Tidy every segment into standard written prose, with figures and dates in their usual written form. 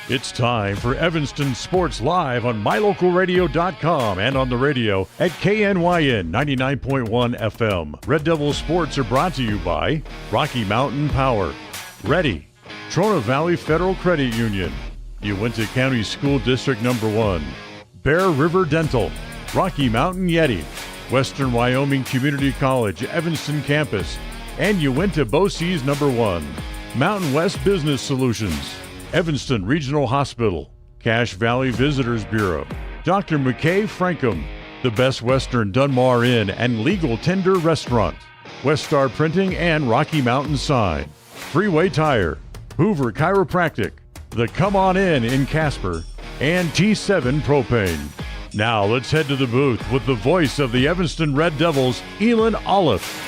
It's time for Evanston Sports Live on mylocalradio.com and on the radio at KNYN 99.1 FM. Red Devil Sports are brought to you by Rocky Mountain Power, Ready, Trona Valley Federal Credit Union, Uinta County School District Number 1, Bear River Dental, Rocky Mountain Yeti, Western Wyoming Community College Evanston Campus, and Uinta BOCES Number 1, Mountain West Business Solutions, Evanston Regional Hospital, Cache Valley Visitors Bureau, Dr. McKay Frankham, the Best Western Dunmar Inn and Legal Tender Restaurant, West Star Printing and Rocky Mountain Sign, Freeway Tire, Hoover Chiropractic, the Come On in Casper, and T7 Propane. Now let's head to the booth with the voice of the Evanston Red Devils, Elan Olliff.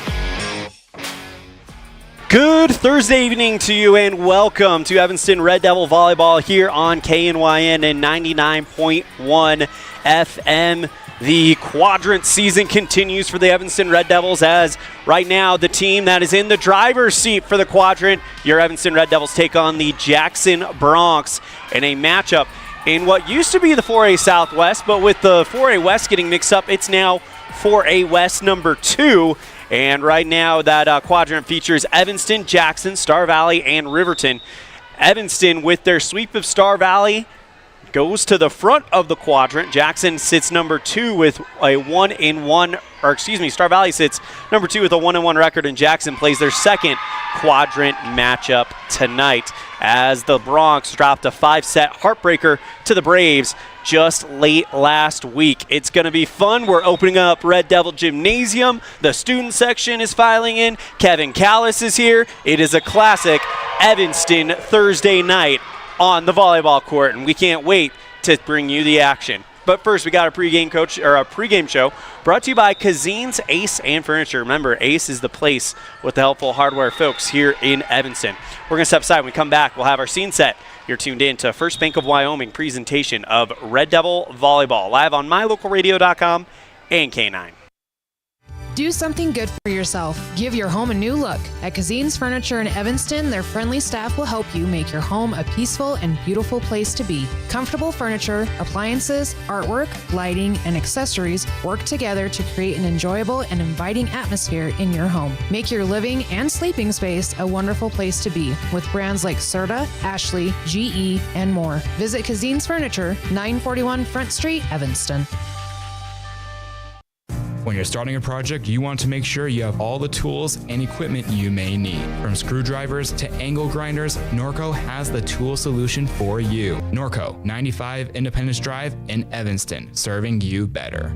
Good Thursday evening to you and welcome to Evanston Red Devil Volleyball here on KNYN and 99.1 FM. The quadrant season continues for the Evanston Red Devils as right now the team that is in the driver's seat for the quadrant, your Evanston Red Devils, take on the Jackson Bronx in a matchup in what used to be the 4A Southwest, but with the 4A West getting mixed up, it's now 4A West number 2. And right now that quadrant features Evanston, Jackson, Star Valley, and Riverton. Evanston, with their sweep of Star Valley, goes to the front of the quadrant. Jackson sits number 2 with a 1-1, or excuse me, Star Valley sits number 2 with a 1-1 record, and Jackson plays their second quadrant matchup tonight as the Bronx dropped a 5-set heartbreaker to the Braves just late last week. It's going to be fun. We're opening up Red Devil Gymnasium. The student section is filing in. Kevin Callis is here. It is a classic Evanston Thursday night on the volleyball court, and we can't wait to bring you the action. But first, we got a pregame show brought to you by Cazin's Ace and Furniture. Remember, Ace is the place with the helpful hardware folks here in Evanston. We're going to step aside. When we come back, we'll have our scene set. You're tuned in to First Bank of Wyoming presentation of Red Devil Volleyball, live on mylocalradio.com and K9. Do something good for yourself. Give your home a new look. At Cazin's Furniture in Evanston, their friendly staff will help you make your home a peaceful and beautiful place to be. Comfortable furniture, appliances, artwork, lighting, and accessories work together to create an enjoyable and inviting atmosphere in your home. Make your living and sleeping space a wonderful place to be with brands like Serta, Ashley, GE, and more. Visit Cazin's Furniture, 941 Front Street, Evanston. When you're starting a project, you want to make sure you have all the tools and equipment you may need. From screwdrivers to angle grinders, Norco has the tool solution for you. Norco, 95 Independence Drive in Evanston, serving you better.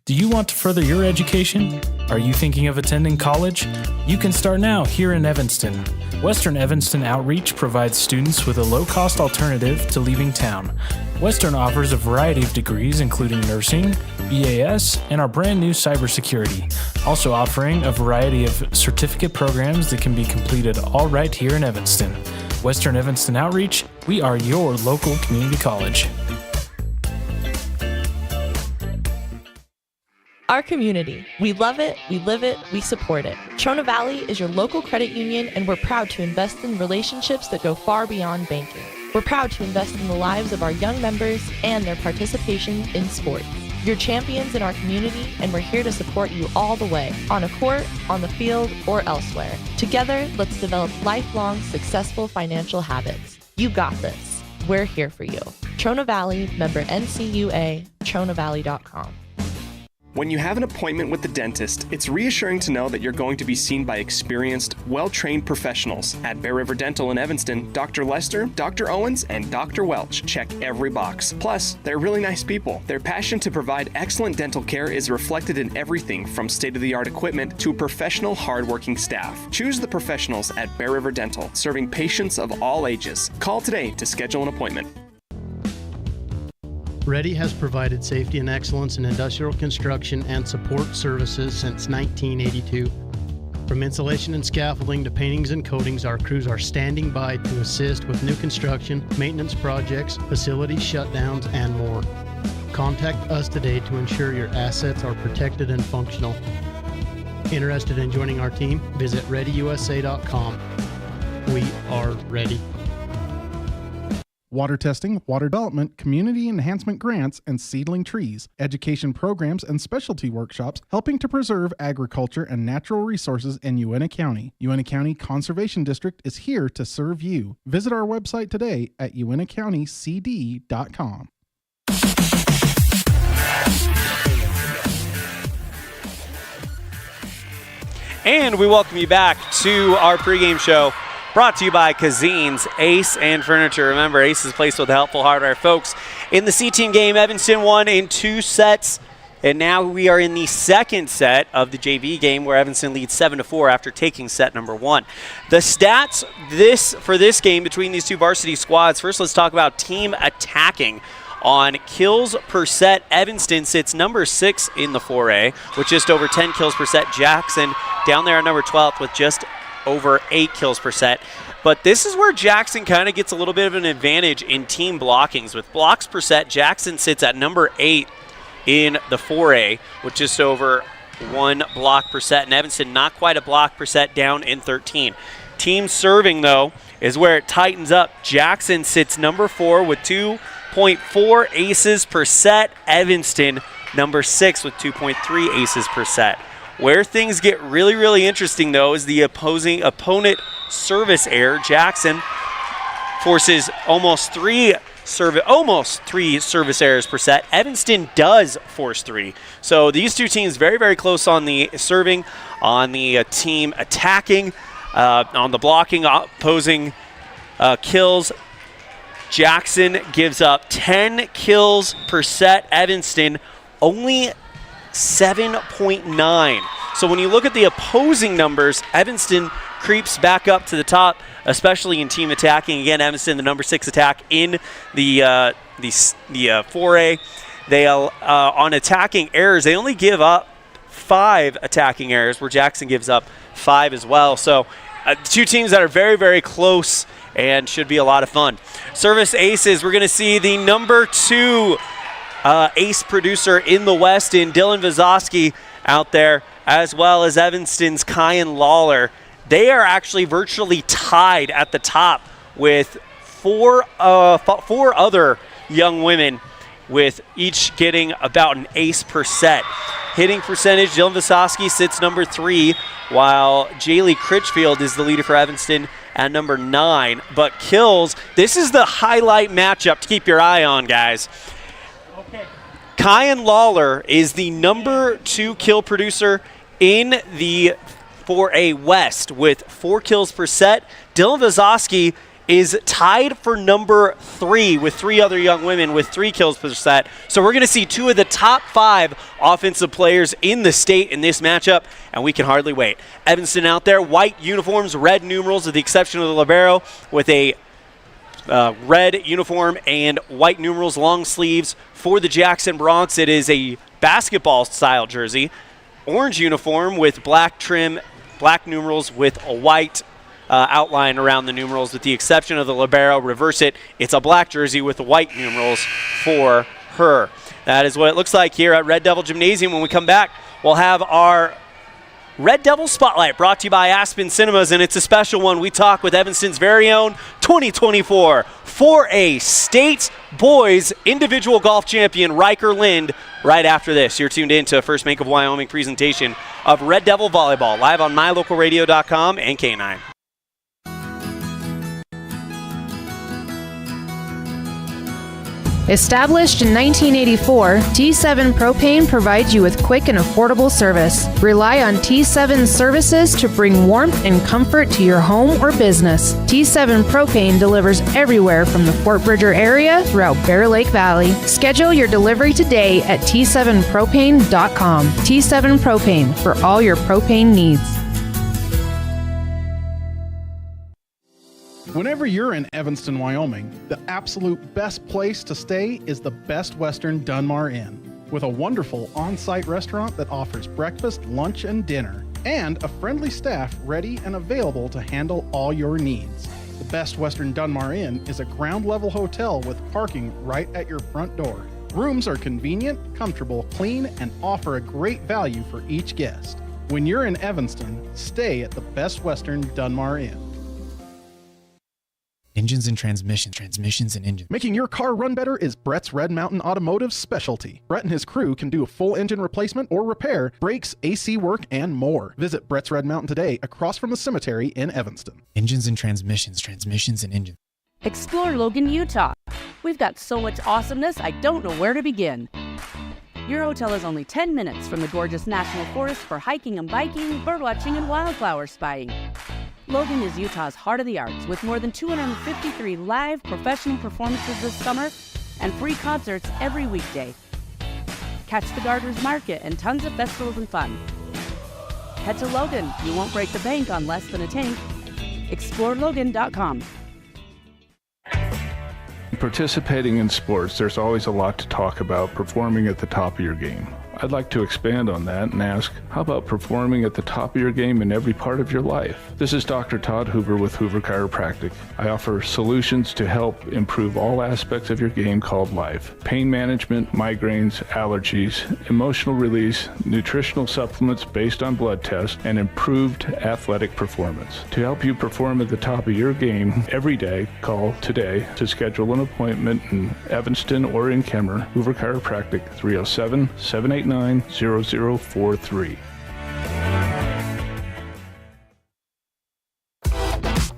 Do you want to further your education? Are you thinking of attending college? You can start now here in Evanston. Western Evanston Outreach provides students with a low-cost alternative to leaving town. Western offers a variety of degrees including nursing, EAS, and our brand new cybersecurity, also offering a variety of certificate programs that can be completed all right here in Evanston. Western Evanston Outreach, we are your local community college. Our community. We love it, we live it, we support it. Trona Valley is your local credit union, and we're proud to invest in relationships that go far beyond banking. We're proud to invest in the lives of our young members and their participation in sports. You're champions in our community, and we're here to support you all the way, on a court, on the field, or elsewhere. Together, let's develop lifelong, successful financial habits. You got this. We're here for you. Trona Valley, member NCUA, TronaValley.com. When you have an appointment with the dentist, it's reassuring to know that you're going to be seen by experienced, well-trained professionals. At Bear River Dental in Evanston, Dr. Lester, Dr. Owens, and Dr. Welch check every box. Plus, they're really nice people. Their passion to provide excellent dental care is reflected in everything from state-of-the-art equipment to professional, hard-working staff. Choose the professionals at Bear River Dental, serving patients of all ages. Call today to schedule an appointment. Ready has provided safety and excellence in industrial construction and support services since 1982. From insulation and scaffolding to paintings and coatings, our crews are standing by to assist with new construction, maintenance projects, facility shutdowns, and more. Contact us today to ensure your assets are protected and functional. Interested in joining our team? Visit ReadyUSA.com. We are ready. water testing, water development, community enhancement grants, and seedling trees, education programs, and specialty workshops helping to preserve agriculture and natural resources in Uintah County. Uintah County Conservation District is here to serve you. Visit our website today at uintahcountycd.com. And we welcome you back to our pregame show, brought to you by Cazin's Ace and Furniture. Remember, Ace is placed with helpful hardware. Folks, in the C-Team game, Evanston won in 2 sets. And now we are in the second set of the JV game, where Evanston leads 7-4 after taking set number 1. The stats for this game between these two varsity squads. First, let's talk about team attacking. On kills per set, Evanston sits number 6 in the 4A with just over 10 kills per set. Jackson down there at number 12 with just over 8 kills per set. But this is where Jackson kind of gets a little bit of an advantage in team blockings. With blocks per set, Jackson sits at number 8 in the 4A with just over 1 block per set. And Evanston not quite a block per set, down in 13. Team serving, though, is where it tightens up. Jackson sits number 4 with 2.4 aces per set. Evanston number 6 with 2.3 aces per set. Where things get really, really interesting, though, is the opponent service error. Jackson forces almost three service errors per set. Evanston does force 3. So these two teams very, very close on the serving, on the team attacking, on the blocking, opposing kills. Jackson gives up 10 kills per set. Evanston only 7.9. So when you look at the opposing numbers, Evanston creeps back up to the top, especially in team attacking. Again, Evanston, the number 6 attack in the 4A. They on attacking errors, they only give up 5 attacking errors, where Jackson gives up 5 as well. So two teams that are very, very close and should be a lot of fun. Service aces, we're going to see the number 2 ace producer in the West in Dylan Vazowski out there, as well as Evanston's Kyan Lawler. They are actually virtually tied at the top with 4 other young women, with each getting about an ace per set. Hitting percentage, Dylan Vazowski sits number 3, while Jaylee Critchfield is the leader for Evanston at number 9. But kills, this is the highlight matchup to keep your eye on, guys. Kyan Lawler is the number 2 kill producer in the 4A West with 4 kills per set. Dylan Vazowski is tied for number 3 with 3 other young women with 3 kills per set. So we're going to see 2 of the top 5 offensive players in the state in this matchup, and we can hardly wait. Evanston out there, white uniforms, red numerals, with the exception of the libero, with a red uniform and white numerals, long sleeves. For the Jackson Bronx, it is a basketball-style jersey. Orange uniform with black trim, black numerals with a white outline around the numerals, with the exception of the libero. Reverse it, it's a black jersey with white numerals for her. That is what it looks like here at Red Devil Gymnasium. When we come back, we'll have our Red Devil Spotlight, brought to you by Aspen Cinemas, and it's a special one. We talk with Evanston's very own 2024 4A State Boys Individual Golf Champion Riker Lind right after this. You're tuned in to First Bank of Wyoming presentation of Red Devil Volleyball, live on mylocalradio.com and K9. Established in 1984, T7 Propane provides you with quick and affordable service. Rely on T7 services to bring warmth and comfort to your home or business. T7 Propane delivers everywhere from the Fort Bridger area throughout Bear Lake Valley. Schedule your delivery today at T7propane.com. T7 Propane, for all your propane needs. Whenever you're in Evanston, Wyoming, the absolute best place to stay is the Best Western Dunmar Inn, with a wonderful on-site restaurant that offers breakfast, lunch, and dinner, and a friendly staff ready and available to handle all your needs. The Best Western Dunmar Inn is a ground-level hotel with parking right at your front door. Rooms are convenient, comfortable, clean, and offer a great value for each guest. When you're in Evanston, stay at the Best Western Dunmar Inn. Engines and transmissions and engines. Making your car run better is Brett's Red Mountain Automotive's specialty. Brett and his crew can do a full engine replacement or repair, brakes, AC work, and more. Visit Brett's Red Mountain today across from the cemetery in Evanston. Engines and transmissions and engines. Explore Logan, Utah. We've got so much awesomeness, I don't know where to begin. Your hotel is only 10 minutes from the gorgeous National Forest for hiking and biking, birdwatching, and wildflower spying. Logan is Utah's heart of the arts with more than 253 live professional performances this summer and free concerts every weekday. Catch the Gardeners Market and tons of festivals and fun. Head to Logan. You won't break the bank on less than a tank. ExploreLogan.com. Participating in sports, there's always a lot to talk about performing at the top of your game. I'd like to expand on that and ask, how about performing at the top of your game in every part of your life? This is Dr. Todd Hoover with Hoover Chiropractic. I offer solutions to help improve all aspects of your game called life. Pain management, migraines, allergies, emotional release, nutritional supplements based on blood tests, and improved athletic performance. To help you perform at the top of your game every day, call today to schedule an appointment in Evanston or in Kemmer. Hoover Chiropractic, 307-789-0043.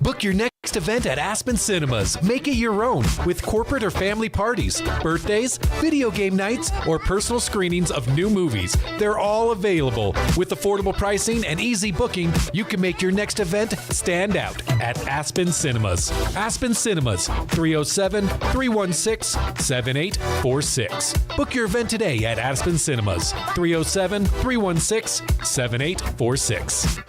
Book your next event at Aspen Cinemas. Make it your own with corporate or family parties, birthdays, video game nights, or personal screenings of new movies. They're all available. With affordable pricing and easy booking, you can make your next event stand out at Aspen Cinemas. Aspen Cinemas, 307-316-7846. Book your event today at Aspen Cinemas, 307-316-7846.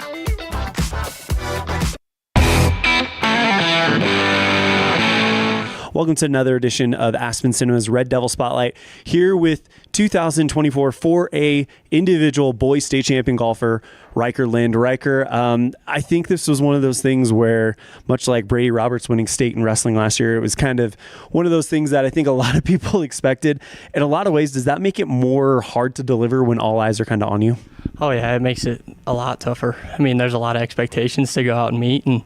Welcome to another edition of Aspen Cinema's Red Devil Spotlight, here with 2024 4A individual boys state champion golfer, Riker Lind. Riker, I think this was one of those things where, much like Brady Roberts winning state in wrestling last year, it was kind of one of those things that I think a lot of people expected. In a lot of ways, does that make it more hard to deliver when all eyes are kind of on you? Oh, yeah, it makes it a lot tougher. I mean, there's a lot of expectations to go out and meet, and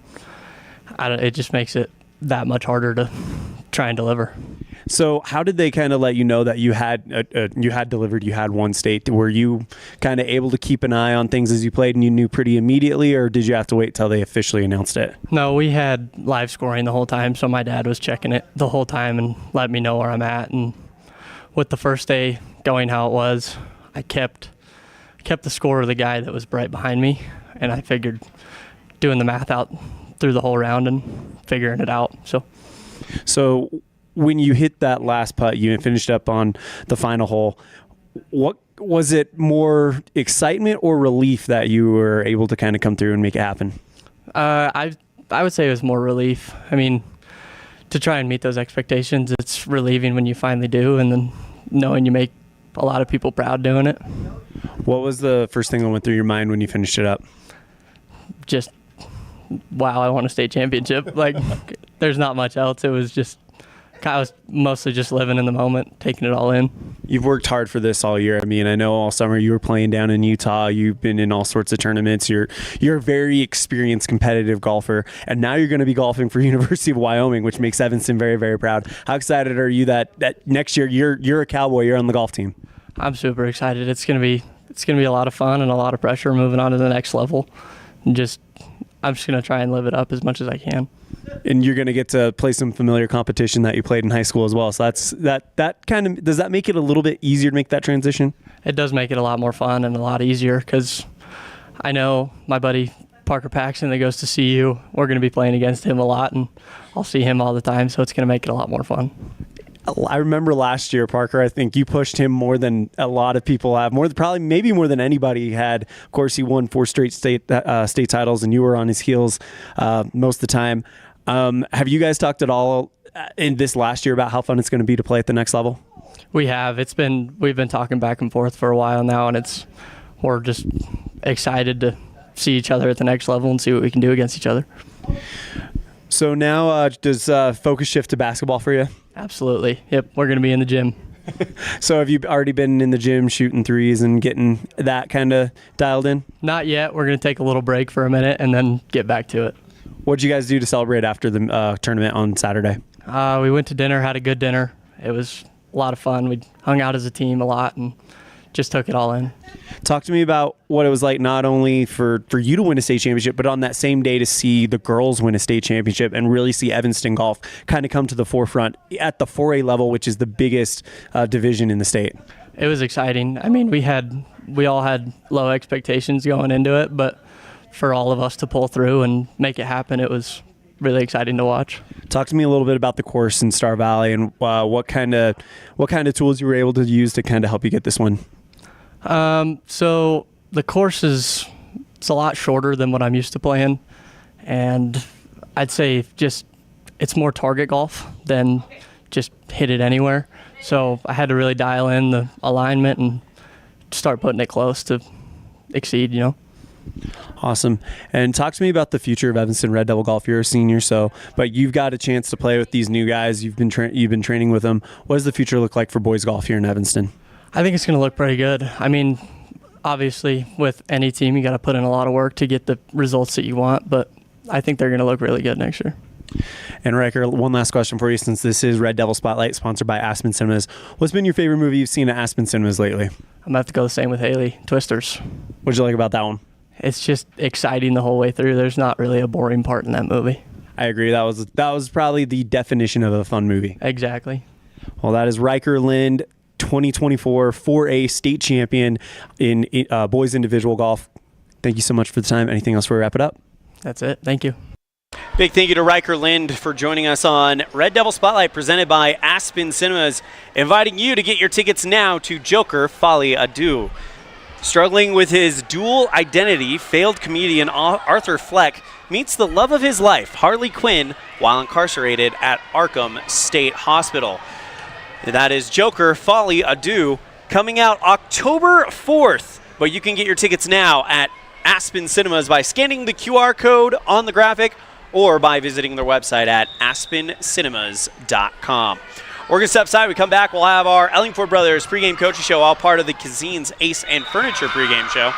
it just makes it that much harder to try and deliver. So how did they kind of let you know that you had delivered, you had one state? Were you kind of able to keep an eye on things as you played and you knew pretty immediately, or did you have to wait till they officially announced it? No, we had live scoring the whole time, so my dad was checking it the whole time and let me know where I'm at. And with the first day going how it was, I kept the score of the guy that was right behind me, and I figured doing the math out through the whole round and figuring it out. So when you hit that last putt, you finished up on the final hole. What was it, more excitement or relief that you were able to kind of come through and make it happen? I would say it was more relief. I mean, to try and meet those expectations, it's relieving when you finally do, and then knowing you make a lot of people proud doing it. What was the first thing that went through your mind when you finished it up? Just, wow, I won a state championship. Like, there's not much else. It was just, I was mostly just living in the moment, taking it all in. You've worked hard for this all year. I mean, I know all summer you were playing down in Utah. You've been in all sorts of tournaments. You're a very experienced competitive golfer, and now you're going to be golfing for University of Wyoming, which makes Evanston very, very proud. How excited are you that next year you're a Cowboy, you're on the golf team? I'm super excited. It's going to be a lot of fun and a lot of pressure moving on to the next level. And I'm just going to try and live it up as much as I can. And you're going to get to play some familiar competition that you played in high school as well. So that kind of, does that make it a little bit easier to make that transition? It does make it a lot more fun and a lot easier, because I know my buddy Parker Paxton that goes to CU, we're going to be playing against him a lot, and I'll see him all the time, so it's going to make it a lot more fun. I remember last year, Parker, I think you pushed him more than a lot of people have, maybe more than anybody had. Of course, he won 4 straight state titles, and you were on his heels most of the time. Have you guys talked at all in this last year about how fun it's going to be to play at the next level? We have. We've been talking back and forth for a while now, and we're just excited to see each other at the next level and see what we can do against each other. So now, does focus shift to basketball for you? Absolutely. Yep, we're going to be in the gym. So have you already been in the gym shooting threes and getting that kind of dialed in? Not yet. We're going to take a little break for a minute and then get back to it. What did you guys do to celebrate after the tournament on Saturday? We went to dinner, had a good dinner. It was a lot of fun. We hung out as a team a lot and just took it all in. Talk to me about what it was like not only for you to win a state championship, but on that same day to see the girls win a state championship and really see Evanston golf kind of come to the forefront at the 4A level, which is the biggest division in the state. It was exciting. I mean, we all had low expectations going into it, but for all of us to pull through and make it happen, it was really exciting to watch. Talk to me a little bit about the course in Star Valley and what kind of tools you were able to use to kind of help you get this one. So the course it's a lot shorter than what I'm used to playing, and I'd say it's more target golf than just hit it anywhere. So I had to really dial in the alignment and start putting it close to exceed, Awesome. And talk to me about the future of Evanston Red Devil Golf. You're a senior, but you've got a chance to play with these new guys. You've been training with them. What does the future look like for boys golf here in Evanston? I think it's going to look pretty good. I mean, obviously, with any team, you got to put in a lot of work to get the results that you want, but I think they're going to look really good next year. And Riker, one last question for you, since this is Red Devil Spotlight, sponsored by Aspen Cinemas. What's been your favorite movie you've seen at Aspen Cinemas lately? I'm going to have to go the same with Haley, Twisters. What'd you like about that one? It's just exciting the whole way through. There's not really a boring part in that movie. I agree. That was probably the definition of a fun movie. Exactly. Well, that is Riker Lind, 2024 4A state champion in boys individual golf. Thank you so much for the time. Anything else before we wrap it up? That's it. Thank you. Big thank you to Riker Lind for joining us on Red Devil Spotlight, presented by Aspen Cinemas, inviting you to get your tickets now to Joker Folly Ado. Struggling with his dual identity, failed comedian Arthur Fleck meets the love of his life, Harley Quinn, while incarcerated at Arkham State Hospital. That is Joker Folly Ado, coming out October 4th. But you can get your tickets now at Aspen Cinemas by scanning the QR code on the graphic or by visiting their website at aspencinemas.com. We're going to step aside. We come back. We'll have our Ellingford Brothers pregame coaching show, all part of the Cazin's Ace and Furniture pregame show,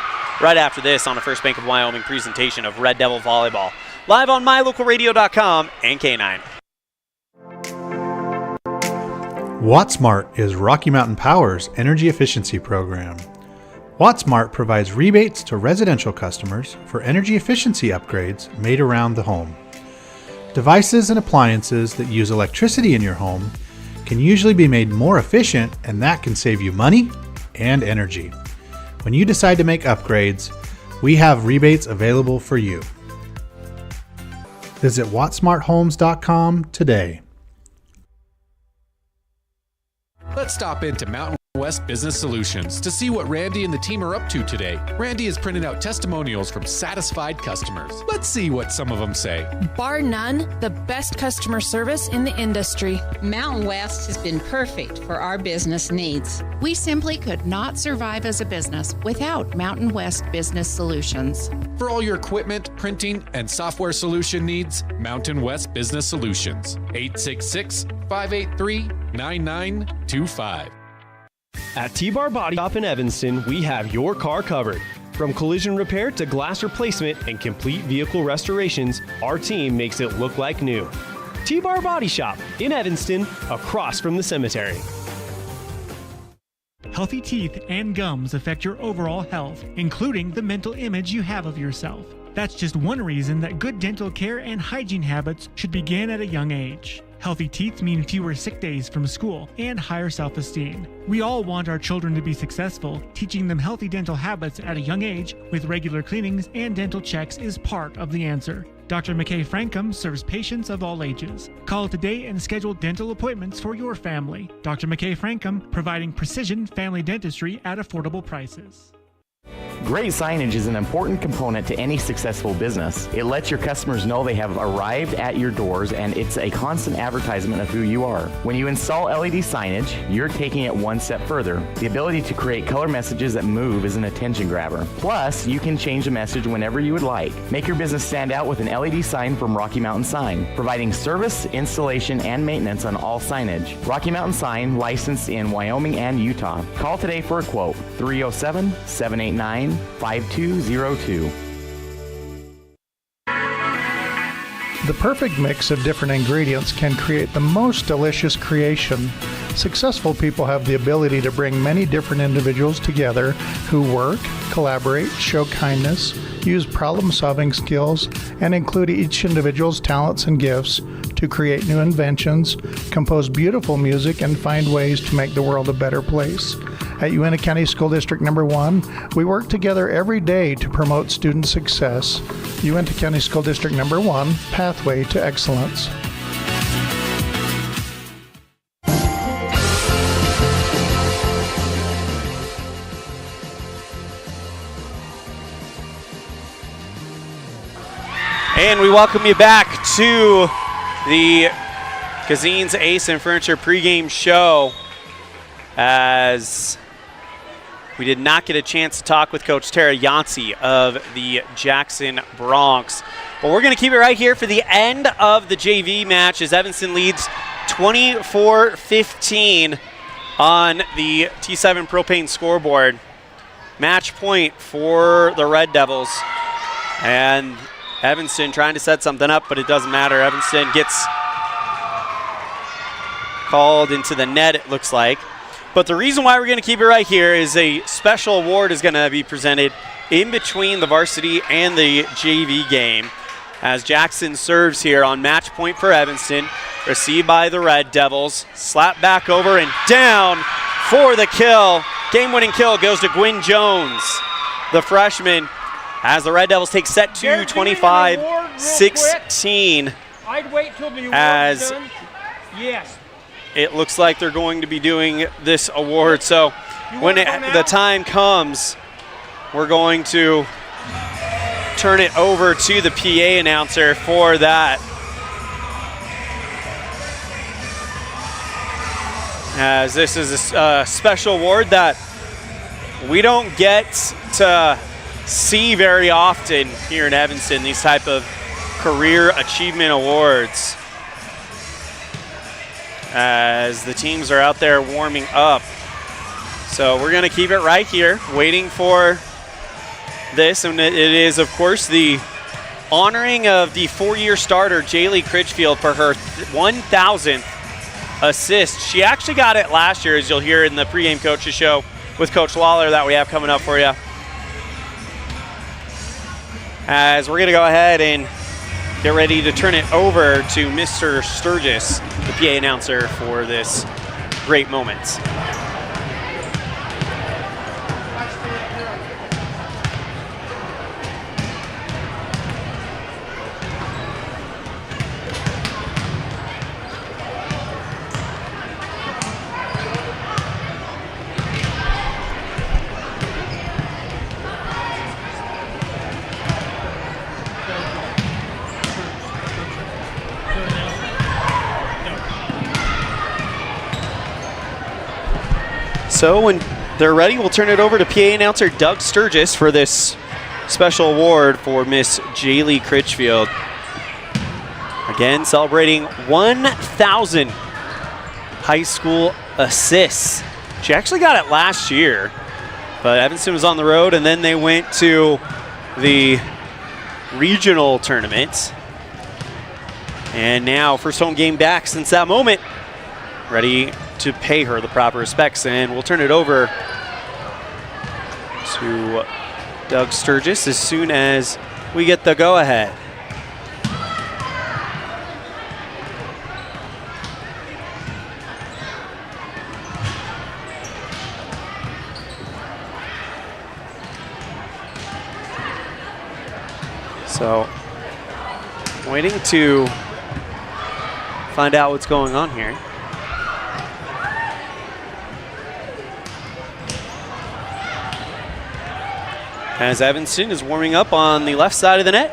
right after this on a First Bank of Wyoming presentation of Red Devil Volleyball, live on mylocalradio.com and K9. WattSmart is Rocky Mountain Power's energy efficiency program. WattSmart provides rebates to residential customers for energy efficiency upgrades made around the home. Devices and appliances that use electricity in your home can usually be made more efficient, and that can save you money and energy. When you decide to make upgrades, we have rebates available for you. Visit wattsmarthomes.com today. Let's stop into Mountain West Business Solutions to see what Randy and the team are up to today. Randy is printing out testimonials from satisfied customers. Let's see what some of them say. Bar none, the best customer service in the industry. Mountain West has been perfect for our business needs. We simply could not survive as a business without Mountain West Business Solutions. For all your equipment, printing, and software solution needs, Mountain West Business Solutions. 866-583-9925. At T-Bar Body Shop in Evanston, we have your car covered. From collision repair to glass replacement and complete vehicle restorations, our team makes it look like new. T-Bar Body Shop in Evanston, across from the cemetery. Healthy teeth and gums affect your overall health, including the mental image you have of yourself. That's just one reason that good dental care and hygiene habits should begin at a young age. Healthy teeth mean fewer sick days from school and higher self-esteem. We all want our children to be successful. Teaching them healthy dental habits at a young age with regular cleanings and dental checks is part of the answer. Dr. McKay Frankum serves patients of all ages. Call today and schedule dental appointments for your family. Dr. McKay Frankum, providing precision family dentistry at affordable prices. Great signage is an important component to any successful business. It lets your customers know they have arrived at your doors, and it's a constant advertisement of who you are. When you install LED signage, you're taking it one step further. The ability to create color messages that move is an attention grabber. Plus, you can change the message whenever you would like. Make your business stand out with an LED sign from Rocky Mountain Sign, providing service, installation, and maintenance on all signage. Rocky Mountain Sign, licensed in Wyoming and Utah. Call today for a quote, 307-789-5202. The perfect mix of different ingredients can create the most delicious creation. Successful people have the ability to bring many different individuals together who work, collaborate, show kindness, use problem-solving skills, and include each individual's talents and gifts to create new inventions, compose beautiful music, and find ways to make the world a better place. At Uintah County School District Number 1, we work together every day to promote student success. Uintah County School District Number 1, Pathway to Excellence. And we welcome you back to the Cazin's Ace and Furniture pregame show, as we did not get a chance to talk with Coach Tara Yancey of the Jackson Bronx. But we're going to keep it right here for the end of the JV match as Evanston leads 24-15 on the T7 Propane scoreboard. Match point for the Red Devils. And Evanston trying to set something up, but it doesn't matter. Evanston gets called into the net, it looks like. But the reason why we're going to keep it right here is a special award is going to be presented in between the varsity and the JV game, as Jackson serves here on match point for Evanston, received by the Red Devils, slap back over and down for the kill. Game-winning kill goes to Gwyn Jones, the freshman, as the Red Devils take set 2, 25-16. I'd wait till the as done. Yes. It looks like they're going to be doing this award. So when the time comes, we're going to turn it over to the PA announcer for that. As this is a special award that we don't get to see very often here in Evanston, these type of career achievement awards, as the teams are out there warming up. So we're going to keep it right here, waiting for this, and it is, of course, the honoring of the 4-year starter, Jaylee Critchfield, for her 1,000th assist. She actually got it last year, as you'll hear in the pregame coaches show with Coach Lawler that we have coming up for you. As we're going to go ahead and get ready to turn it over to Mr. Sturgis, the PA announcer, for this great moment. So when they're ready, we'll turn it over to PA announcer Doug Sturgis for this special award for Miss Jaylee Critchfield. Again, celebrating 1,000 high school assists. She actually got it last year, but Evanston was on the road, and then they went to the regional tournament. And now, first home game back since that moment, ready to pay her the proper respects. And we'll turn it over to Doug Sturgis as soon as we get the go-ahead. So, waiting to find out what's going on here. As Evanston is warming up on the left side of the net,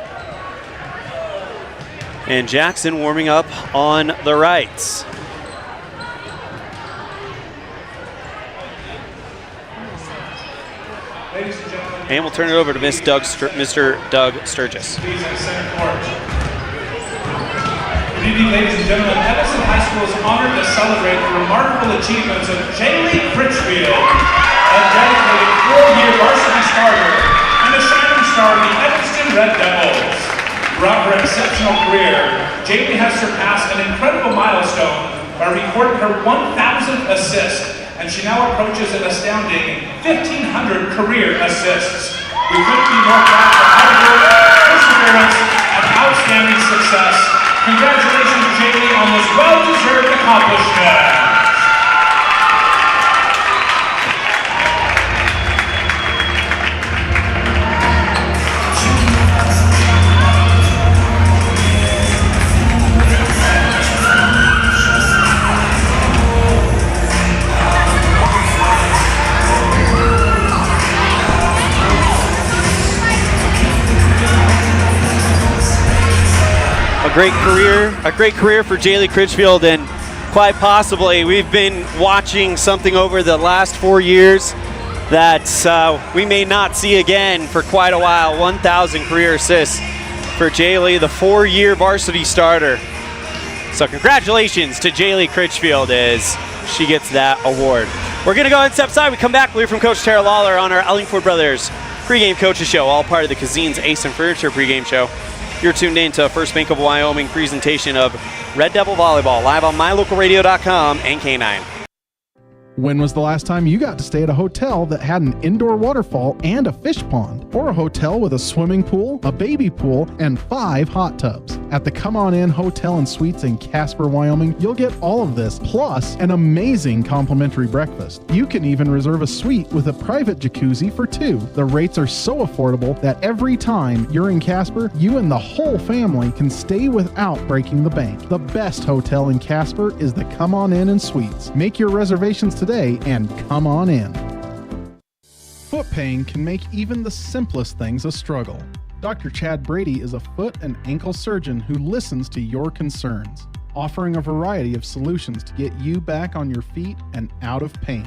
and Jackson warming up on the right. And we'll turn it over to Mr. Doug Sturgis. Good evening, ladies and gentlemen. Evanston High School is honored to celebrate the remarkable achievements of Jaylee Critchfield, a dedicated 4-year varsity starter and a shining star of the Evanston Red Devils. Throughout her exceptional career, Jaylee has surpassed an incredible milestone by recording her 1,000th assist, and she now approaches an astounding 1,500 career assists. We couldn't be more proud of her hard work, perseverance, and outstanding success. Congratulations, Jaylee, on this well-deserved accomplishment. A great career for Jaylee Critchfield, and quite possibly we've been watching something over the last 4 years that we may not see again for quite a while. 1,000 career assists for Jaylee, the 4-year varsity starter. So congratulations to Jaylee Critchfield as she gets that award. We're going to go ahead and step aside. We come back, we'll hear from Coach Tara Lawler on our Ellingford Brothers pregame coaches show, all part of the Cazin's Ace and Furniture pregame show. You're tuned in to First Bank of Wyoming presentation of Red Devil Volleyball, live on mylocalradio.com and K9. When was the last time you got to stay at a hotel that had an indoor waterfall and a fish pond? Or a hotel with a swimming pool, a baby pool, and 5 hot tubs? At the Come On In Hotel and Suites in Casper, Wyoming, you'll get all of this, plus an amazing complimentary breakfast. You can even reserve a suite with a private jacuzzi for 2. The rates are so affordable that every time you're in Casper, you and the whole family can stay without breaking the bank. The best hotel in Casper is the Come On In and Suites. Make your reservations today and come on in. Foot pain can make even the simplest things a struggle. Dr. Chad Brady is a foot and ankle surgeon who listens to your concerns, offering a variety of solutions to get you back on your feet and out of pain.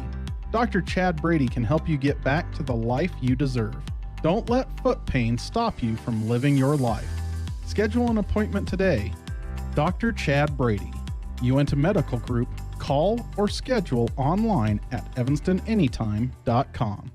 Dr. Chad Brady can help you get back to the life you deserve. Don't let foot pain stop you from living your life. Schedule an appointment today. Dr. Chad Brady, Uinta Medical Group. Call or schedule online at evanstonanytime.com.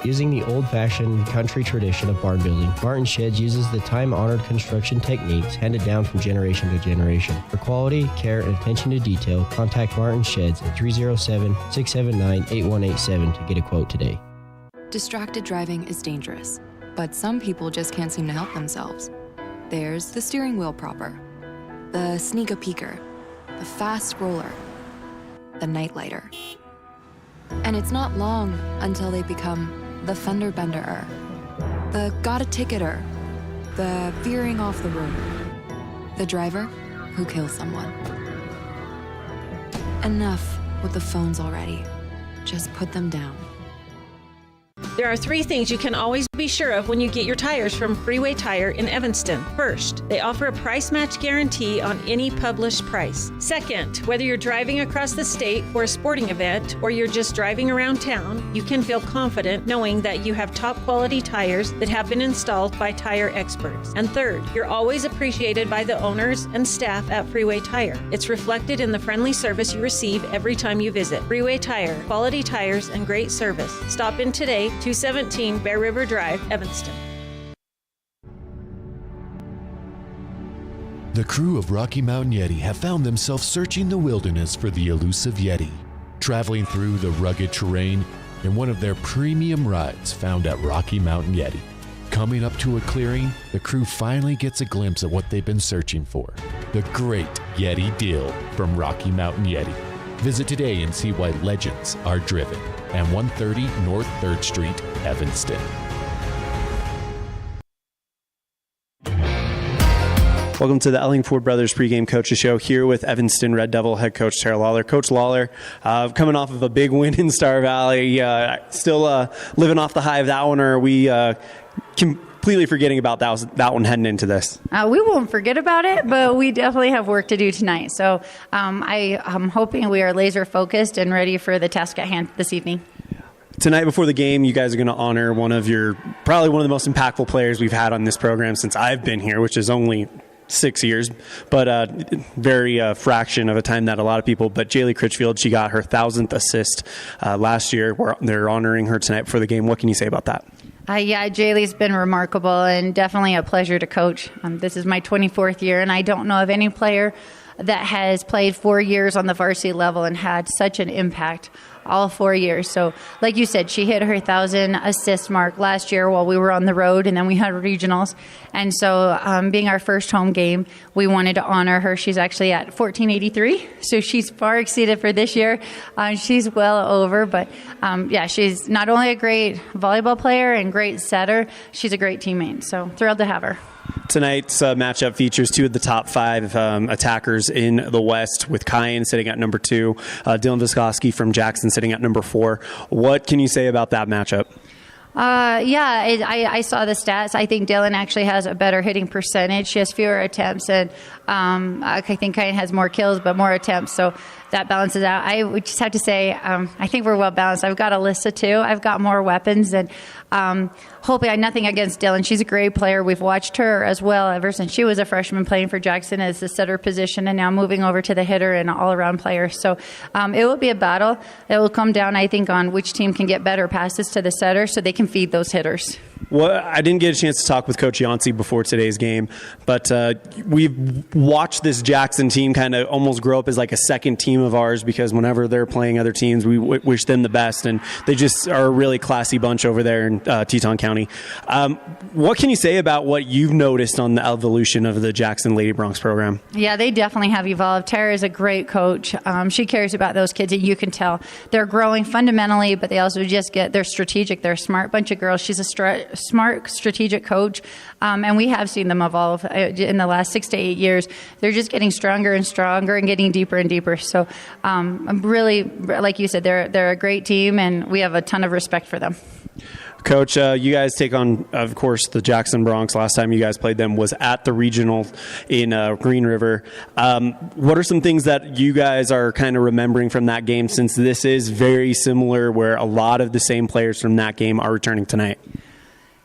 Using the old-fashioned country tradition of barn building, Martin Sheds uses the time-honored construction techniques handed down from generation to generation. For quality, care, and attention to detail, contact Martin Sheds at 307-679-8187 to get a quote today. Distracted driving is dangerous, but some people just can't seem to help themselves. There's the steering wheel propper, the sneak-a-peeker, the fast roller, the nightlighter. And it's not long until they become the fender benderer, the got a ticketer, the veering off the road, the driver who kills someone. Enough with the phones already. Just put them down. There are 3 things you can always be sure of when you get your tires from Freeway Tire in Evanston. First, they offer a price match guarantee on any published price. Second, whether you're driving across the state for a sporting event or you're just driving around town, you can feel confident knowing that you have top quality tires that have been installed by tire experts. And third, you're always appreciated by the owners and staff at Freeway Tire. It's reflected in the friendly service you receive every time you visit. Freeway Tire, quality tires and great service. Stop in today, 217 Bear River Drive, Evanston. The crew of Rocky Mountain Yeti have found themselves searching the wilderness for the elusive Yeti, traveling through the rugged terrain in one of their premium rides found at Rocky Mountain Yeti. Coming up to a clearing, the crew finally gets a glimpse at what they've been searching for, the great Yeti deal from Rocky Mountain Yeti. Visit today and see why legends are driven at 130 North 3rd Street, Evanston. Welcome to the Ellingford Brothers pregame coaches show here with Evanston Red Devil head coach Tara Lawler. Coach Lawler, coming off of a big win in Star Valley, still living off the high of that one, or are we completely forgetting about that one heading into this? We won't forget about it, but we definitely have work to do tonight. So I'm hoping we are laser focused and ready for the task at hand this evening. Tonight before the game, you guys are going to honor probably one of the most impactful players we've had on this program since I've been here, which is only 6 years, but very fraction of a time that a lot of people. But Jaylee Critchfield, she got her 1,000th assist last year. They're honoring her tonight before the game. What can you say about that? Yeah, Jaylee's been remarkable and definitely a pleasure to coach. This is my 24th year, and I don't know of any player that has played 4 years on the varsity level and had such an impact all 4 years. So like you said, she hit her 1,000 assist mark last year while we were on the road, and then we had regionals. And so being our first home game, we wanted to honor her. She's actually at 1483, so she's far exceeded for this year. She's well over, but yeah, she's not only a great volleyball player and great setter, she's a great teammate. So thrilled to have her. Tonight's matchup features two of the top 5 attackers in the West, with Cazin sitting at number 2, Dylan Vysotsky from Jackson sitting at number 4. What can you say about that matchup? I saw the stats. I think Dylan actually has a better hitting percentage. She has fewer attempts, and I think Cazin has more kills but more attempts, so that balances out. I would just have to say I think we're well balanced. I've got Alyssa too. I've got more weapons, and hopefully I have nothing against Dylan. She's a great player. We've watched her as well ever since she was a freshman playing for Jackson as the setter position, and now moving over to the hitter and all-around player. So it will be a battle. It will come down, I think, on which team can get better passes to the setter so they can feed those hitters. Well, I didn't get a chance to talk with Coach Yancey before today's game, but we've watched this Jackson team kind of almost grow up as like a second team of ours, because whenever they're playing other teams, we wish them the best, and they just are a really classy bunch over there in Teton County. What can you say about what you've noticed on the evolution of the Jackson Lady Bronx program? Yeah, they definitely have evolved. Tara is a great coach. She cares about those kids, and you can tell they're growing fundamentally, but they also they're strategic. They're a smart bunch of girls. She's a smart, strategic coach, and we have seen them evolve in the last 6 to 8 years. They're just getting stronger and stronger and getting deeper and deeper. So I'm really, like you said, they're a great team, and we have a ton of respect for them. Coach, you guys take on, of course, the Jackson Bronx. Last time you guys played them was at the regional in Green River. What are some things that you guys are kind of remembering from that game, since this is very similar, where a lot of the same players from that game are returning tonight?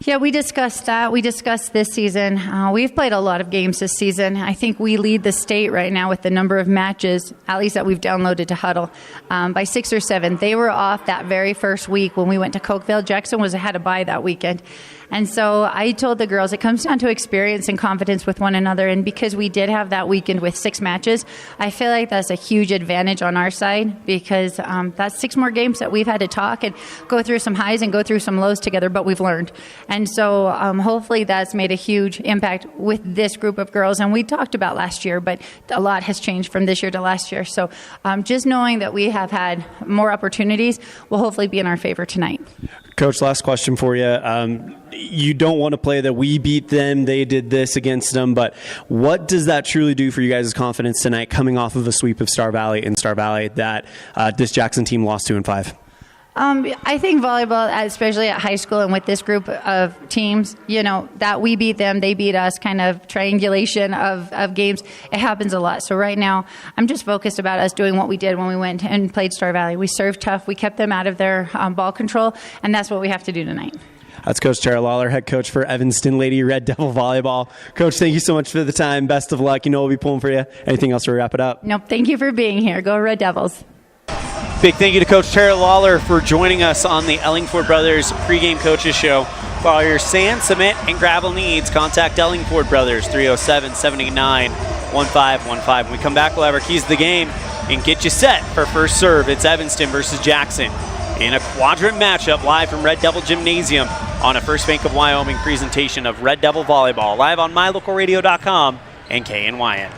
Yeah, we discussed that. We discussed this season. We've played a lot of games this season. I think we lead the state right now with the number of matches, at least that we've downloaded to Huddle, by 6 or 7. They were off that very first week when we went to Cokeville. Jackson had a bye that weekend. And so I told the girls it comes down to experience and confidence with one another. And because we did have that weekend with 6 matches, I feel like that's a huge advantage on our side, because that's 6 more games that we've had to talk and go through some highs and go through some lows together, but we've learned. And so hopefully that's made a huge impact with this group of girls. And we talked about last year, but a lot has changed from this year to last year. So just knowing that we have had more opportunities will hopefully be in our favor tonight. Coach, last question for you. You don't want to play that we beat them, they did this against them, but what does that truly do for you guys' confidence tonight, coming off of a sweep of Star Valley that this Jackson team lost 2-5? I think volleyball, especially at high school and with this group of teams, that we beat them, they beat us, kind of triangulation of games, it happens a lot. So right now, I'm just focused about us doing what we did when we went and played Star Valley. We served tough, we kept them out of their ball control, and that's what we have to do tonight. That's Coach Tara Lawler, head coach for Evanston Lady Red Devil Volleyball. Coach, thank you so much for the time. Best of luck. We'll be pulling for you. Anything else to wrap it up? Nope. Thank you for being here. Go Red Devils. Big thank you to Coach Tara Lawler for joining us on the Ellingford Brothers pregame coaches show. For all your sand, cement, and gravel needs, contact Ellingford Brothers, 307-789-1515. When we come back, we'll have our keys to the game and get you set for first serve. It's Evanston versus Jackson in a quadrant matchup live from Red Devil Gymnasium on a First Bank of Wyoming presentation of Red Devil Volleyball, live on mylocalradio.com and KNYN.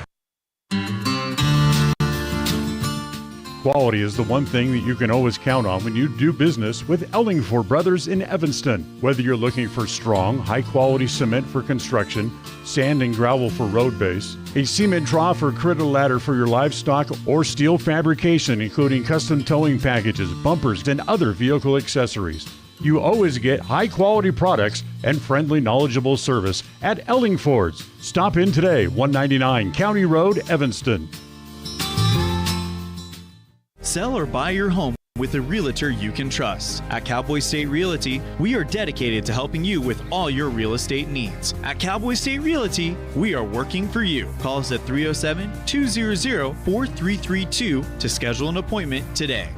Quality is the one thing that you can always count on when you do business with Ellingford Brothers in Evanston. Whether you're looking for strong, high-quality cement for construction, sand and gravel for road base, a cement trough or critter ladder for your livestock, or steel fabrication, including custom towing packages, bumpers, and other vehicle accessories, you always get high-quality products and friendly, knowledgeable service at Ellingford's. Stop in today, 199 County Road, Evanston. Sell or buy your home with a realtor you can trust. At Cowboy State Realty, we are dedicated to helping you with all your real estate needs. At Cowboy State Realty, we are working for you. Call us at 307-200-4332 to schedule an appointment today.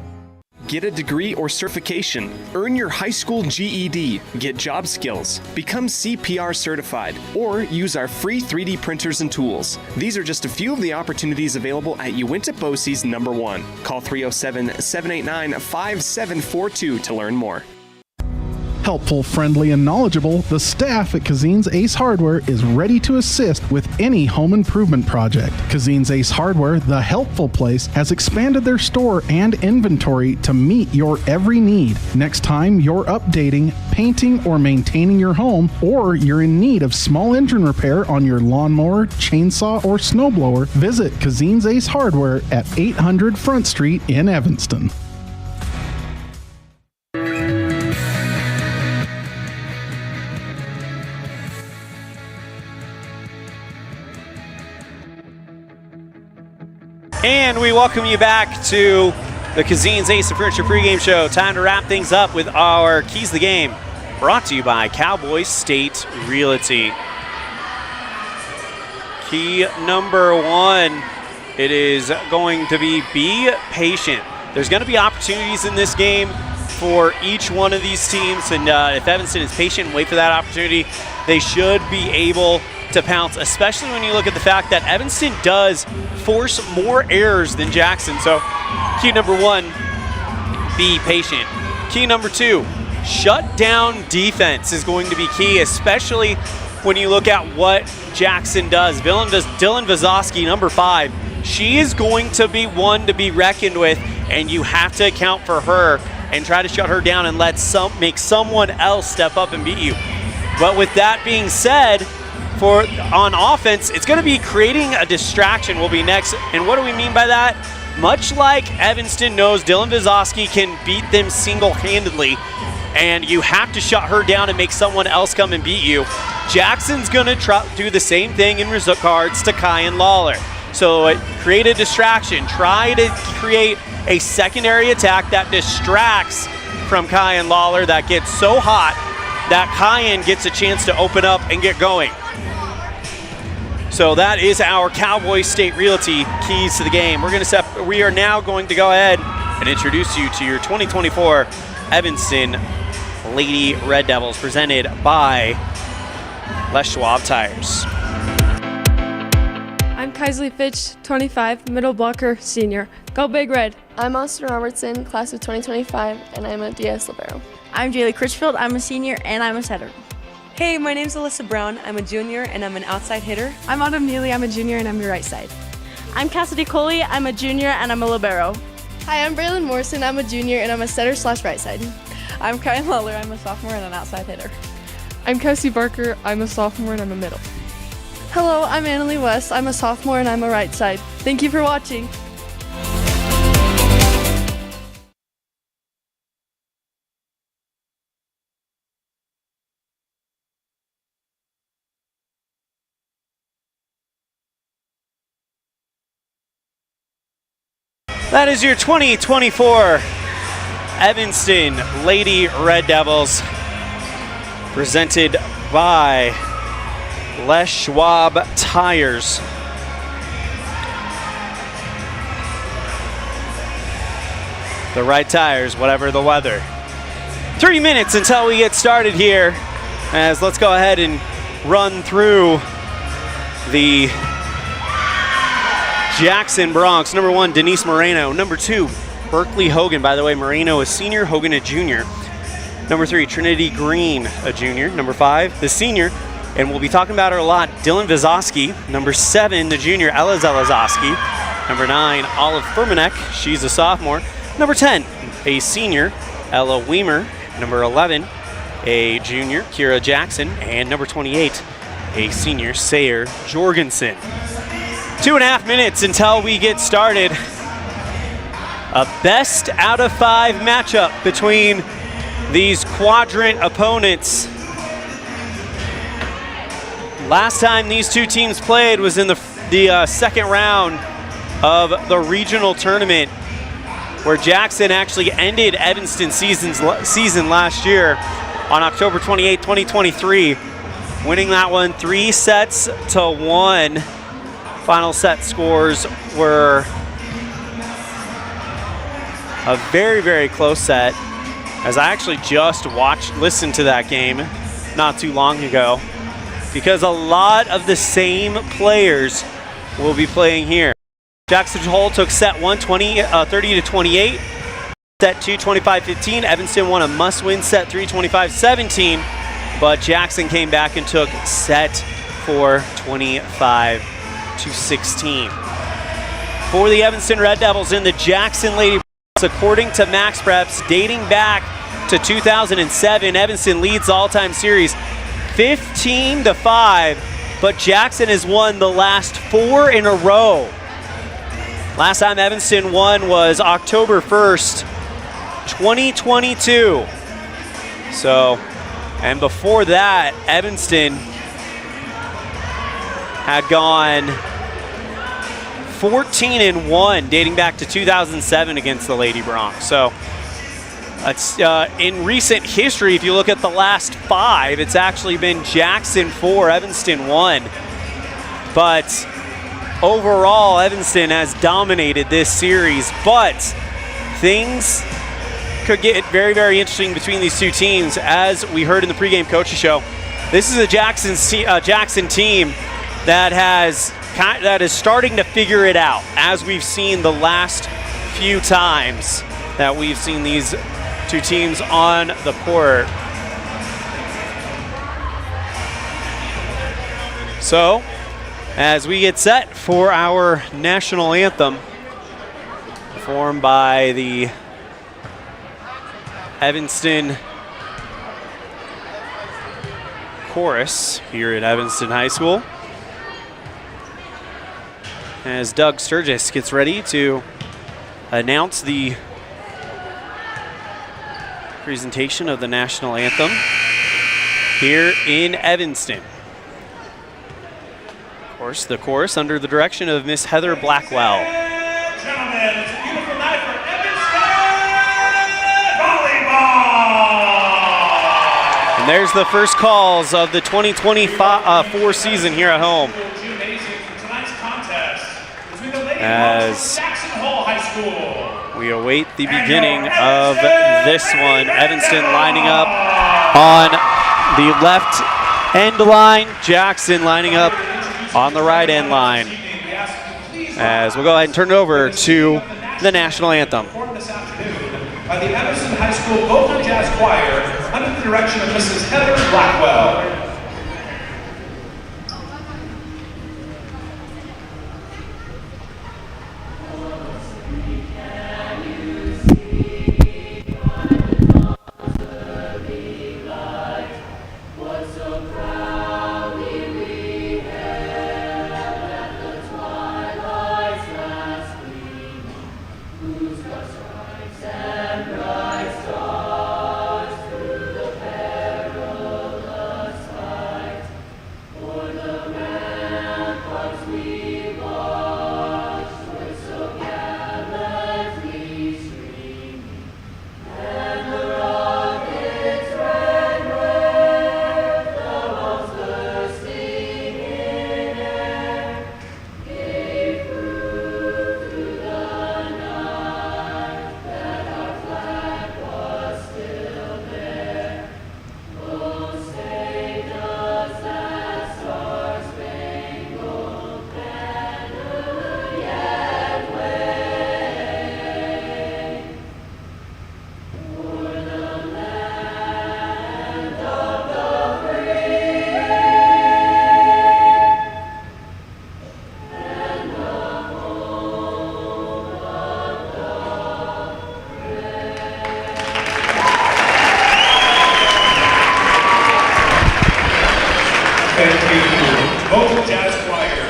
Get a degree or certification. Earn your high school GED. Get job skills. Become CPR certified. Or use our free 3D printers and tools. These are just a few of the opportunities available at Uinta BOCES number 1. Call 307-789-5742 to learn more. Helpful, friendly, and knowledgeable, the staff at Cazin's Ace Hardware is ready to assist with any home improvement project. Cazin's Ace Hardware, the helpful place, has expanded their store and inventory to meet your every need. Next time you're updating, painting, or maintaining your home, or you're in need of small engine repair on your lawnmower, chainsaw, or snowblower, visit Cazin's Ace Hardware at 800 Front Street in Evanston. And we welcome you back to the Cazin's Ace of Furniture pregame show. Time to wrap things up with our Keys to the Game, brought to you by Cowboy State Realty. Key number 1, it is going to be patient. There's going to be opportunities in this game for each one of these teams, and if Evanston is patient and wait for that opportunity, they should be able to pounce, especially when you look at the fact that Evanston does force more errors than Jackson. So key number 1, be patient. Key number 2, shut down defense is going to be key, especially when you look at what Jackson does. Dylan Vazowski, number 5, she is going to be one to be reckoned with, and you have to account for her and try to shut her down and make someone else step up and beat you. But with that being said, on offense, it's going to be creating a distraction will be next. And what do we mean by that? Much like Evanston knows Dylan Vazowski can beat them single-handedly, and you have to shut her down and make someone else come and beat you, Jackson's going to do the same thing in regards to Cazin Lawler. So create a distraction. Try to create a secondary attack that distracts from Cazin Lawler, that gets so hot that Cazin gets a chance to open up and get going. So that is our Cowboy State Realty keys to the game. We are now going to go ahead and introduce you to your 2024 Evanston Lady Red Devils, presented by Les Schwab Tires. I'm Kaisley Fitch, 25, middle blocker, senior. Go Big Red. I'm Austin Robertson, class of 2025, and I'm a DS Libero. I'm Jaylee Critchfield, I'm a senior, and I'm a setter. Hey, my name's Alyssa Brown. I'm a junior and I'm an outside hitter. I'm Autumn Neely. I'm a junior and I'm your right side. I'm Cassidy Coley. I'm a junior and I'm a libero. Hi, I'm Braylon Morrison. I'm a junior and I'm a setter/right side. I'm Kyle Lawler. I'm a sophomore and an outside hitter. I'm Kelsey Barker. I'm a sophomore and I'm a middle. Hello, I'm Annalie West. I'm a sophomore and I'm a right side. Thank you for watching. That is your 2024 Evanston Lady Red Devils, presented by Les Schwab Tires. The right tires, whatever the weather. 30 minutes until we get started here, as let's go ahead and run through the Jackson Bronx. Number 1, Denise Moreno. Number 2, Berkeley Hogan. By the way, Moreno a senior, Hogan a junior. Number 3, Trinity Green, a junior. Number 5, the senior, and we'll be talking about her a lot, Dylan Vazowski. Number 7, the junior, Ella Zelazowski. Number 9, Olive Furmanek. She's a sophomore. Number 10, a senior, Ella Weimer. Number 11, a junior, Kira Jackson. And number 28, a senior, Sayer Jorgensen. 2.5 minutes until we get started. A best out of 5 matchup between these quadrant opponents. Last time these two teams played was in the second round of the regional tournament, where Jackson actually ended Evanston's season last year on October 28, 2023, winning that one 3-1. Final set scores were A very, very close set, as I actually just listened to that game not too long ago, because a lot of the same players will be playing here. Jackson Hole took set 1 30-28. Set 2 25-15. Evanston won a must-win set 3 25-17, but Jackson came back and took set 4 25-16. For the Evanston Red Devils in the Jackson Lady Broncs, according to Max Preps, dating back to 2007, Evanston leads the all-time series 15-5, but Jackson has won the last 4 in a row. Last time Evanston won was October 1st, 2022. So, and before that, Evanston had gone 14-1 dating back to 2007 against the Lady Broncs. So, it's, in recent history, if you look at the last 5, it's actually been Jackson 4, Evanston 1. But overall, Evanston has dominated this series, but things could get very, very interesting between these two teams. As we heard in the pregame coaches show, this is a Jackson team that is starting to figure it out, as we've seen the last few times that we've seen these two teams on the court. So, as we get set for our national anthem, performed by the Evanston Chorus here at Evanston High School, as Doug Sturgis gets ready to announce the presentation of the national anthem here in Evanston. Of course, the chorus under the direction of Miss Heather Blackwell. Gentlemen, it's a beautiful night for Evanston volleyball! And there's the first calls of the 2024 season here at home. As we await the beginning of this one. Evanston lining up on the left end line. Jackson lining up on the right end line. As we'll go ahead and turn it over to the national anthem. By the Evanston High School Vocal Jazz Choir under the direction of Mrs. Heather Blackwell.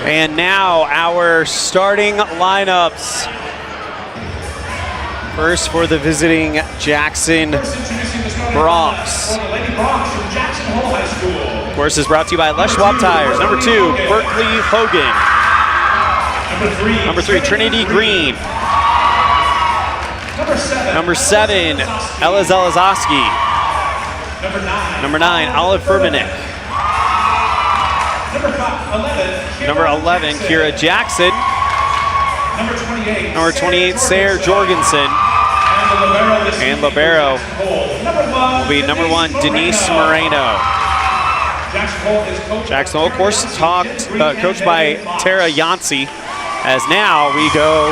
And now our starting lineups. First for the visiting Jackson Broncs. Of course, is brought to you by Les Schwab Tires. Number 2, Berkeley Hogan. Number 3, Trinity Green. Number 7, Ella Zelazoski. Number 9, Olive Furmanek. Number 11, Kira Jackson. Number 28, Sarah Jorgensen. And libero will be number 1, Denise Moreno. Jackson Hole, of course, coached by Tara Yancey. As now we go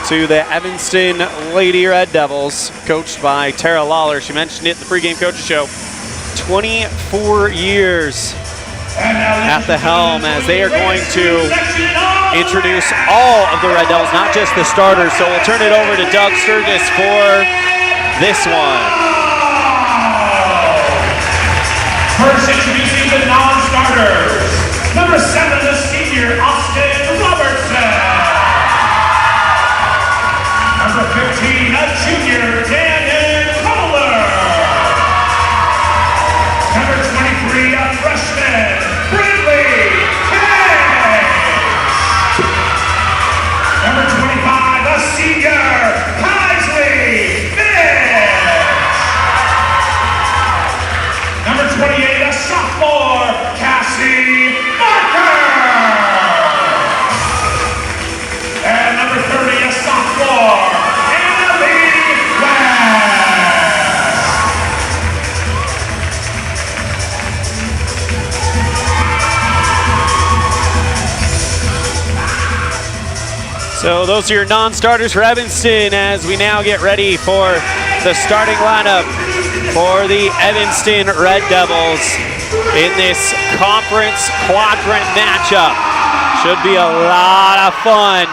to the Evanston Lady Red Devils, coached by Tara Lawler. She mentioned it in the pregame coaches show. 24 years at the helm, as they are going to introduce all of the Red Devils, not just the starters. So we'll turn it over to Doug Sturgis for this one. First introducing the non-starters. Number 7, the senior, Austin Robertson. Number 15, a junior, Dan Kohler. Number 23, a freshman, Bradley Cage. Number 25, a senior, Kaisley Fish. Number 28, a sophomore, Cassie Barker. And number 30, a sophomore, Annalie West. So those are your non-starters for Evanston, as we now get ready for the starting lineup for the Evanston Red Devils in this conference quadrant matchup. Should be a lot of fun,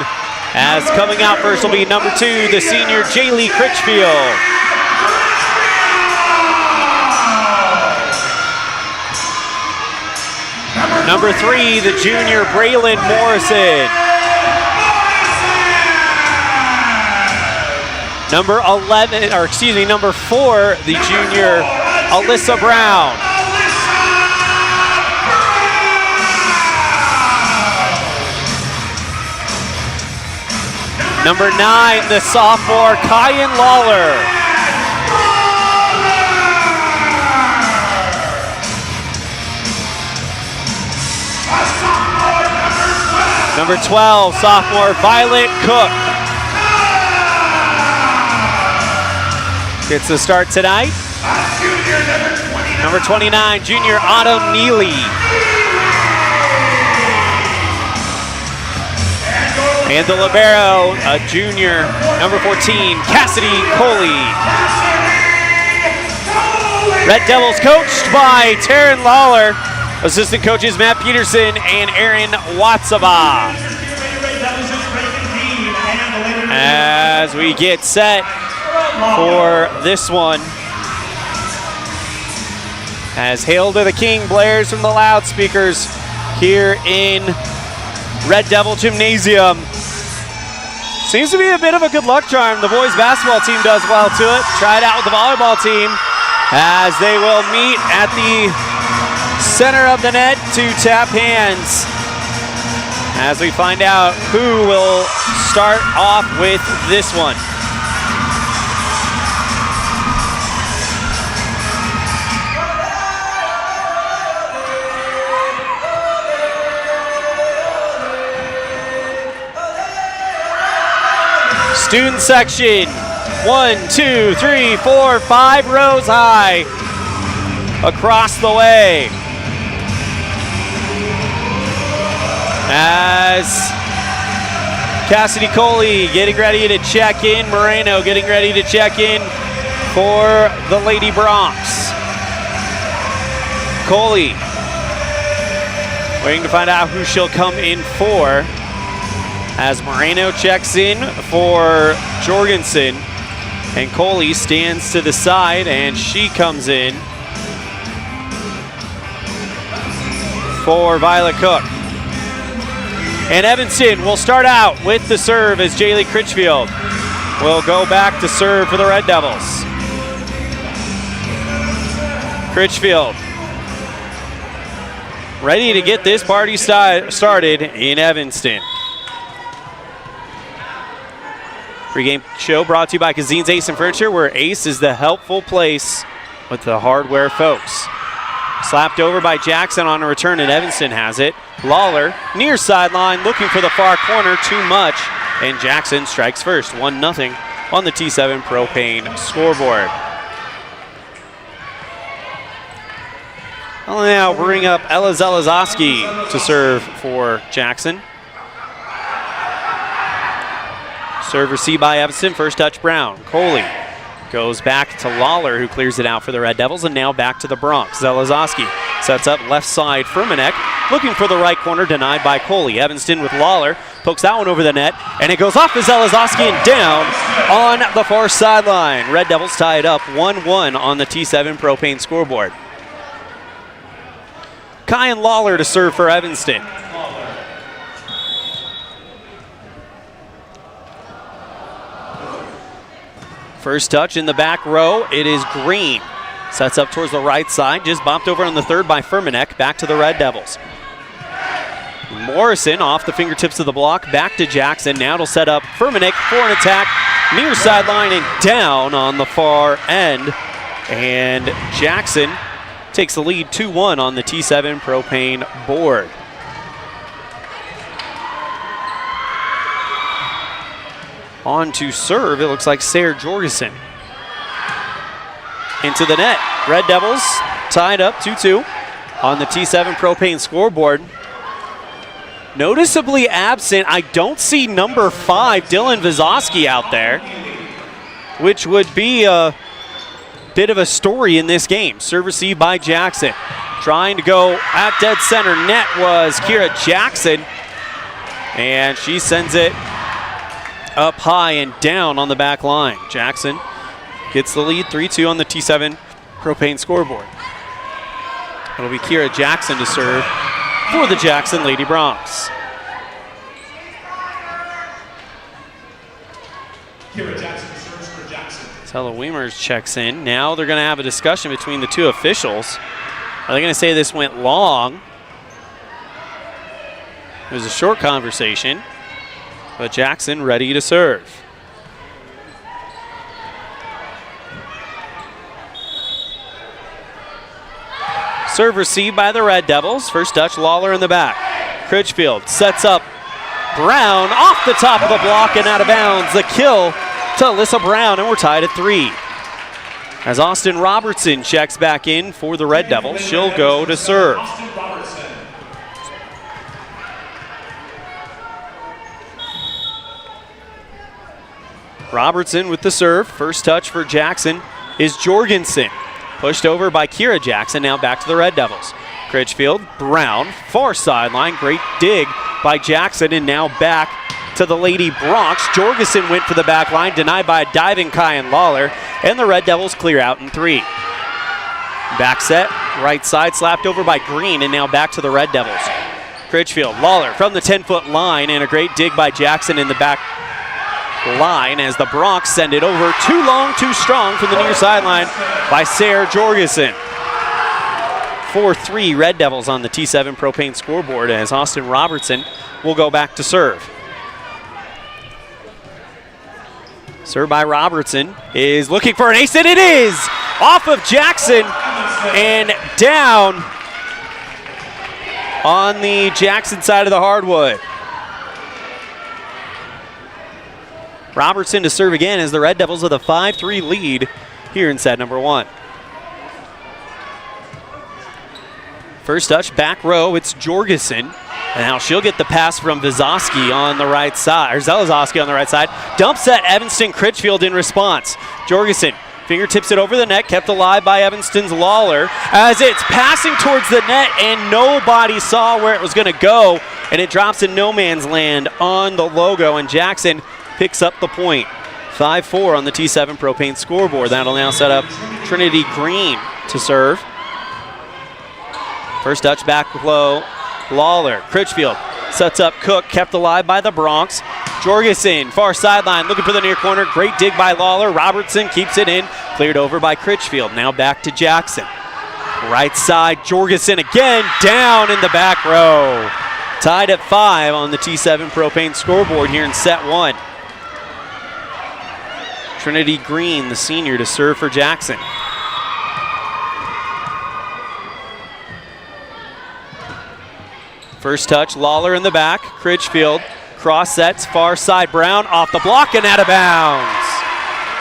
as coming out first will be number 2, the senior Jaylee Critchfield. Number 3, the junior Braylon Morrison. Number 4, the junior Alyssa Brown. Number 9, the sophomore Kyan Lawler. Number 12, sophomore Violet Cook. Gets the start tonight. Number 29, junior Autumn Neely. And the libero, a junior, number 14, Cassidy Coley. Red Devils coached by Taryn Lawler. Assistant coaches Matt Peterson and Aaron Watsaba. As we get set for this one, as Hail to the King blares from the loudspeakers here in Red Devil Gymnasium. Seems to be a bit of a good luck charm. The boys basketball team does well to it. Try it out with the volleyball team, as they will meet at the center of the net to tap hands, as we find out who will start off with this one. Student section, 1, 2, 3, 4, 5 rows high across the way. As Cassidy Coley getting ready to check in, Moreno getting ready to check in for the Lady Bronx. Coley waiting to find out who she'll come in for, as Moreno checks in for Jorgensen, and Coley stands to the side, and she comes in for Violet Cook. And Evanston will start out with the serve, as Jaylee Critchfield will go back to serve for the Red Devils. Critchfield ready to get this party started in Evanston. Pregame show brought to you by Cazin's Ace and Furniture, where Ace is the helpful place with the hardware folks. Slapped over by Jackson on a return, and Evanston has it. Lawler, near sideline, looking for the far corner, too much, and Jackson strikes first. 1-0 on the T7 Propane scoreboard. I'll now bring up Ella Zelezoski to serve for Jackson. Serve received by Evanston. First touch Brown. Coley goes back to Lawler, who clears it out for the Red Devils, and now back to the Bronx. Zelezoski sets up left side Furmanek, looking for the right corner, denied by Coley. Evanston with Lawler, pokes that one over the net, and it goes off to Zelezoski and down on the far sideline. Red Devils tie it up 1-1 on the T7 Propane scoreboard. Kyan Lawler to serve for Evanston. First touch in the back row, it is Green. Sets up towards the right side, just bumped over on the third by Furmanek, back to the Red Devils. Morrison off the fingertips of the block, back to Jackson. Now it'll set up Furmanek for an attack, near sideline and down on the far end. And Jackson takes the lead 2-1 on the T7 Propane board. On to serve, it looks like Sarah Jorgensen. Into the net. Red Devils tied up 2-2 on the T7 Propane scoreboard. Noticeably absent, I don't see number 5, Dylan Vizosky, out there, which would be a bit of a story in this game. Serve received by Jackson. Trying to go at dead center net was Kira Jackson, and she sends it up high and down on the back line. Jackson gets the lead 3-2 on the T7 Propane scoreboard. It'll be Kira Jackson to serve for the Jackson Lady Bronx. Kira Jackson serves for Jackson. Stella Weimers checks in. Now they're going to have a discussion between the two officials. Are they going to say this went long? It was a short conversation, but Jackson ready to serve. Serve received by the Red Devils. First touch, Lawler in the back. Critchfield sets up Brown off the top of the block and out of bounds. The kill to Alyssa Brown, and we're tied at 3. As Austin Robertson checks back in for the Red Devils, she'll go to serve. Robertson with the serve. First touch for Jackson is Jorgensen. Pushed over by Kira Jackson, now back to the Red Devils. Critchfield, Brown, far sideline. Great dig by Jackson, and now back to the Lady Bronx. Jorgensen went for the back line, denied by a diving Kyan Lawler, and the Red Devils clear out in 3. Back set, right side, slapped over by Green, and now back to the Red Devils. Critchfield, Lawler from the 10-foot line, and a great dig by Jackson in the back line as the Bronx send it over. Too long, too strong from the near sideline by Sarah Jorgensen. 4-3 Red Devils on the T7 Propane scoreboard as Austin Robertson will go back to serve. Serve by Robertson is looking for an ace, and it is! Off of Jackson and down on the Jackson side of the hardwood. Robertson to serve again as the Red Devils with a 5-3 lead here in set number 1. First touch, back row, it's Jorgensen. And now she'll get the pass from Vizosky on the right side, or Zelezoski on the right side. Dump set, Evanston. Critchfield in response. Jorgensen fingertips it over the net, kept alive by Evanston's Lawler as it's passing towards the net, and nobody saw where it was going to go, and it drops in no man's land on the logo, and Jackson picks up the point. 5-4 on the T7 Propane scoreboard. That'll now set up Trinity Green to serve. First touch back low, Lawler. Critchfield sets up Cook, kept alive by the Bronx. Jorgensen, far sideline, looking for the near corner. Great dig by Lawler. Robertson keeps it in, cleared over by Critchfield. Now back to Jackson. Right side, Jorgensen again, down in the back row. Tied at 5 on the T7 Propane scoreboard here in set 1. Trinity Green, the senior, to serve for Jackson. First touch, Lawler in the back. Critchfield cross sets, far side, Brown off the block and out of bounds.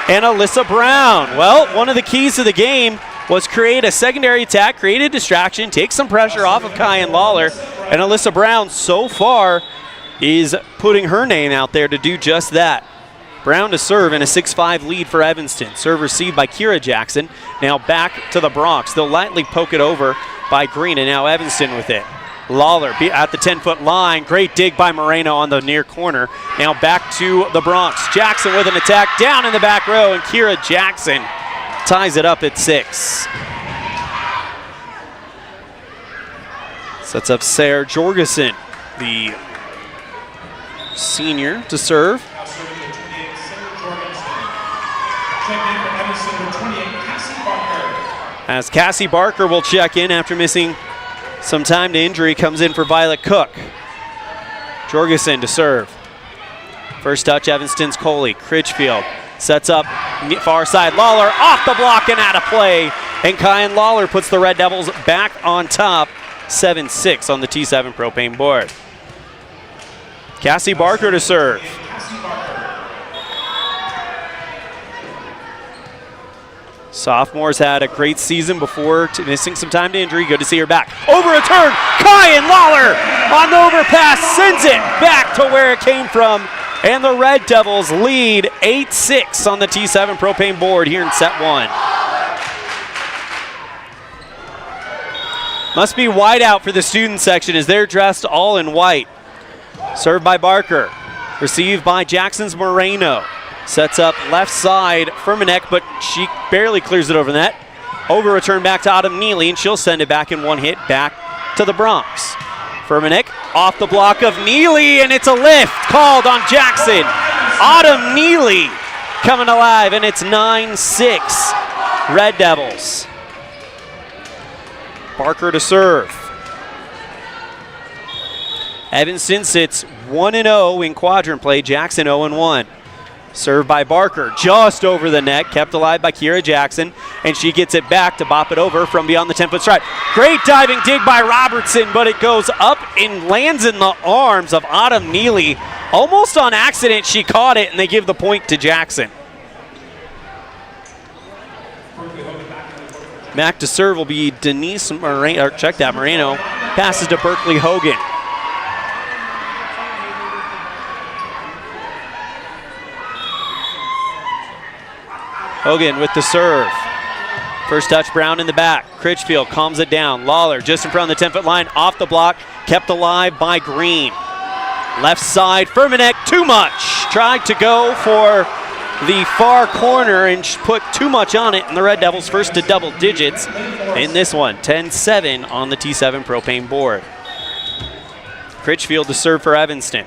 and Alyssa Brown. Well, one of the keys to the game was create a secondary attack, create a distraction, take some pressure off of Cazin Lawler, and Alyssa Brown so far is putting her name out there to do just that. Brown to serve in a 6-5 lead for Evanston. Serve received by Kira Jackson. Now back to the Bronx. They'll lightly poke it over by Green, and now Evanston with it. Lawler at the 10-foot line. Great dig by Moreno on the near corner. Now back to the Bronx. Jackson with an attack down in the back row, and Kira Jackson ties it up at 6. Sets up Sarah Jorgensen, the senior, to serve. As Cassie Barker will check in after missing some time to injury, comes in for Violet Cook. Jorgensen to serve. First touch, Evanston's Coley. Critchfield sets up far side. Lawler off the block and out of play. And Cazin Lawler puts the Red Devils back on top, 7-6 on the T7 propane board. Cassie Barker to serve. Sophomore's had a great season before missing some time to injury. Good to see her back. Over a turn, Cazin Lawler on the overpass sends it back to where it came from. And the Red Devils lead 8-6 on the T7 propane board here in set 1. Must be white out for the student section as they're dressed all in white. Served by Barker. Received by Jackson's Moreno. Sets up left side, Firmanek, but she barely clears it over the net. Over return back to Autumn Neely, and she'll send it back in one hit back to the Bronx. Firmanek off the block of Neely, and it's a lift called on Jackson. Autumn Neely coming alive, and it's 9-6 Red Devils. Barker to serve. Evanston sits 1-0 in quadrant play, Jackson 0-1. Served by Barker, just over the net, kept alive by Kira Jackson, and she gets it back to bop it over from beyond the 10-foot stripe. Great diving dig by Robertson, but it goes up and lands in the arms of Autumn Neely. Almost on accident, she caught it, and they give the point to Jackson. Back to serve will be Denise Moreno, or check that, Moreno. Passes to Berkeley Hogan. Hogan with the serve. First touch, Brown in the back. Critchfield calms it down. Lawler just in front of the 10-foot line, off the block, kept alive by Green. Left side, Firmanek, too much. Tried to go for the far corner and put too much on it, and the Red Devils first to double digits in this one, 10-7 on the T7 propane board. Critchfield to serve for Evanston.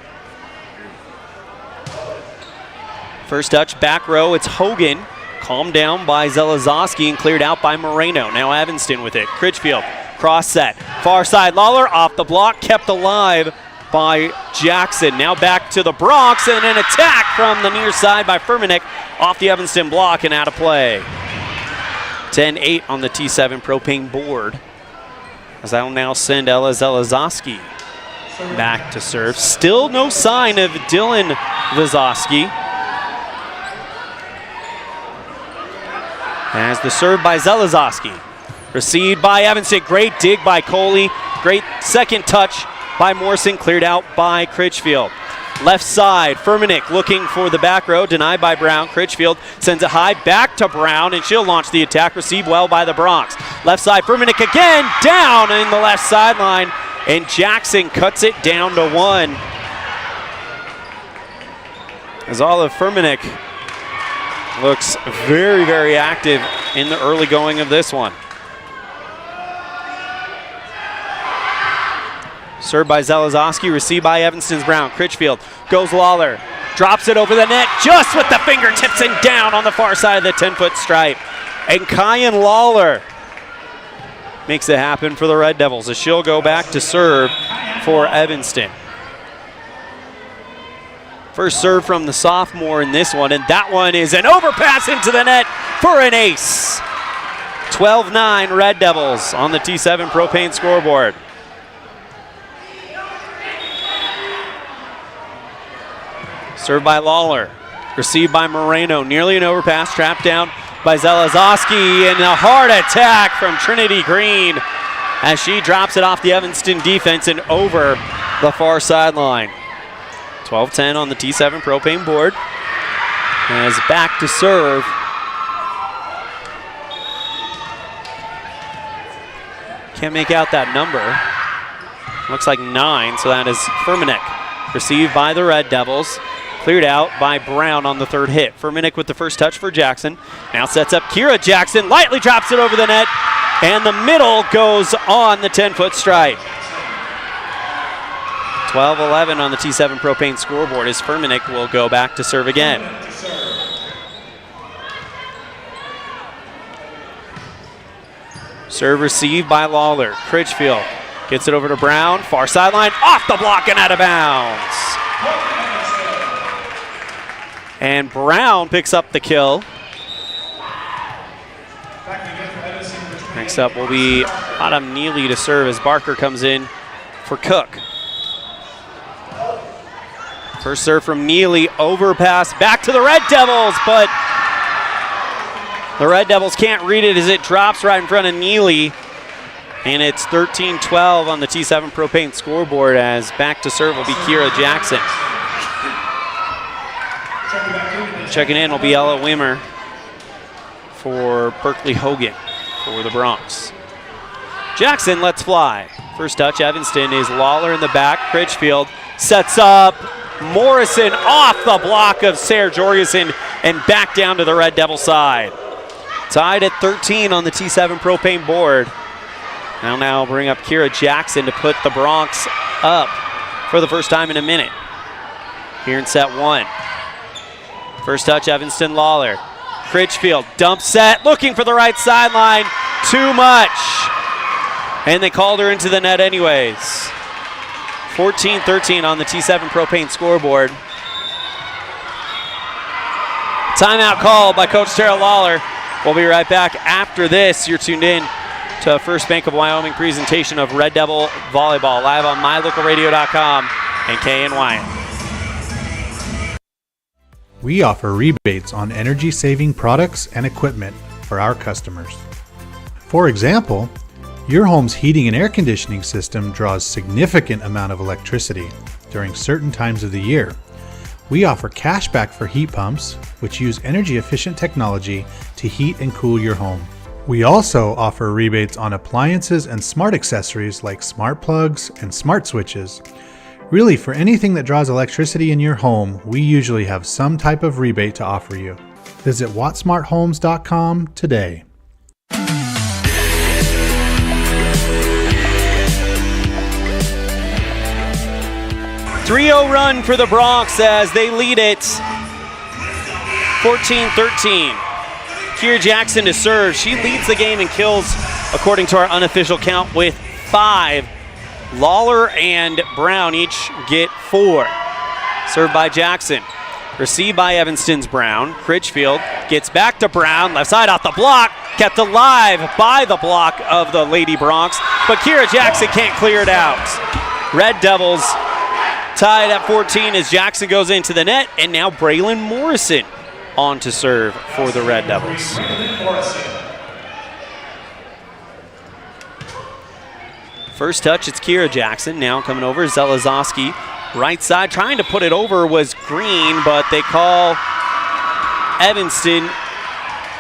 First touch, back row, it's Hogan. Calmed down by Zelazowski and cleared out by Moreno. Now Evanston with it. Critchfield, cross set. Far side, Lawler off the block, kept alive by Jackson. Now back to the Bronx, and an attack from the near side by Firmanek off the Evanston block and out of play. 10-8 on the T7 propane board. As I'll now send Ella Zelazowski back to serve. Still no sign of Dylan Vazowski. As the serve by Zelazowski. Received by Evanston. Great dig by Coley. Great second touch by Morrison. Cleared out by Critchfield. Left side, Firmanek looking for the back row. Denied by Brown. Critchfield sends it high back to Brown, and she'll launch the attack. Received well by the Bronx. Left side, Firmanek again. Down in the left sideline. And Jackson cuts it down to 1. As Olliff Firmanek looks very, very active in the early going of this one. Served by Zelazowski, received by Evanston's Brown. Critchfield goes Lawler, drops it over the net just with the fingertips and down on the far side of the 10-foot stripe. And Cazin Lawler makes it happen for the Red Devils as she'll go back to serve for Evanston. First serve from the sophomore in this one, and that one is an overpass into the net for an ace. 12-9 Red Devils on the T7 propane scoreboard. Served by Lawler. Received by Moreno. Nearly an overpass. Trapped down by Zelezoski. And a hard attack from Trinity Green as she drops it off the Evanston defense and over the far sideline. 12-10 on the T7 propane board. As back to serve. Can't make out that number. Looks like 9, so that is Furmanek. Received by the Red Devils. Cleared out by Brown on the third hit. Furmanek with the first touch for Jackson. Now sets up Kira Jackson. Lightly drops it over the net. And the middle goes on the 10-foot stripe. 12-11 on the T7 propane scoreboard as Furmanek will go back to serve again. Serve received by Lawler. Critchfield gets it over to Brown. Far sideline, off the block and out of bounds. And Brown picks up the kill. Next up will be Autumn Neely to serve as Barker comes in for Cook. First serve from Neely, overpass back to the Red Devils, but the Red Devils can't read it as it drops right in front of Neely. And it's 13-12 on the T7 propane scoreboard as back to serve will be Kira Jackson. Checking in will be Ella Wimmer for Berkeley Hogan for the Bronx. Jackson lets fly. First touch, Evanston is Lawler in the back. Critchfield sets up Morrison off the block of Sarah Jorgensen and back down to the Red Devil side. Tied at 13 on the T7 propane board. Now bring up Kira Jackson to put the Bronx up for the first time in a minute. Here in set 1. First touch, Evanston Lawler. Critchfield, dump set, looking for the right sideline. Too much. And they called her into the net anyways. 14-13 on the T7 propane scoreboard. Timeout called by Coach Tara Lawler. We'll be right back after this. You're tuned in to First Bank of Wyoming presentation of Red Devil Volleyball live on mylocalradio.com and KNYN. We offer rebates on energy-saving products and equipment for our customers. For example, your home's heating and air conditioning system draws significant amount of electricity during certain times of the year. We offer cashback for heat pumps, which use energy-efficient technology to heat and cool your home. We also offer rebates on appliances and smart accessories like smart plugs and smart switches. Really, for anything that draws electricity in your home, we usually have some type of rebate to offer you. Visit wattsmarthomes.com today. 3-0 run for the Bronx as they lead it 14-13. Kira Jackson to serve. She leads the game in kills according to our unofficial count with 5. Lawler and Brown each get 4. Served by Jackson. Received by Evanston's Brown. Critchfield gets back to Brown. Left side off the block. Kept alive by the block of the Lady Bronx. But Kira Jackson can't clear it out. Red Devils tied at 14 as Jackson goes into the net. And now Braylon Morrison on to serve for the Red Devils. First touch, it's Kira Jackson. Now coming over, Zelezoski. Right side, trying to put it over was Green, but they call Evanston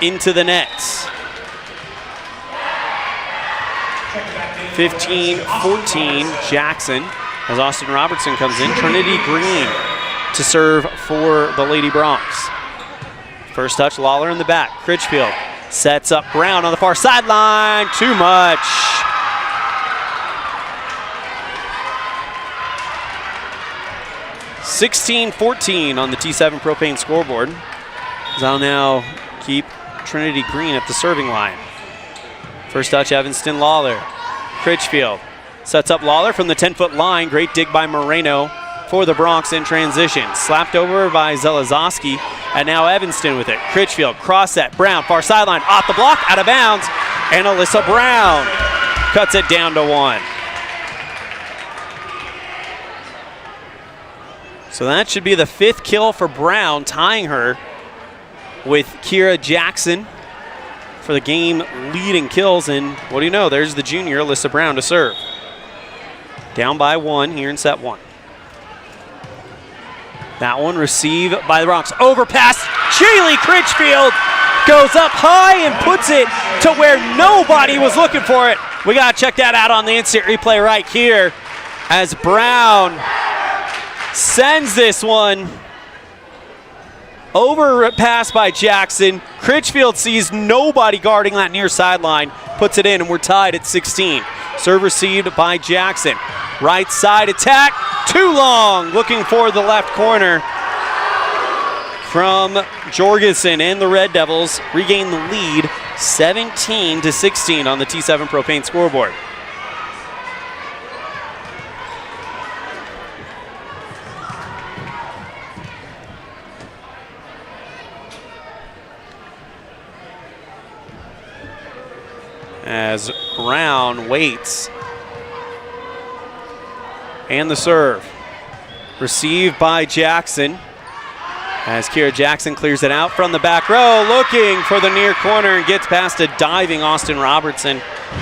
into the nets. 15-14, Jackson, as Austin Robertson comes in. Trinity Green to serve for the Lady Bronx. First touch, Lawler in the back. Critchfield sets up Brown on the far sideline. Too much. (16-14) on the T7 propane scoreboard. I'll now keep Trinity Green at the serving line. First touch, Evanston Lawler. Critchfield sets up Lawler from the 10-foot line. Great dig by Moreno for the Bronx in transition. Slapped over by Zelezoski, and now Evanston with it. Critchfield, cross set, Brown, far sideline, off the block, out of bounds, and Alyssa Brown cuts it down to 1. So that should be the 5th kill for Brown, tying her with Kira Jackson for the game leading kills. And what do you know, there's the junior, Alyssa Brown, to serve. Down by 1 here in set 1. That one received by the Bronx. Overpass. Shaylee Critchfield goes up high and puts it to where nobody was looking for it. We got to check that out on the instant replay right here as Brown sends this one. Overpass by Jackson. Critchfield sees nobody guarding that near sideline, puts it in, and we're tied at 16. Serve received by Jackson. Right side attack, too long, looking for the left corner from Jorgensen, and the Red Devils regain the lead 17-16 on the T7 Propane scoreboard. As Brown waits. And the serve. Received by Jackson. As Kira Jackson clears it out from the back row, looking for the near corner and gets past a diving Austin Robertson.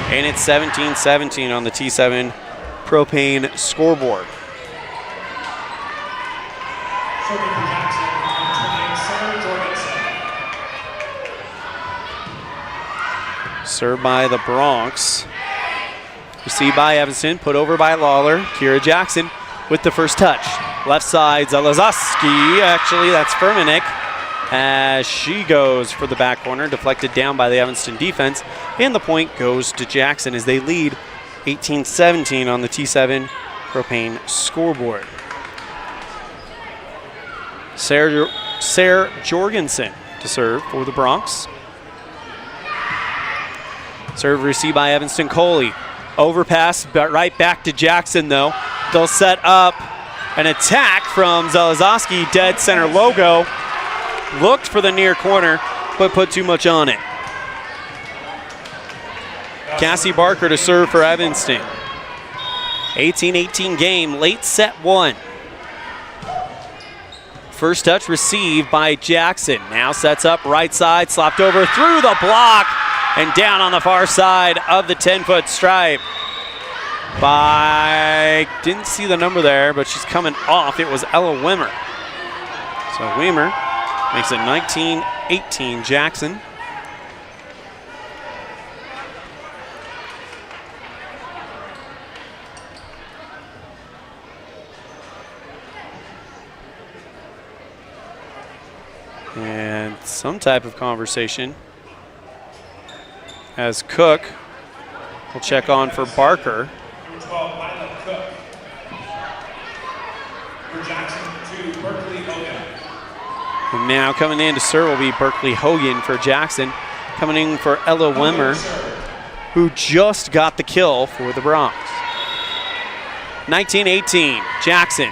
And it's 17-17 on the T7 Propane scoreboard. Served by the Bronx. Received by Evanston, put over by Lawler. Kira Jackson with the first touch. Left side, Zalazoski. Actually, that's Furmanek as she goes for the back corner, deflected down by the Evanston defense. And the point goes to Jackson as they lead 18-17 on the T7 Propane scoreboard. Sarah Jorgensen to serve for the Bronx. Serve received by Evanston Coley. Overpass, but right back to Jackson though. They'll set up an attack from Zalazoski, dead center logo. Looked for the near corner, but put too much on it. Cassie Barker to serve for Evanston. 18-18 game, late set 1. First touch received by Jackson. Now sets up right side, slapped over through the block, and down on the far side of the 10-foot stripe by, didn't see the number there, but she's coming off. It was Ella Wimmer. So Wimmer makes it 19-18 Jackson. And some type of conversation as Cook will check on for Barker. And now coming in to serve will be Berkeley Hogan for Jackson. Coming in for Ella Wimmer, who just got the kill for the Bronx. 19-18, Jackson.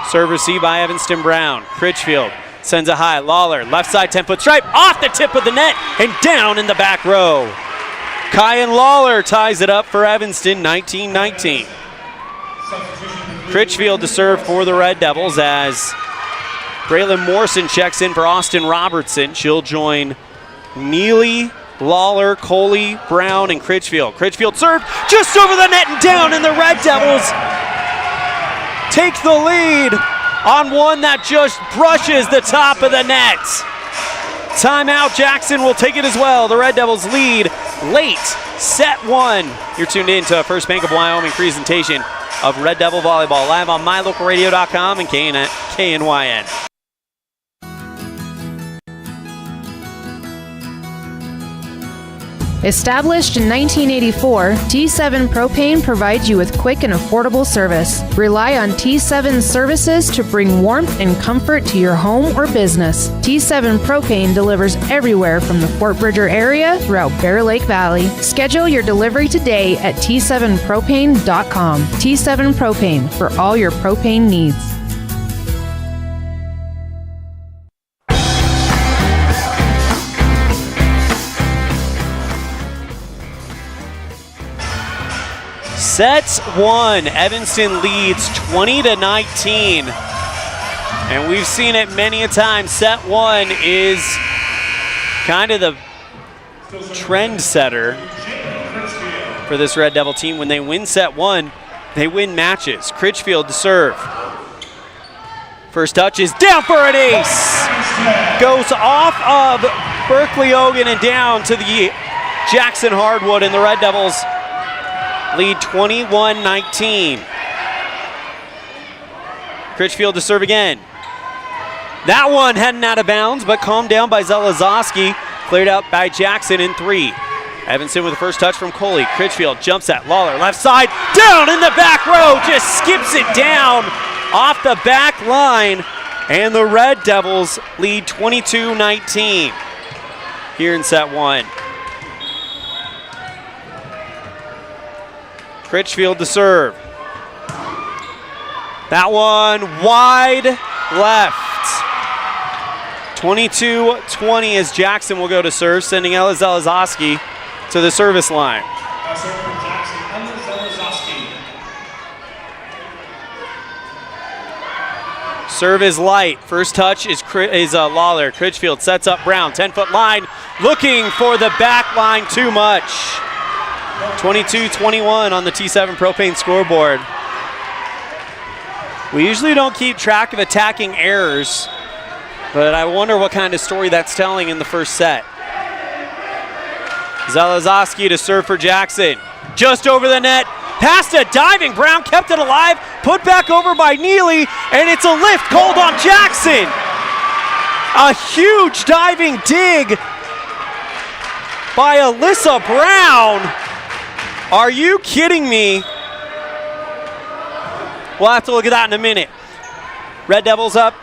Serve received by Evanston Brown. Critchfield sends a high. Lawler, left side 10-foot stripe, off the tip of the net and down in the back row. Kyan Lawler ties it up for Evanston, 19-19. Critchfield to serve for the Red Devils as Braylon Morrison checks in for Austin Robertson. She'll join Neely, Lawler, Coley, Brown, and Critchfield. Critchfield served just over the net and down, and the Red Devils take the lead on one that just brushes the top of the net. Timeout, Jackson will take it as well. The Red Devils lead late, set 1. You're tuned in to a First Bank of Wyoming presentation of Red Devil Volleyball, live on mylocalradio.com and KNYN. Established in 1984, T7 Propane provides you with quick and affordable service. Rely on T7 services to bring warmth and comfort to your home or business. T7 Propane delivers everywhere from the Fort Bridger area throughout Bear Lake Valley. Schedule your delivery today at T7propane.com. T7 Propane for all your propane needs. Set 1, Evanston leads 20-19 And we've seen it many a time. Set one is kind of the trend setter for this Red Devil team. When they win set one, they win matches. Critchfield to serve. First touch is down for an ace. Goes off of Berkeley Ogan and down to the Jackson Hardwood, and the Red Devils lead 21-19. Critchfield to serve again. That one heading out of bounds, but calmed down by Zelazoski. Cleared out by Jackson in 3. Evanston with the first touch from Coley. Critchfield jumps at Lawler, left side, down in the back row, just skips it down off the back line, and the Red Devils lead 22-19 here in set one. Critchfield to serve. That one wide left. 22-20 as Jackson will go to serve, sending Ella Zelazoski to the service line. Serve for Jackson, Ella Zelazoski. Serve is light. First touch is Lawler. Critchfield sets up Brown. 10-foot line, looking for the back line too much. 22-21 on the T7 Propane scoreboard. We usually don't keep track of attacking errors, but I wonder what kind of story that's telling in the first set. Zelazoski to serve for Jackson. Just over the net, past a diving Brown, kept it alive, put back over by Neely, and it's a lift called on Jackson. A huge diving dig by Alyssa Brown. Are you kidding me? We'll have to look at that in a minute. Red Devils up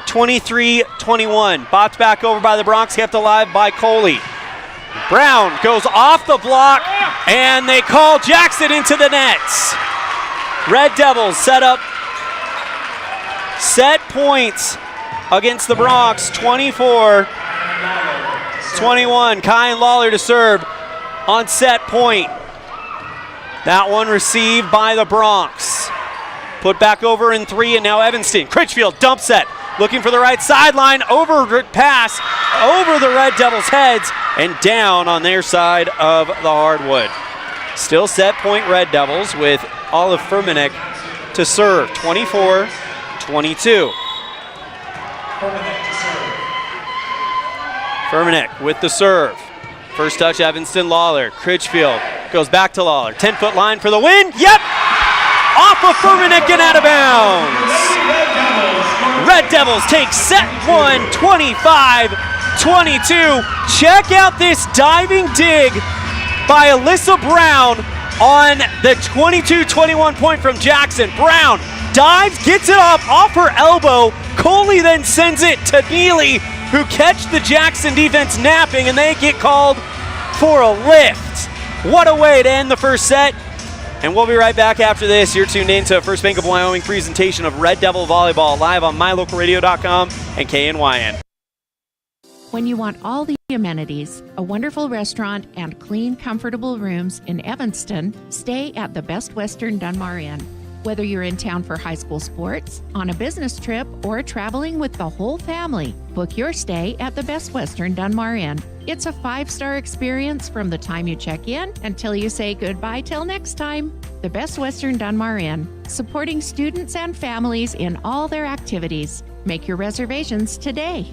23-21. Bopped back over by the Bronx, kept alive by Coley. Brown goes off the block, and they call Jackson into the nets. Red Devils set up set points against the Bronx, 24-21. Kyan Lawler to serve on set point. That one received by the Bronx. Put back over in 3, and now Evanston. Critchfield dump set, looking for the right sideline, over pass, over the Red Devils' heads, and down on their side of the hardwood. Still set point Red Devils with Olliff Furmanek to serve, 24-22. Furmanek with the serve. First touch, Evanston Lawler. Critchfield goes back to Lawler. 10-foot line for the win. Yep! Off of Furmanek and out of bounds. Red Devils take set one, 25-22. Check out this diving dig by Alyssa Brown on the 22-21 point from Jackson. Brown dives, gets it up off her elbow. Coley then sends it to Neely, who catch the Jackson defense napping, and they get called for a lift. What a way to end the first set. And we'll be right back after this. You're tuned in to First Bank of Wyoming presentation of Red Devil Volleyball live on mylocalradio.com and KNYN. When you want all the amenities, a wonderful restaurant, and clean, comfortable rooms in Evanston, stay at the Best Western Dunmar Inn. Whether you're in town for high school sports, on a business trip, or traveling with the whole family, book your stay at the Best Western Dunmar Inn. It's a 5-star experience from the time you check in until you say goodbye till next time. The Best Western Dunmar Inn, supporting students and families in all their activities. Make your reservations today.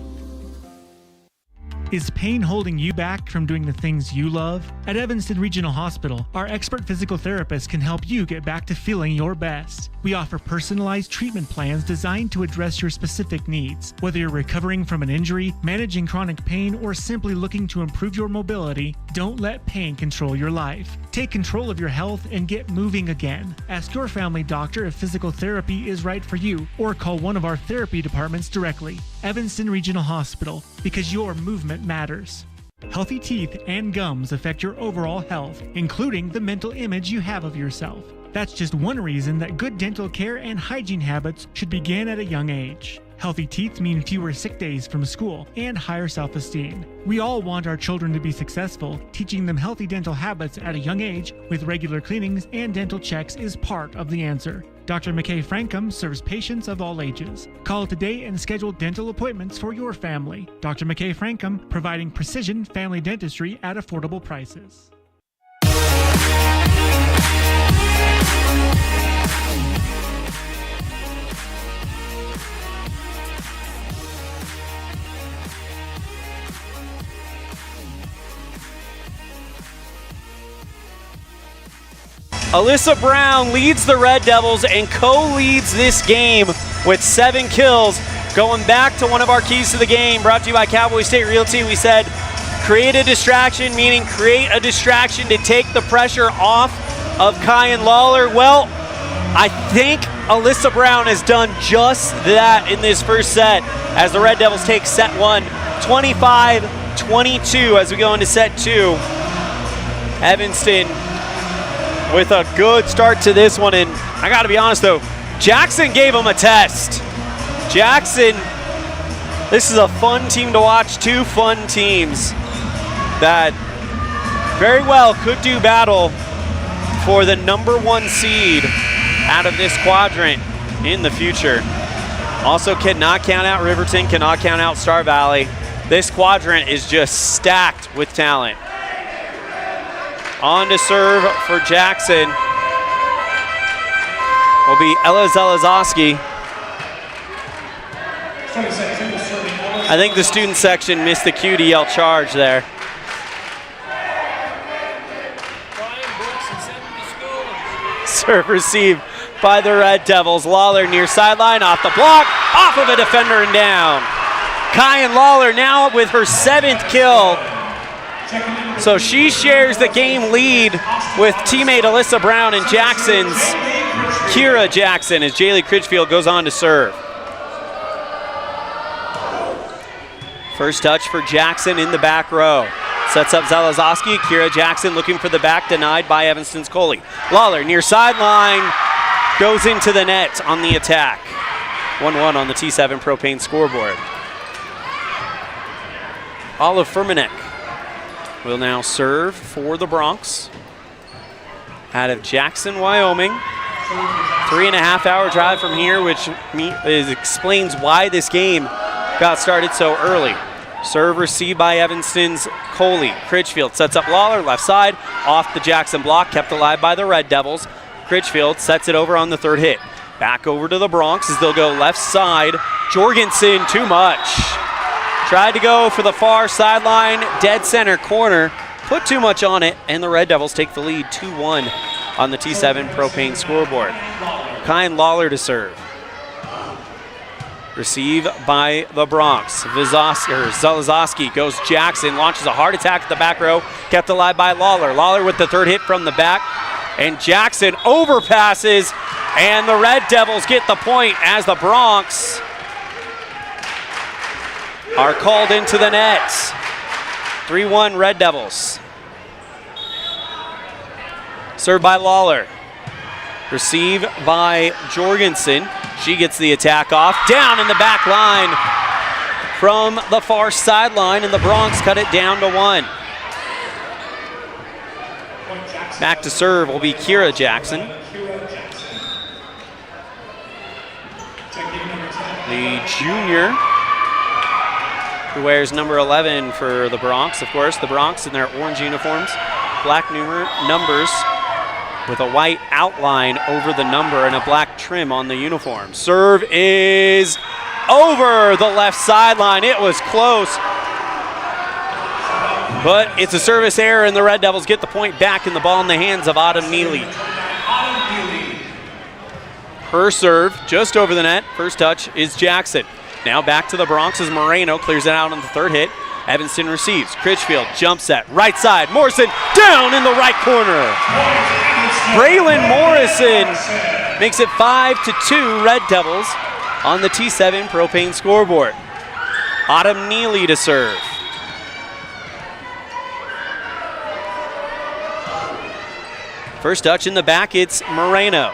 Is pain holding you back from doing the things you love? At Evanston Regional Hospital, our expert physical therapists can help you get back to feeling your best. We offer personalized treatment plans designed to address your specific needs. Whether you're recovering from an injury, managing chronic pain, or simply looking to improve your mobility, don't let pain control your life. Take control of your health and get moving again. Ask your family doctor if physical therapy is right for you, or call one of our therapy departments directly. Evanston Regional Hospital, because your movement matters. Healthy teeth and gums affect your overall health, including the mental image you have of yourself. That's just one reason that good dental care and hygiene habits should begin at a young age. Healthy teeth mean fewer sick days from school and higher self-esteem. We all want our children to be successful. Teaching them healthy dental habits at a young age with regular cleanings and dental checks is part of the answer. Dr. McKay Frankum serves patients of all ages. Call today and schedule dental appointments for your family. Dr. McKay Frankum, providing precision family dentistry at affordable prices. Alyssa Brown leads the Red Devils and co-leads this game with 7 kills. Going back to one of our keys to the game, brought to you by Cowboy State Realty. We said create a distraction, meaning create a distraction to take the pressure off of Kyan Lawler. Well, I think Alyssa Brown has done just that in this first set as the Red Devils take set 1, 25-22 as we go into set 2. Evanston with a good start to this one, and I gotta be honest though, Jackson gave him a test. Jackson, this is a fun team to watch, 2 fun teams that very well could do battle for the #1 seed out of this quadrant in the future. Also cannot count out Riverton, cannot count out Star Valley. This quadrant is just stacked with talent. On to serve for Jackson will be Ella Zalazowski. I think the student section missed the cue to yell charge there. Serve received by the Red Devils. Lawler near sideline, off the block, off of a defender and down. Kyan Lawler now with her 7th kill. So she shares the game lead with teammate Alyssa Brown and Jackson's Kira Jackson as Jaylee Critchfield goes on to serve. First touch for Jackson in the back row. Sets up Zalazowski. Kira Jackson looking for the back, denied by Evanston's Coley. Lawler near sideline, goes into the net on the attack. 1-1 on the T7 Propane scoreboard. Olliff Furmanek will now serve for the Bronx out of Jackson, Wyoming. 3.5-hour drive from here, which explains why this game got started so early. Serve received by Evanston's Coley. Critchfield sets up Lawler, left side, off the Jackson block, kept alive by the Red Devils. Critchfield sets it over on the 3rd hit. Back over to the Bronx as they'll go left side. Jorgensen, too much. Tried to go for the far sideline, dead center corner, put too much on it, and the Red Devils take the lead 2-1 on the T7 Propane scoreboard. Kyan Lawler to serve. Receive by the Bronx. Zalazowski goes Jackson, launches a hard attack at the back row, kept alive by Lawler. Lawler with the 3rd hit from the back, and Jackson overpasses, and the Red Devils get the point as the Bronx are called into the net. 3-1 Red Devils. Served by Lawler. Receive by Jorgensen. She gets the attack off. Down in the back line from the far sideline, and the Bronx cut it down to 1. Back to serve will be Kira Jackson. The junior who wears number 11 for the Bronx. Of course, the Bronx in their orange uniforms, black numbers with a white outline over the number and a black trim on the uniform. Serve is over the left sideline. It was close, but it's a service error, and the Red Devils get the point back, and the ball in the hands of Autumn Neely. Her serve just over the net. First touch is Jackson. Now back to the Bronx as Moreno clears it out on the 3rd hit. Evanston receives. Critchfield jump set. Right side. Morrison down in the right corner. Braylon Morrison makes it 5-2 Red Devils on the T7 Propane scoreboard. Autumn Neely to serve. First touch in the back, it's Moreno.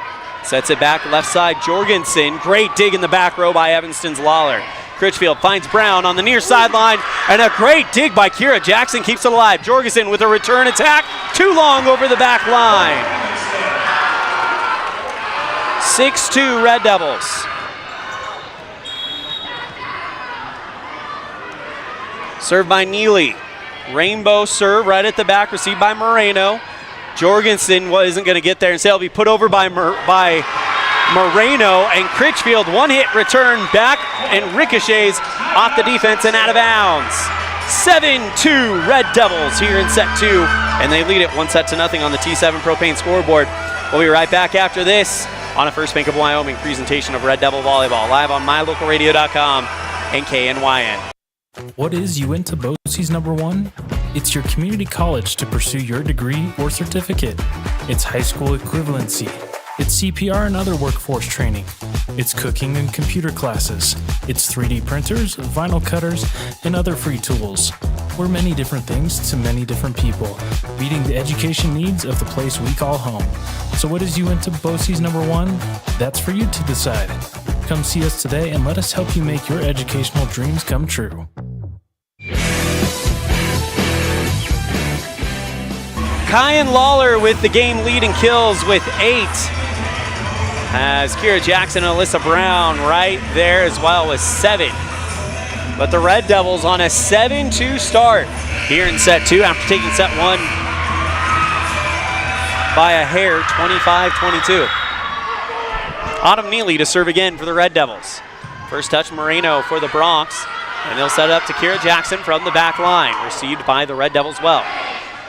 Sets it back left side, Jorgensen. Great dig in the back row by Evanston's Lawler. Critchfield finds Brown on the near sideline, and a great dig by Kira Jackson keeps it alive. Jorgensen with a return attack, too long over the back line. 6-2 Red Devils. Served by Neely. Rainbow serve right at the back, received by Moreno. Jorgensen isn't going to get there, instead he'll be put over by Moreno, and Critchfield one-hit return back and ricochets off the defense and out of bounds. 7-2 Red Devils here in set 2, and they lead it 1-0 on the T7 Propane scoreboard. We'll be right back after this on a First Bank of Wyoming presentation of Red Devil Volleyball, live on mylocalradio.com and KNYN. What is Uinta BOCES #1? It's your community college to pursue your degree or certificate. It's high school equivalency. It's CPR and other workforce training. It's cooking and computer classes. It's 3D printers, vinyl cutters, and other free tools. We're many different things to many different people, meeting the education needs of the place we call home. So what is Uinta BOCES #1? That's for you to decide. Come see us today and let us help you make your educational dreams come true. Kyan Lawler with the game lead in kills with 8. As Kira Jackson and Alyssa Brown right there as well with 7. But the Red Devils on a 7-2 start here in set 2 after taking set 1 by a hair, 25-22. Autumn Neely to serve again for the Red Devils. First touch Moreno for the Bronx, and they'll set it up to Kira Jackson from the back line, received by the Red Devils well.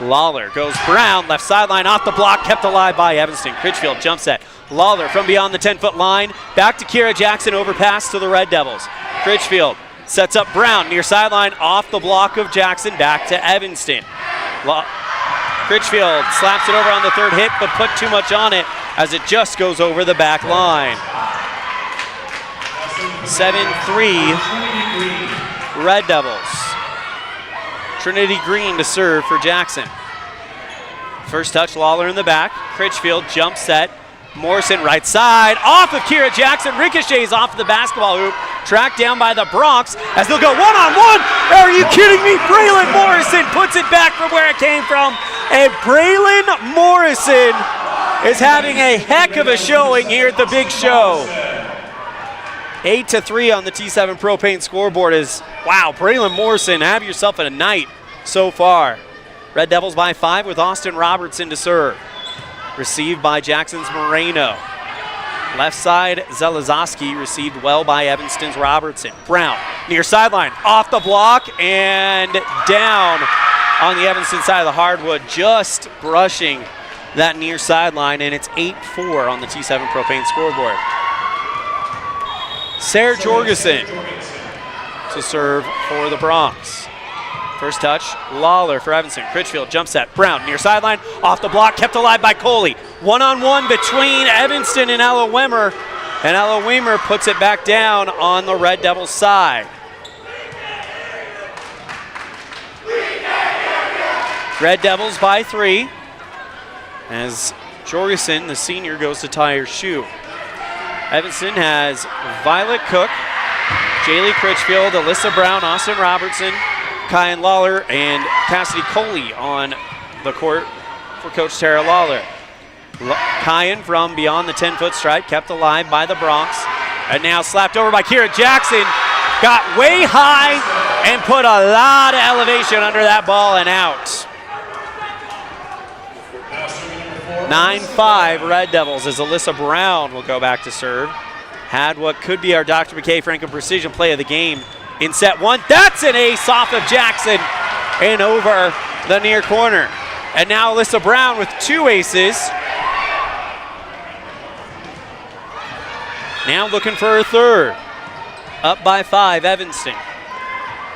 Lawler goes Brown, left sideline off the block, kept alive by Evanston. Critchfield jump set. Lawler from beyond the 10-foot line, back to Kira Jackson, overpass to the Red Devils. Critchfield sets up Brown, near sideline, off the block of Jackson, back to Evanston. Critchfield slaps it over on the third hit, but put too much on it as it just goes over the back line. 7-3 Red Devils. Trinity Green to serve for Jackson. First touch, Lawler in the back. Critchfield jump set. Morrison right side, off of Kira Jackson, ricochets off the basketball hoop, tracked down by the Bronx as they'll go one-on-one. Are you kidding me? Braylon Morrison puts it back from where it came from, and Braylon Morrison is having a heck of a showing here at the big show. 8-3 on the T7 Propane scoreboard is, wow, Braylon Morrison, have yourself a night so far. Red Devils by 5 with Austin Robertson to serve. Received by Jackson's Moreno. Left side, Zelezoski received well by Evanston's Robertson. Brown, near sideline, off the block and down on the Evanston side of the hardwood, just brushing that near sideline, and it's 8-4 on the T7 Propane scoreboard. Sarah Jorgensen to serve for the Bronx. First touch, Lawler for Evanston. Critchfield jump set. Brown near sideline, off the block, kept alive by Coley. One-on-one between Evanston and Ella Wimmer, and Ella Wimmer puts it back down on the Red Devils side. Red Devils by 3 as Jorgensen, the senior, goes to tie her shoe. Evanston has Violet Cook, Jaylee Critchfield, Alyssa Brown, Austin Robertson, Kyan Lawler, and Cassidy Coley on the court for Coach Tara Lawler. Kyan from beyond the 10-foot stripe, kept alive by the Bronx, and now slapped over by Kira Jackson. Got way high and put a lot of elevation under that ball and out. 9-5 Red Devils as Alyssa Brown will go back to serve. Had what could be our Dr. McKay Franklin Precision play of the game in set 1. That's an ace off of Jackson and over the near corner. And now Alyssa Brown with 2 aces. Now looking for her third. Up by 5, Evanston.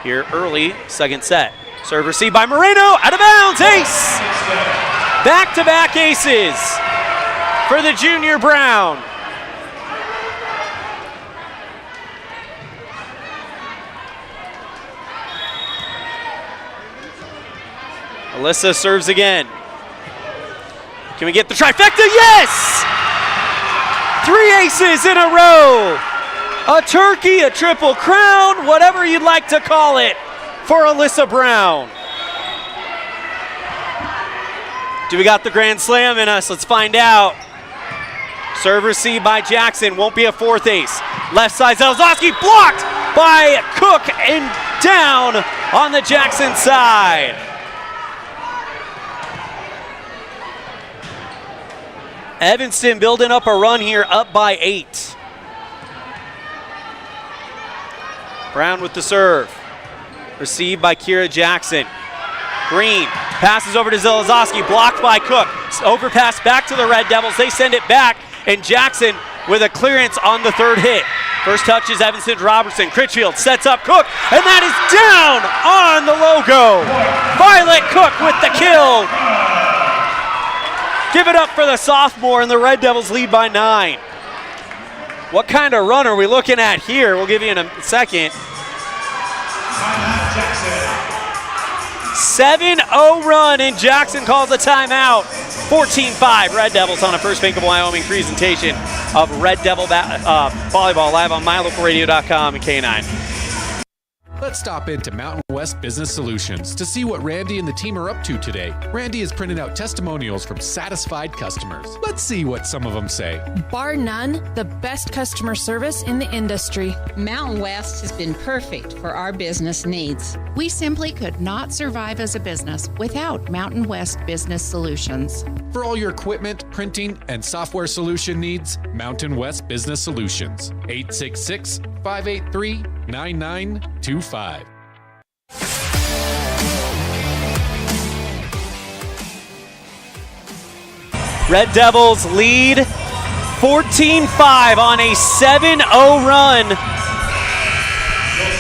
Here early, second set. Serve received by Moreno, out of bounds, ace! Back-to-back aces for the junior Brown. Alyssa serves again. Can we get the trifecta? Yes! 3 aces in a row. A turkey, a triple crown, whatever you'd like to call it for Alyssa Brown. Do we got the grand slam in us? Let's find out. Serve received by Jackson, won't be a 4th ace. Left side, Zelazowski blocked by Cook and down on the Jackson side. Evanston building up a run here, up by 8. Brown with the serve. Received by Kira Jackson. Green passes over to Zelazowski, blocked by Cook. Overpass back to the Red Devils. They send it back, and Jackson with a clearance on the 3rd hit. First touch is Evanston's Robertson. Critchfield sets up Cook, and that is down on the logo. Violet Cook with the kill. Give it up for the sophomore, and the Red Devils lead by 9. What kind of run are we looking at here? We'll give you in a second. 7-0 run, and Jackson calls a timeout. 14-5 Red Devils on a First Bank of Wyoming presentation of Red Devil Volleyball live on mylocalradio.com and K9. Let's stop into Mountain West Business Solutions to see what Randy and the team are up to today. Randy is printing out testimonials from satisfied customers. Let's see what some of them say. Bar none, the best customer service in the industry. Mountain West has been perfect for our business needs. We simply could not survive as a business without Mountain West Business Solutions. For all your equipment, printing, and software solution needs, Mountain West Business Solutions. 866-583-9925. Red Devils lead 14-5 on a 7-0 run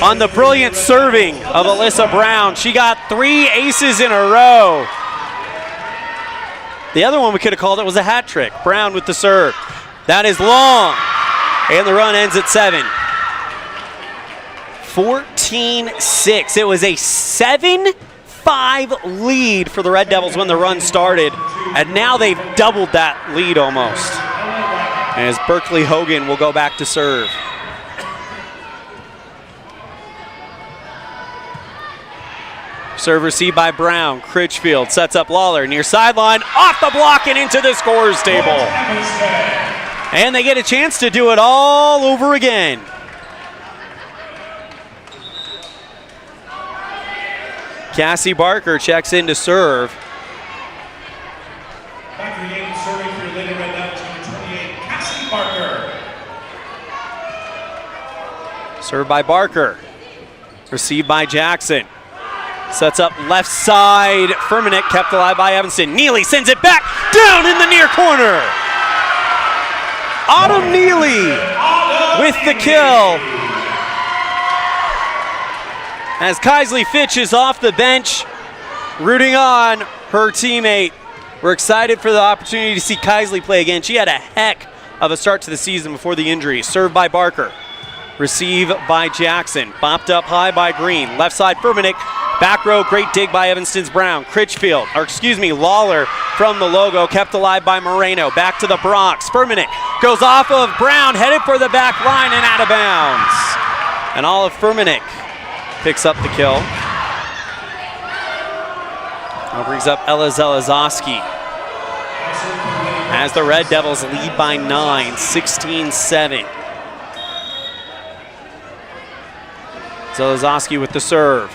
on the brilliant serving of Alyssa Brown. She got 3 aces in a row. The other one we could have called it was a hat trick. Brown with the serve. That is long, and the run ends at 7. 14-6. It was a 7-5 lead for the Red Devils when the run started, and now they've doubled that lead almost. As Berkeley Hogan will go back to serve. Serve received by Brown. Critchfield sets up Lawler near sideline, off the block and into the scorer's table. And they get a chance to do it all over again. Cassie Barker checks in to serve. Back to the game, serving for your Lady Red Devils, number 28, Cassie Barker. Served by Barker. Received by Jackson. Sets up left side. Firmenich kept alive by Evanston. Neely sends it back down in the near corner. Autumn Neely with the kill. As Kaisley Fitch is off the bench, rooting on her teammate. We're excited for the opportunity to see Kaisley play again. She had a heck of a start to the season before the injury. Served by Barker. Receive by Jackson. Bopped up high by Green. Left side Firmenich. Back row, great dig by Evanston's Brown. Lawler from the logo, kept alive by Moreno. Back to the Bronx. Firmenich goes off of Brown, headed for the back line and out of bounds. And Olliff Firmenich picks up the kill. Now brings up Ella Zelazowski. As the Red Devils lead by 9, 16-7. Zelazowski with the serve.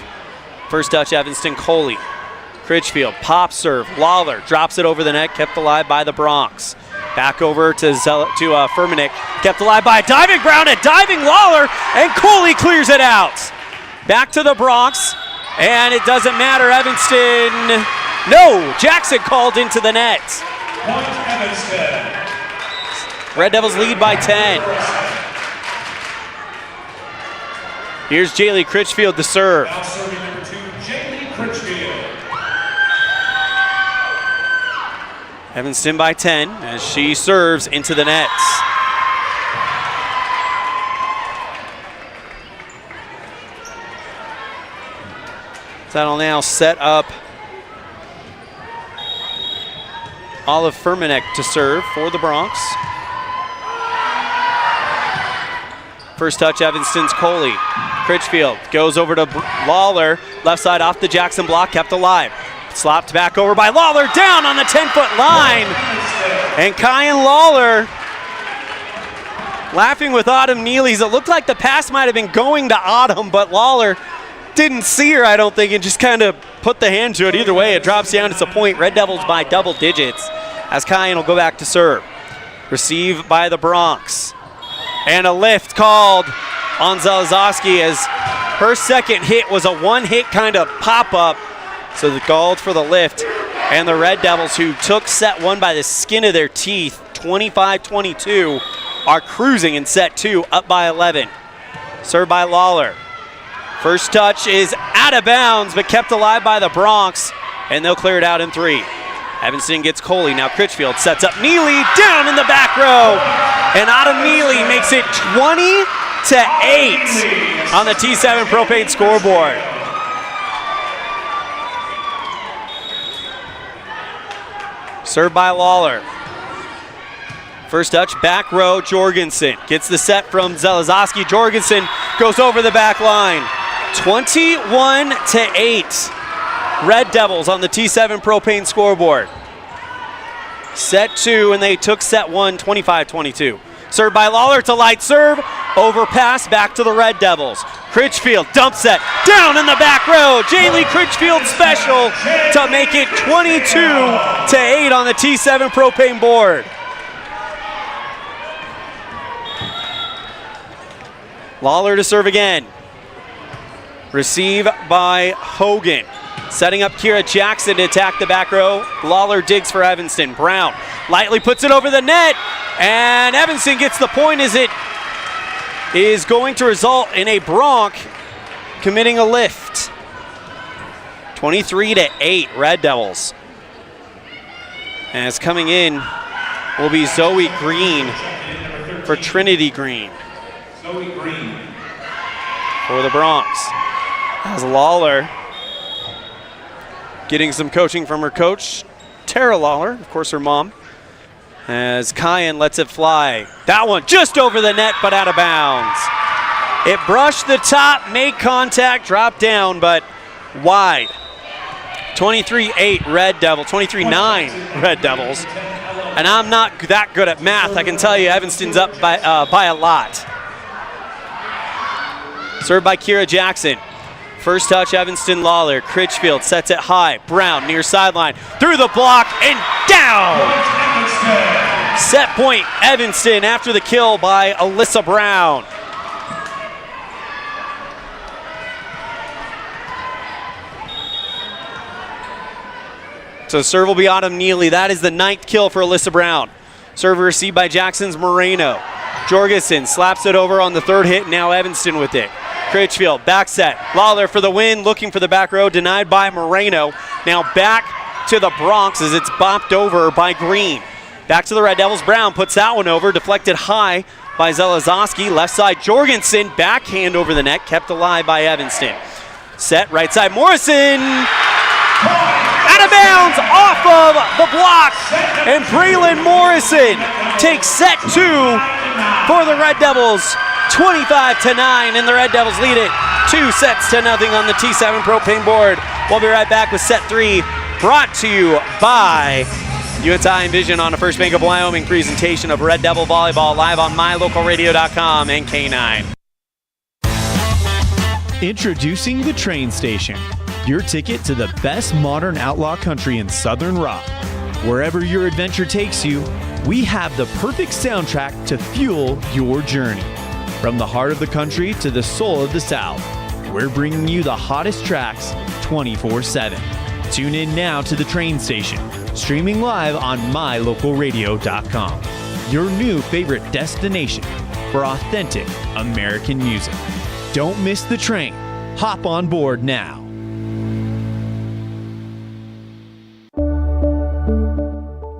First touch, Evanston Coley. Critchfield, pop serve. Lawler drops it over the net, kept alive by the Bronx. Back over to Firmenich, kept alive by a diving Brown, a diving Lawler, and Coley clears it out. Back to the Bronx, and it doesn't matter. Evanston, no, Jackson called into the net. Point Evanston. Red Devils lead by 10. Here's Jaylee Critchfield to serve. Now serving number 2, Jaylee Critchfield. Evanston by 10 as she serves into the nets. That'll now set up Olliff Firmenich to serve for the Bronx. First touch, Evanston's Coley. Critchfield goes over to Lawler. Left side off the Jackson block, kept alive. Slopped back over by Lawler, down on the 10-foot line. And Kyan Lawler laughing with Autumn Neely's. It looked like the pass might have been going to Autumn, but Lawler didn't see her, I don't think, and just kind of put the hand to it. Either way, it drops down. It's a point. Red Devils by double digits as Kyan will go back to serve. Receive by the Bronx. And a lift called on Zalazowski as her second hit was a one-hit kind of pop-up. So they called for the lift. And the Red Devils, who took set one by the skin of their teeth, 25-22, are cruising in set two, up by 11. Served by Lawler. First touch is out of bounds, but kept alive by the Bronx, and they'll clear it out in 3. Evanston gets Coley. Now Critchfield sets up Neely down in the back row, and Autumn Neely makes it 20-8 on the T7 Propane scoreboard. Served by Lawler. First touch, back row, Jorgensen gets the set from Zalazowski. Jorgensen goes over the back line. 21-8. Red Devils on the T7 Propane scoreboard. Set 2, and they took set 1, 25-22. Served by Lawler to light serve. Overpass back to the Red Devils. Critchfield dump set down in the back row. Jaylee Critchfield special to make it 22-8 on the T7 Propane board. Lawler to serve again. Receive by Hogan. Setting up Kira Jackson to attack the back row. Lawler digs for Evanston. Brown lightly puts it over the net. And Evanston gets the point as it is going to result in a Bronc committing a lift. 23-8 Red Devils. As coming in will be Zoe Green for Trinity Green. Zoe Green for the Bronx. As Lawler getting some coaching from her coach, Tara Lawler, of course her mom, as Kyan lets it fly. That one just over the net, but out of bounds. It brushed the top, made contact, dropped down, but wide. 23-8 Red Devil, 23-9 Red Devils. And I'm not that good at math. I can tell you Evanston's up by a lot. Served by Kira Jackson. First touch, Evanston Lawler. Critchfield sets it high. Brown near sideline. Through the block and down. Set point, Evanston after the kill by Alyssa Brown. So serve will be Autumn Neely. That is the 9th kill for Alyssa Brown. Serve received by Jackson's Moreno. Jorgensen slaps it over on the 3rd hit. Now Evanston with it. Critchfield, back set. Lawler for the win, looking for the back row, denied by Moreno. Now back to the Bronx as it's bopped over by Green. Back to the Red Devils. Brown puts that one over, deflected high by Zalazowski. Left side, Jorgensen, backhand over the net, kept alive by Evanston. Set, right side, Morrison. Out of bounds, off of the block. And Braylon Morrison takes set 2 for the Red Devils. 25-9, and the Red Devils lead it 2-0 on the T7 Propane board. We'll be right back with set 3, brought to you by UNTI Envision on a First Bank of Wyoming presentation of Red Devil Volleyball live on mylocalradio.com and K9. Introducing the Train Station, your ticket to the best modern outlaw country in Southern Rock. Wherever your adventure takes you, we have the perfect soundtrack to fuel your journey. From the heart of the country to the soul of the South, we're bringing you the hottest tracks 24/7. Tune in now to the Train Station, streaming live on mylocalradio.com. Your new favorite destination for authentic American music. Don't miss the train. Hop on board now.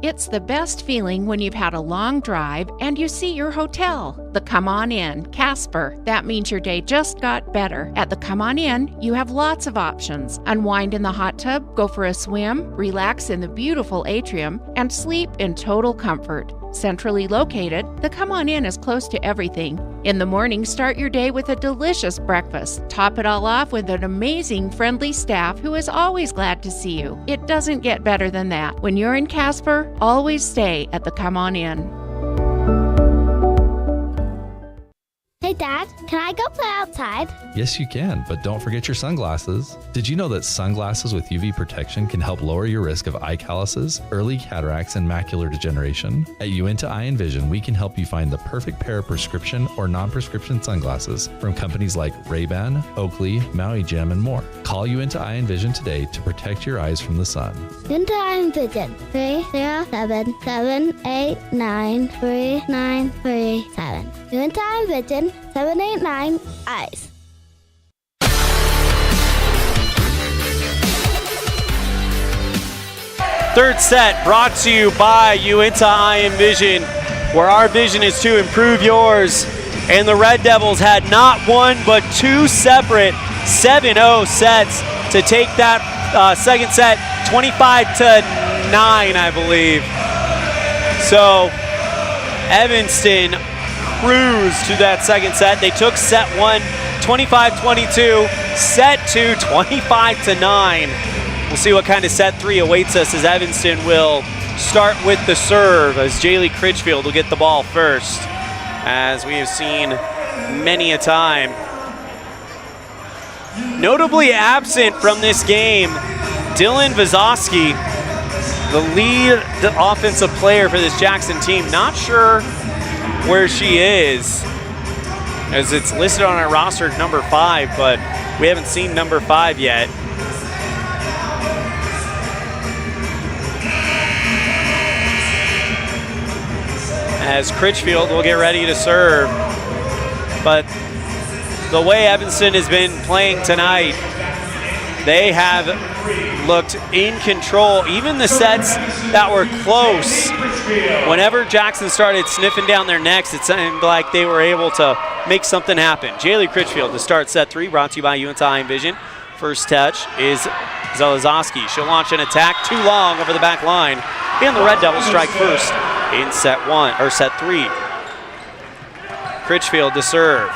It's the best feeling when you've had a long drive and you see your hotel, the Come On Inn, Casper. That means your day just got better. At the Come On Inn, you have lots of options. Unwind in the hot tub, go for a swim, relax in the beautiful atrium, and sleep in total comfort. Centrally located, the Come On Inn is close to everything. In the morning, start your day with a delicious breakfast. Top it all off with an amazing, friendly staff who is always glad to see you. It doesn't get better than that. When you're in Casper, always stay at the Come On Inn. Hey Dad, can I go play outside? Yes, you can, but don't forget your sunglasses. Did you know that sunglasses with UV protection can help lower your risk of eye calluses, early cataracts, and macular degeneration? At Uinta Eye and Vision, we can help you find the perfect pair of prescription or non-prescription sunglasses from companies like Ray-Ban, Oakley, Maui Jim, and more. Call Uinta Eye and Vision today to protect your eyes from the sun. Uinta Eye and Vision, 307-789-3937. Uinta Eye and Vision, 789 eyes. Third set brought to you by Uinta Eye and Vision, where our vision is to improve yours. And the Red Devils had not one but two separate 7-0 sets to take that second set 25-9, I believe. So Evanston cruised to that second set. They took set one 25-22, set two 25-9. We'll see what kind of set three awaits us as Evanston will start with the serve as Jaylee Critchfield will get the ball first, as we have seen many a time. Notably absent from this game, Dylan Vazowski, the lead offensive player for this Jackson team. Not sure where she is, as it's listed on our roster number 5, but we haven't seen number 5 yet. As Critchfield will get ready to serve. But the way Evanston has been playing tonight, they have looked in control. Even the sets that were close, whenever Jackson started sniffing down their necks, it seemed like they were able to make something happen. Jaylee Critchfield to start set three, brought to you by Uinta Eye and Vision. First touch is Zelazowski. She'll launch an attack too long over the back line, and the Red Devils strike first in set three. Critchfield to serve.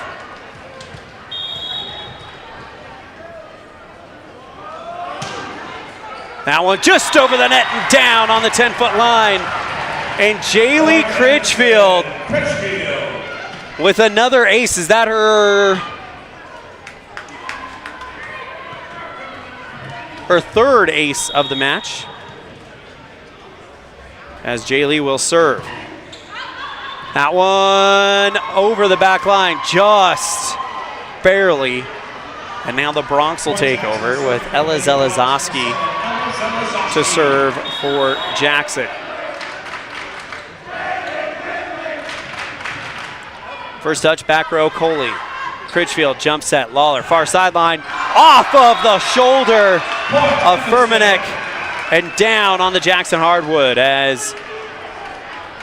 That one just over the net and down on the 10-foot line. And Jaylee Critchfield with another ace. Is that her third ace of the match? As Jaylee will serve. That one over the back line, just barely. And now the Bronx will take over with Ella Zelazowski to serve for Jackson. First touch, back row, Coley. Critchfield jump set, Lawler, far sideline, off of the shoulder of Furmanek and down on the Jackson hardwood. As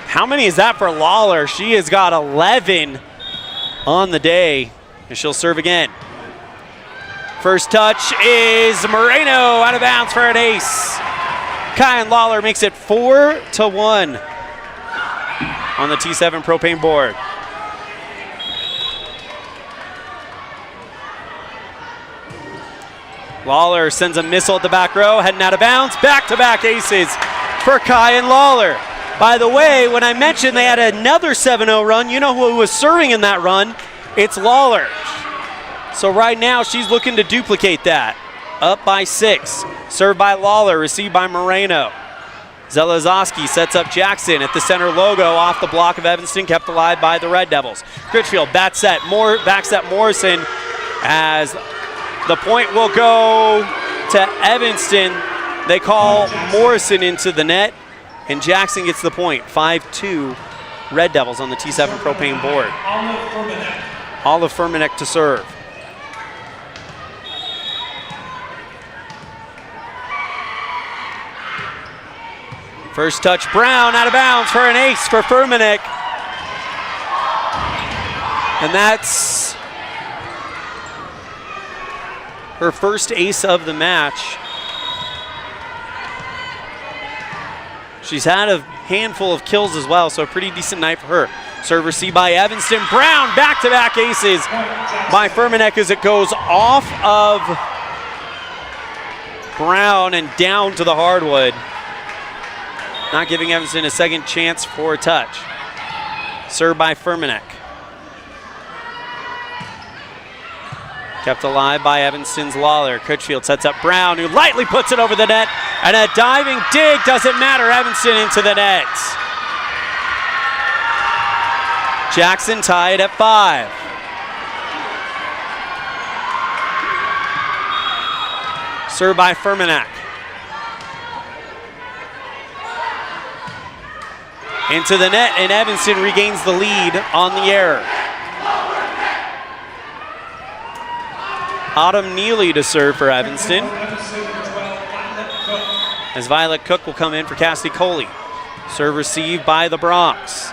how many is that for Lawler? She has got 11 on the day, and she'll serve again. First touch is Moreno, out of bounds for an ace. Kyan Lawler makes it 4-1 on the T7 propane board. Lawler sends a missile at the back row, heading out of bounds. Back-to-back aces for Kyan Lawler. By the way, when I mentioned they had another 7-0 run, you know who was serving in that run? It's Lawler. So right now she's looking to duplicate that. Up by 6. Served by Lawler, received by Moreno. Zelazowski sets up Jackson at the center logo off the block of Evanston, kept alive by the Red Devils. Critchfield back set Morrison, as the point will go to Evanston. They call Morrison into the net, and Jackson gets the point. 5-2 Red Devils on the T7 propane board. Olliff Furmanek to serve. First touch, Brown out of bounds for an ace for Furmanek. And that's her first ace of the match. She's had a handful of kills as well, so a pretty decent night for her. Serve received by Evanston. Brown, back-to-back aces by Furmanek as it goes off of Brown and down to the hardwood. Not giving Evanston a second chance for a touch. Serve by Furmanek. Kept alive by Evanston's Lawler. Critchfield sets up Brown, who lightly puts it over the net, and a diving dig doesn't matter. Evanston into the net. Jackson tied at 5. Served by Furmanek. Into the net, and Evanston regains the lead on the error. Autumn Neely to serve for Evanston, as Violet Cook will come in for Cassidy Coley. Serve received by the Bronx.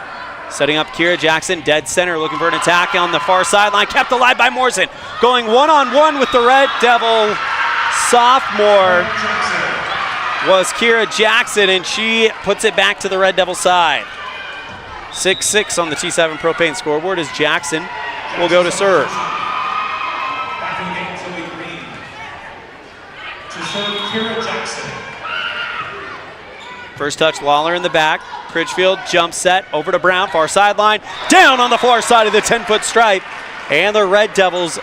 Setting up Kira Jackson, dead center, looking for an attack on the far sideline. Kept alive by Morrison. Going one-on-one with the Red Devil sophomore was Kira Jackson, and she puts it back to the Red Devil side. 6-6 on the T7 Propane scoreboard as Jackson will go to serve. First touch, Lawler in the back. Critchfield jump set over to Brown, far sideline. Down on the far side of the 10-foot stripe. And the Red Devils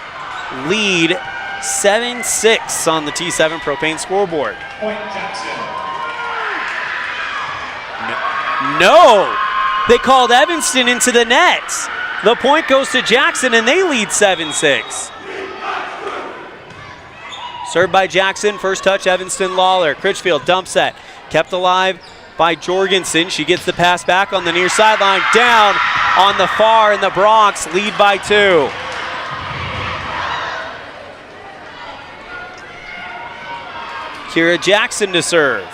lead 7-6 on the T7 Propane scoreboard. Point Jackson. No! They called Evanston into the net. The point goes to Jackson, and they lead 7-6. Served by Jackson, first touch, Evanston Lawler. Critchfield dump set, kept alive by Jorgensen. She gets the pass back on the near sideline, down on the far, and the Bronx lead by 2. Kira Jackson to serve.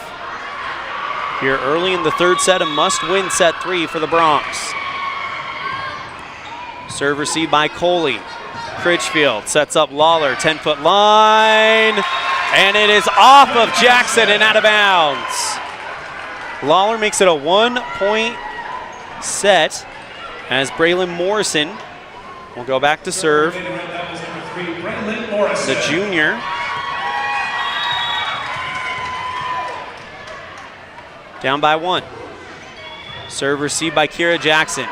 Here early in the third set, a must-win set 3 for the Bronx. Serve received by Coley. Critchfield sets up Lawler, 10-foot line, and it is off of Jackson and out of bounds. Lawler makes it a 1-point set as Braylon Morrison will go back to serve. The junior. Down by 1. Serve received by Kira Jackson.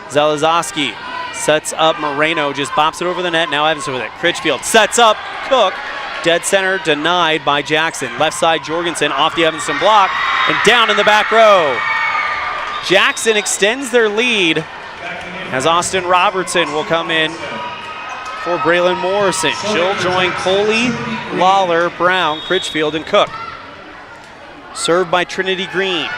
Zelazowski sets up Moreno, just bops it over the net. Now Evanston with it. Critchfield sets up Cook. Dead center denied by Jackson. Left side Jorgensen off the Evanston block and down in the back row. Jackson extends their lead as Austin Robertson will come in for Braylon Morrison. She'll join Coley, Lawler, Brown, Critchfield, and Cook. Served by Trinity Green.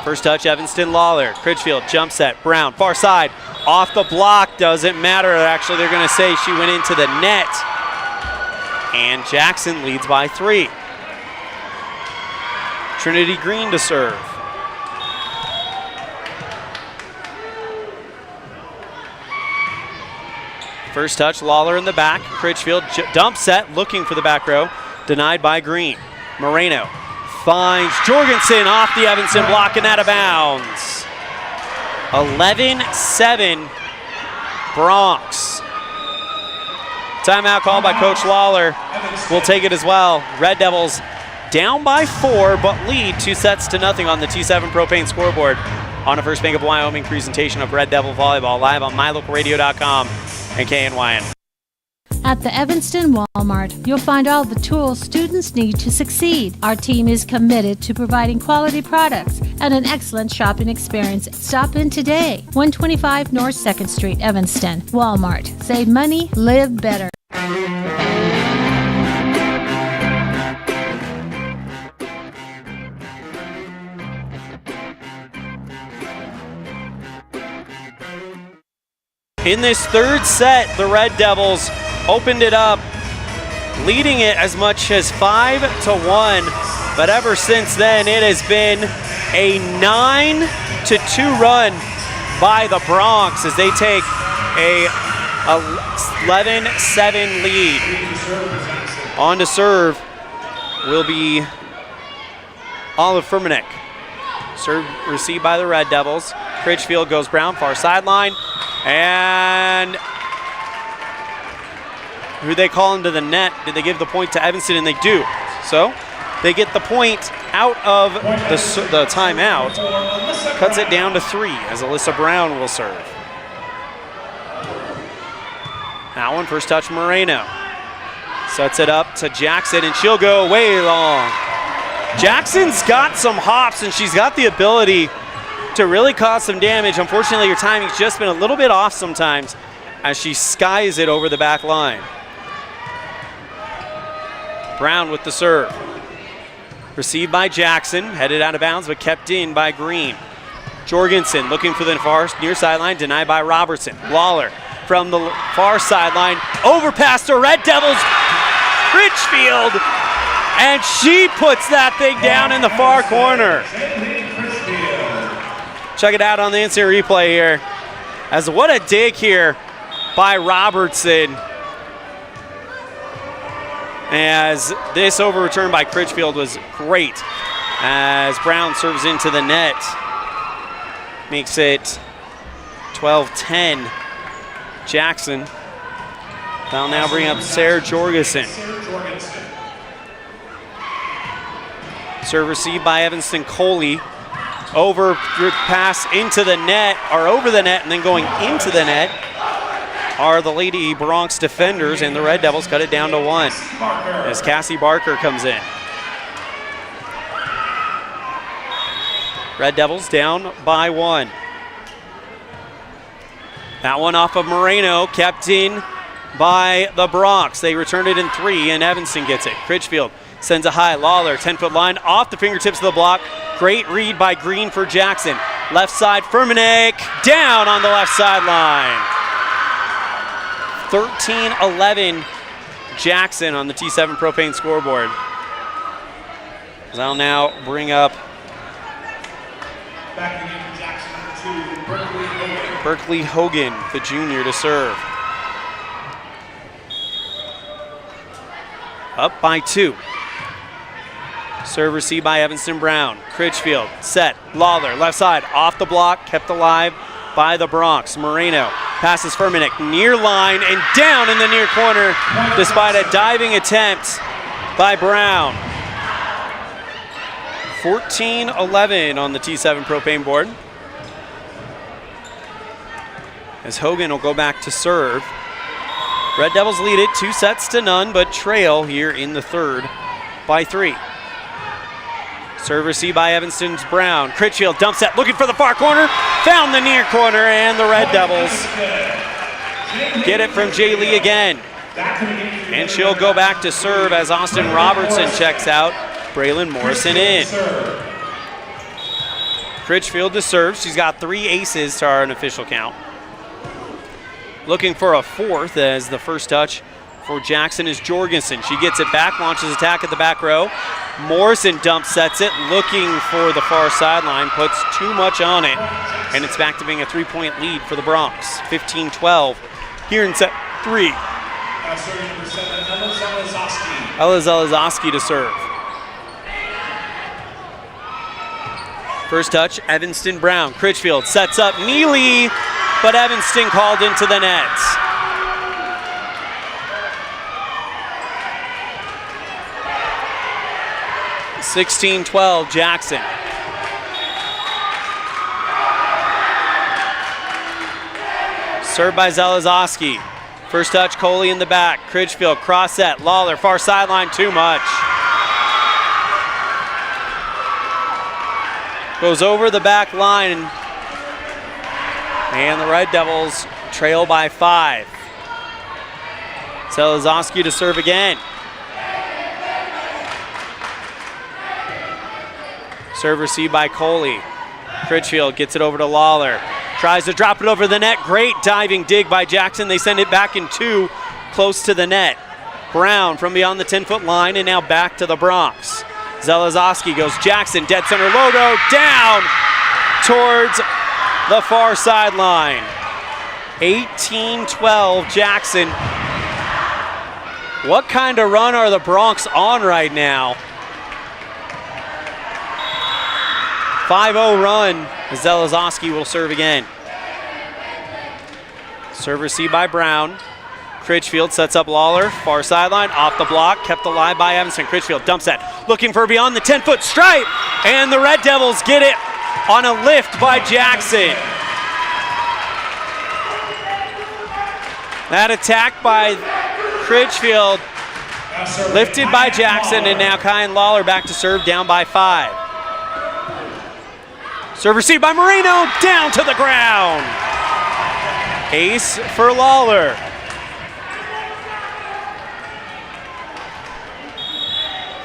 First touch, Evanston Lawler. Critchfield jump set. Brown, far side. Off the block, doesn't matter. Actually, they're going to say she went into the net. And Jackson leads by 3. Trinity Green to serve. First touch, Lawler in the back. Critchfield dump set, looking for the back row. Denied by Green. Moreno finds Jorgensen off the Evanston block and out of bounds. 11-7 Bronx. Timeout called by Coach Lawler. We'll take it as well. Red Devils down by 4, but lead 2-0 on the T7 Propane scoreboard on a First Bank of Wyoming presentation of Red Devil Volleyball live on mylocalradio.com and KNYN. At the Evanston Walmart, you'll find all the tools students need to succeed. Our team is committed to providing quality products and an excellent shopping experience. Stop in today. 125 North 2nd Street, Evanston. Walmart. Save money, live better. In this third set, the Red Devils opened it up, leading it as much as 5-1, but ever since then it has been a 9-2 run by the Bronx as they take a 11-7 lead. On to serve will be Olliff Furmanek. Serve received by the Red Devils. Critchfield goes Brown, far sideline. And who they call into the net? Did they give the point to Evanston? And they do. So they get the point out of the timeout. Cuts it down to 3 as Alyssa Brown will serve. That one, first touch, Moreno. Sets it up to Jackson, and she'll go way long. Jackson's got some hops, and she's got the ability to really cause some damage. Unfortunately, her timing's just been a little bit off sometimes as she skies it over the back line. Brown with the serve. Received by Jackson, headed out of bounds, but kept in by Green. Jorgensen looking for the far near sideline, denied by Robertson. Lawler from the far sideline, overpass to Red Devils, Critchfield, and she puts that thing down in the far corner. Check it out on the instant replay here. As what a dig here by Robertson. As this over-return by Critchfield was great. As Brown serves into the net. Makes it 12-10. Jackson. They'll now bring up Sarah Jorgensen. Serve received by Evanston Coley. Over pass into the net, or over the net, and then going into the net are the Lady Bronx defenders, and the Red Devils cut it down to 1 as Cassie Barker comes in. Red Devils down by 1. That one off of Moreno, kept in by the Bronx. They returned it in 3, and Evanston gets it. Critchfield sends a high. Lawler, 10-foot line, off the fingertips of the block. Great read by Green for Jackson. Left side, Furmanek, down on the left sideline. 13-11 Jackson on the T7 Propane scoreboard. I'll now bring up Berkeley Hogan, the junior, to serve. Up by 2. Serve received by Evanston Brown. Critchfield set. Lawler left side off the block, kept alive by the Bronx. Moreno passes Furmanek near line and down in the near corner despite a diving attempt by Brown. 14-11 on the T7 Propane board. As Hogan will go back to serve. Red Devils lead it 2-0, but trail here in the third by 3. Serve received by Evanston's Brown. Critchfield dump set, looking for the far corner. Found the near corner, and the Red Devils get it from Jay Lee again. And she'll go back to serve as Austin Robertson checks out. Braylon Morrison in. Critchfield to serve. She's got 3 aces to our unofficial count. Looking for a 4th as the first touch for Jackson is Jorgensen. She gets it back, launches attack at the back row. Morrison dump sets it, looking for the far sideline, puts too much on it, and it's back to being a 3-point lead for the Bronx. 15-12 here in set 3. Ella Zelezoski to serve. First touch, Evanston Brown. Critchfield sets up Neely, but Evanston called into the net. (16-12) Jackson. Served by Zelezoski. First touch, Coley in the back. Critchfield cross set. Lawler far sideline, too much. Goes over the back line, and the Red Devils trail by 5. Zelezoski to serve again. Serve received by Coley. Critchfield gets it over to Lawler. Tries to drop it over the net. Great diving dig by Jackson. They send it back in 2, close to the net. Brown from beyond the 10-foot line, and now back to the Bronx. Zelezoski goes Jackson, dead center logo, down towards the far sideline. 18-12 Jackson. What kind of run are the Bronx on right now? 5-0 run. Zelezoski will serve again. Serve received by Brown. Critchfield sets up Lawler, far sideline, off the block, kept alive by Evanston. Critchfield dumps that, looking for beyond the 10-foot stripe, and the Red Devils get it on a lift by Jackson. That attack by Critchfield, lifted by Jackson, and now Kyan Lawler back to serve, down by 5. Serve received by Moreno, down to the ground. Ace for Lawler.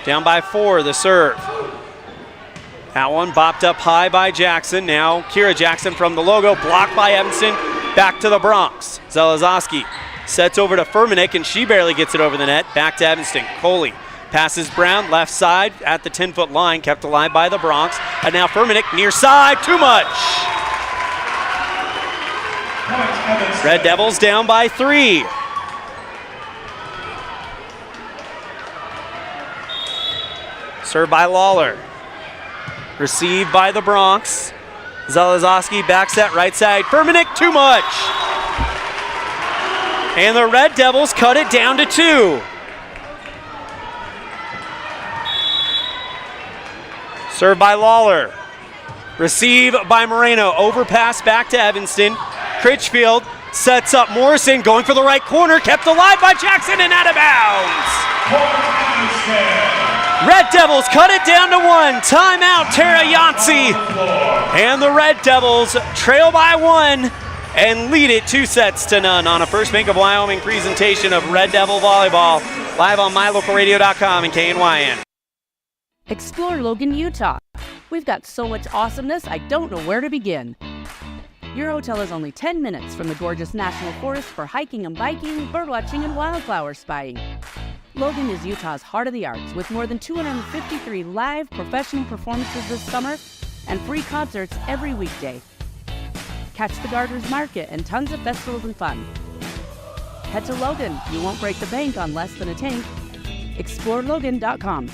Down by 4, the serve. That one bopped up high by Jackson. Now Kira Jackson from the logo, blocked by Evanston, back to the Bronx. Zelezoski sets over to Furmanek, and she barely gets it over the net. Back to Evanston. Coley passes Brown, left side at the 10-foot line, kept alive by the Bronx. And now Furmanek near side, too much. Red Devils down by 3. Served by Lawler. Received by the Bronx. Zelezoski back set right side. Furmanek, too much. And the Red Devils cut it down to 2. Served by Lawler. Received by Moreno. Overpass back to Evanston. Critchfield sets up Morrison, going for the right corner. Kept alive by Jackson and out of bounds. Red Devils cut it down to 1. Timeout, Tara Yancey. And the Red Devils trail by 1 and lead it 2-0 on a First Bank of Wyoming presentation of Red Devil Volleyball, live on mylocalradio.com and KNYN. Explore Logan, Utah. We've got so much awesomeness, I don't know where to begin. Your hotel is only 10 minutes from the gorgeous National Forest for hiking and biking, birdwatching, and wildflower spying. Logan is Utah's heart of the arts, with more than 253 live professional performances this summer and free concerts every weekday. Catch the Garter's Market and tons of festivals and fun. Head to Logan. You won't break the bank on less than a tank. ExploreLogan.com.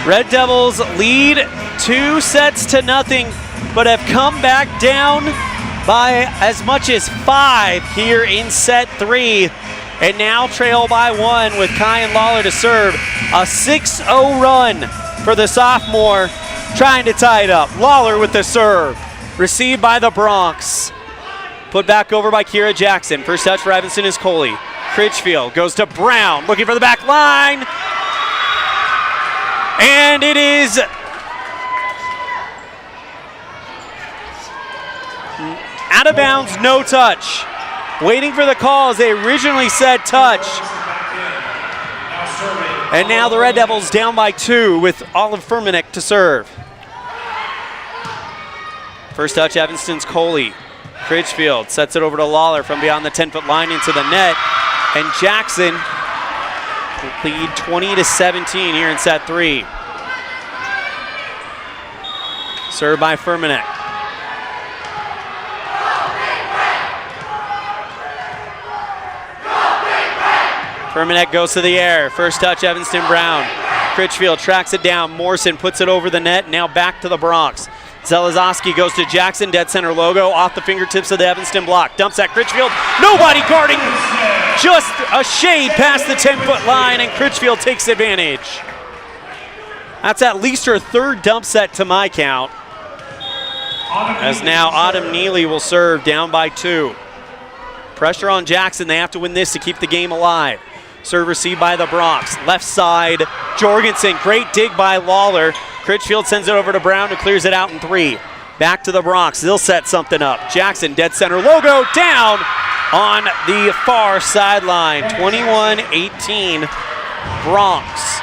Red Devils lead 2-0, but have come back down by as much as 5 here in set 3, and now trail by 1 with Kyan Lawler to serve. A 6-0 run for the sophomore, trying to tie it up. Lawler with the serve, received by the Bronx. Put back over by Kira Jackson. First touch for Evanston is Coley. Critchfield goes to Brown, looking for the back line. And it is out of bounds, no touch. Waiting for the call as they originally said touch. And now the Red Devils down by 2 with Olliff Furmanek to serve. First touch, Evanston's Coley. Critchfield sets it over to Lawler from beyond the 10-foot line into the net. And Jackson lead 20-17 here in set 3. Served by Furmanek. Furmanek goes to the air. First touch, Evanston Brown. Critchfield tracks it down. Morrison puts it over the net. Now back to the Bronx. Zelezoski goes to Jackson, dead center logo, off the fingertips of the Evanston block. Dumps at Critchfield. Nobody guarding. Just a shade past the 10-foot line, and Critchfield takes advantage. That's at least her 3rd dump set to my count. As now Autumn Neely will serve, down by 2. Pressure on Jackson. They have to win this to keep the game alive. Serve received by the Bronx. Left side, Jorgensen. Great dig by Lawler. Critchfield sends it over to Brown, who clears it out in 3. Back to the Bronx. They'll set something up. Jackson, dead center logo, down on the far sideline. 21-18 Bronx.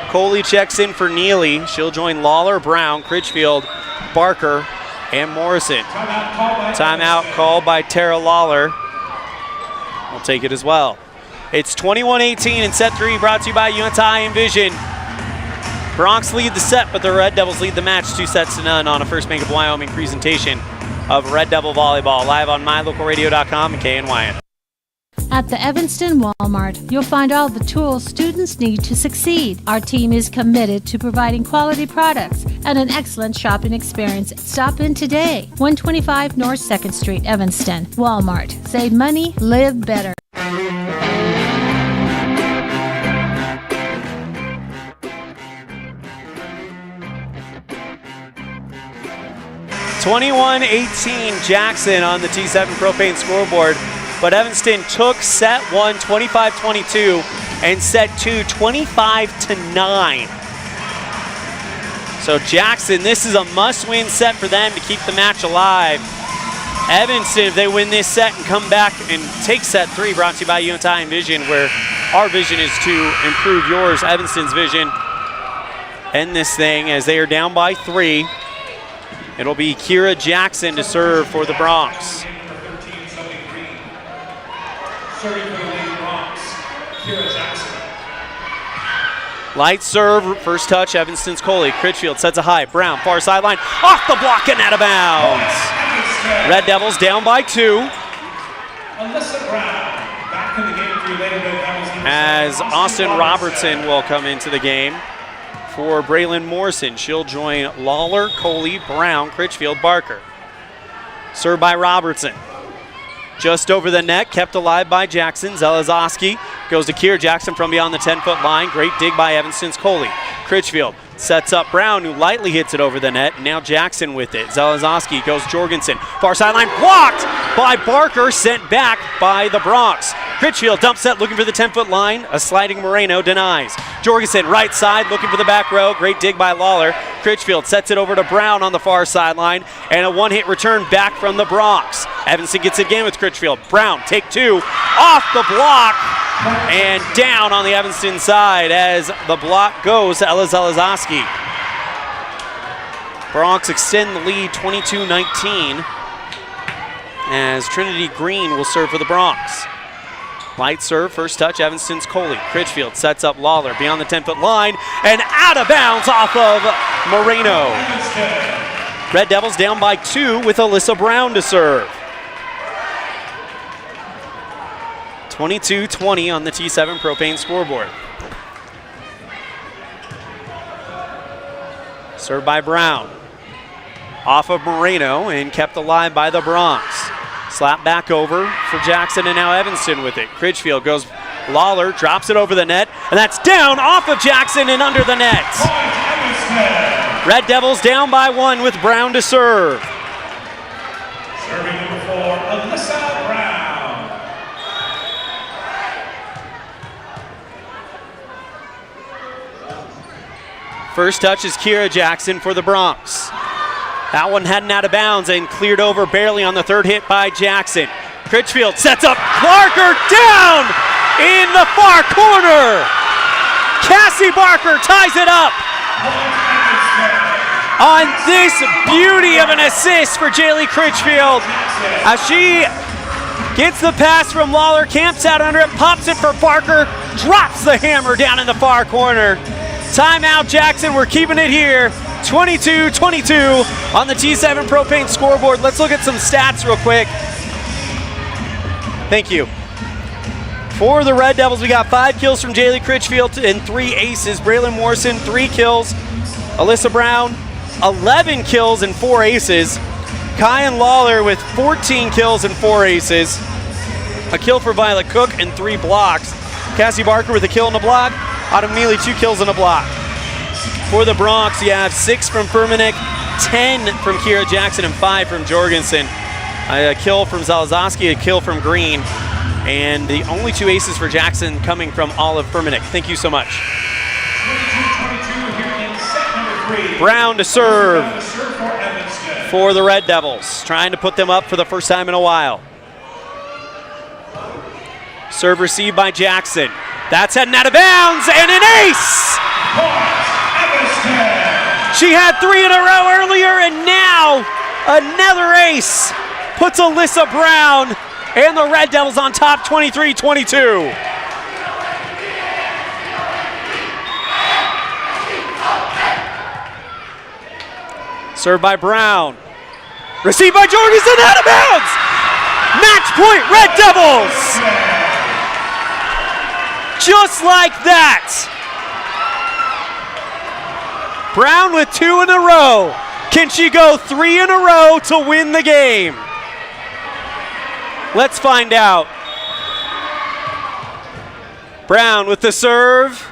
Coley checks in for Neely. She'll join Lawler, Brown, Critchfield, Barker, and Morrison. Timeout called by Tara Lawler. We'll take it as well. It's 21-18 in set 3, brought to you by UNTI Envision. Bronx lead the set, but the Red Devils lead the match 2-0 on a First Bank of Wyoming presentation of Red Devil Volleyball, live on mylocalradio.com and KNYN. At the Evanston Walmart, you'll find all the tools students need to succeed. Our team is committed to providing quality products and an excellent shopping experience. Stop in today. 125 North 2nd Street, Evanston. Walmart. Save money, live better. 21-18 Jackson on the T7 Propane scoreboard. But Evanston took set 1 25-22 and set 2 25-9. So Jackson, this is a must-win set for them to keep the match alive. Evanston, if they win this set and come back and take set 3, brought to you by Unity Vision, where our vision is to improve yours, Evanston's vision. End this thing as they are down by 3. It'll be Kira Jackson to serve for the Bronx. Serving for the Lady Bronx, Kira Jackson. Light serve, first touch, Evanston's Coley. Critchfield sets a high. Brown, far sideline, off the block and out of bounds. Red Devils down by 2. Alyssa Brown, back in the game for your Lady Red Devils. As Austin Robertson will come into the game for Braylon Morrison. She'll join Lawler, Coley, Brown, Critchfield, Barker. Served by Robertson. Just over the net, kept alive by Jackson. Zelezoski goes to Kira Jackson from beyond the 10-foot line. Great dig by Evanston's Coley. Critchfield sets up Brown, who lightly hits it over the net. Now Jackson with it. Zelezoski goes Jorgensen. Far sideline blocked by Barker, sent back by the Bronx. Critchfield dump set looking for the 10-foot line. A sliding Moreno denies. Jorgensen right side looking for the back row. Great dig by Lawler. Critchfield sets it over to Brown on the far sideline. And a one-hit return back from the Bronx. Evanston gets it again with Critchfield. Brown, take 2, off the block, and down on the Evanston side as the block goes to Ella Zelezoski. Bronx extend the lead 22-19 as Trinity Green will serve for the Bronx. Light serve, first touch, Evanston's Coley. Critchfield sets up Lawler beyond the 10-foot line and out of bounds off of Moreno. Red Devils down by 2 with Alyssa Brown to serve. 22-20 on the T7 Propane scoreboard. Served by Brown. Off of Moreno and kept alive by the Bronx. Slap back over for Jackson and now Evanston with it. Critchfield goes Lawler, drops it over the net, and that's down off of Jackson and under the net. Red Devils down by 1 with Brown to serve. Serving number 4, Alyssa Brown. First touch is Kira Jackson for the Bronx. That one heading out of bounds and cleared over barely on the third hit by Jackson. Critchfield sets up Barker down in the far corner. Cassie Barker ties it up on this beauty of an assist for Jaylee Critchfield. As she gets the pass from Lawler, camps out under it, pops it for Barker, drops the hammer down in the far corner. Timeout, Jackson. We're keeping it here. 22-22 on the T7 Propane scoreboard. Let's look at some stats real quick. Thank you. For the Red Devils, we got 5 kills from Jaylee Critchfield and 3 aces. Braylon Morrison, 3 kills. Alyssa Brown, 11 kills and 4 aces. Kyan Lawler with 14 kills and 4 aces. A kill for Violet Cook and 3 blocks. Cassie Barker with a kill and a block. Autumn Neely, 2 kills and a block. For the Bronx, you have 6 from Furmanek, 10 from Kira Jackson, and 5 from Jorgensen. A kill from Zalezoski, a kill from Green, and the only 2 aces for Jackson coming from Olliff Furmanek. Thank you so much. 22-22 here in set number 3. Brown to serve for the Red Devils, trying to put them up for the first time in a while. Serve received by Jackson. That's heading out of bounds, and an ace! She had 3 in a row earlier, and now another ace puts Alyssa Brown and the Red Devils on top 23-22. Served by Brown. Received by Jorgensen, out of bounds! Match point, Red Devils! Just like that. Brown with 2 in a row. Can she go 3 in a row to win the game? Let's find out. Brown with the serve.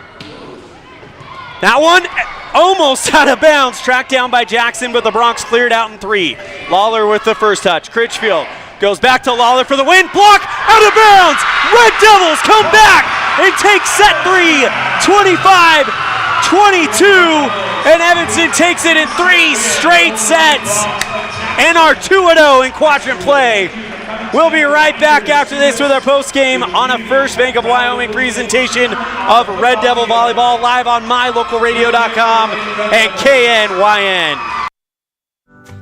That one almost out of bounds. Tracked down by Jackson, but the Bronx cleared out in 3. Lawler with the first touch. Critchfield goes back to Lawler for the win. Block out of bounds. Red Devils come back and take set 3, 25-22. And Evanston takes it in 3 straight sets. And our 2-0 in quadrant play. We'll be right back after this with our postgame on a First Bank of Wyoming presentation of Red Devil Volleyball live on mylocalradio.com and KNYN.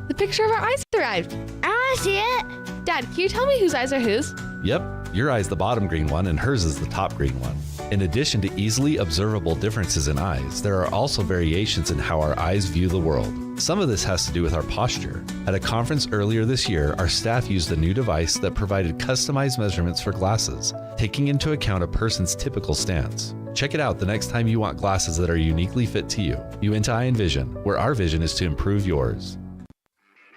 The picture of our eyes arrived. I want to see it. Dad, can you tell me whose eyes are whose? Yep, your eye's the bottom green one and hers is the top green one. In addition to easily observable differences in eyes, there are also variations in how our eyes view the world. Some of this has to do with our posture. At a conference earlier this year, our staff used a new device that provided customized measurements for glasses, taking into account a person's typical stance. Check it out the next time you want glasses that are uniquely fit to you. Uinta Eye and Vision, where our vision is to improve yours.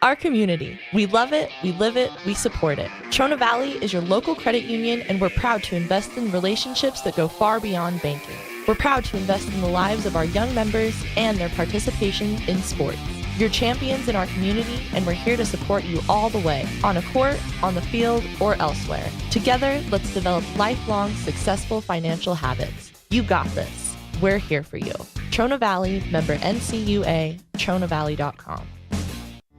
Our community. We love it, we live it, we support it. Trona Valley is your local credit union, and we're proud to invest in relationships that go far beyond banking. We're proud to invest in the lives of our young members and their participation in sports. You're champions in our community, and we're here to support you all the way, on a court, on the field, or elsewhere. Together, let's develop lifelong, successful financial habits. You got this. We're here for you. Trona Valley, member NCUA, TronaValley.com.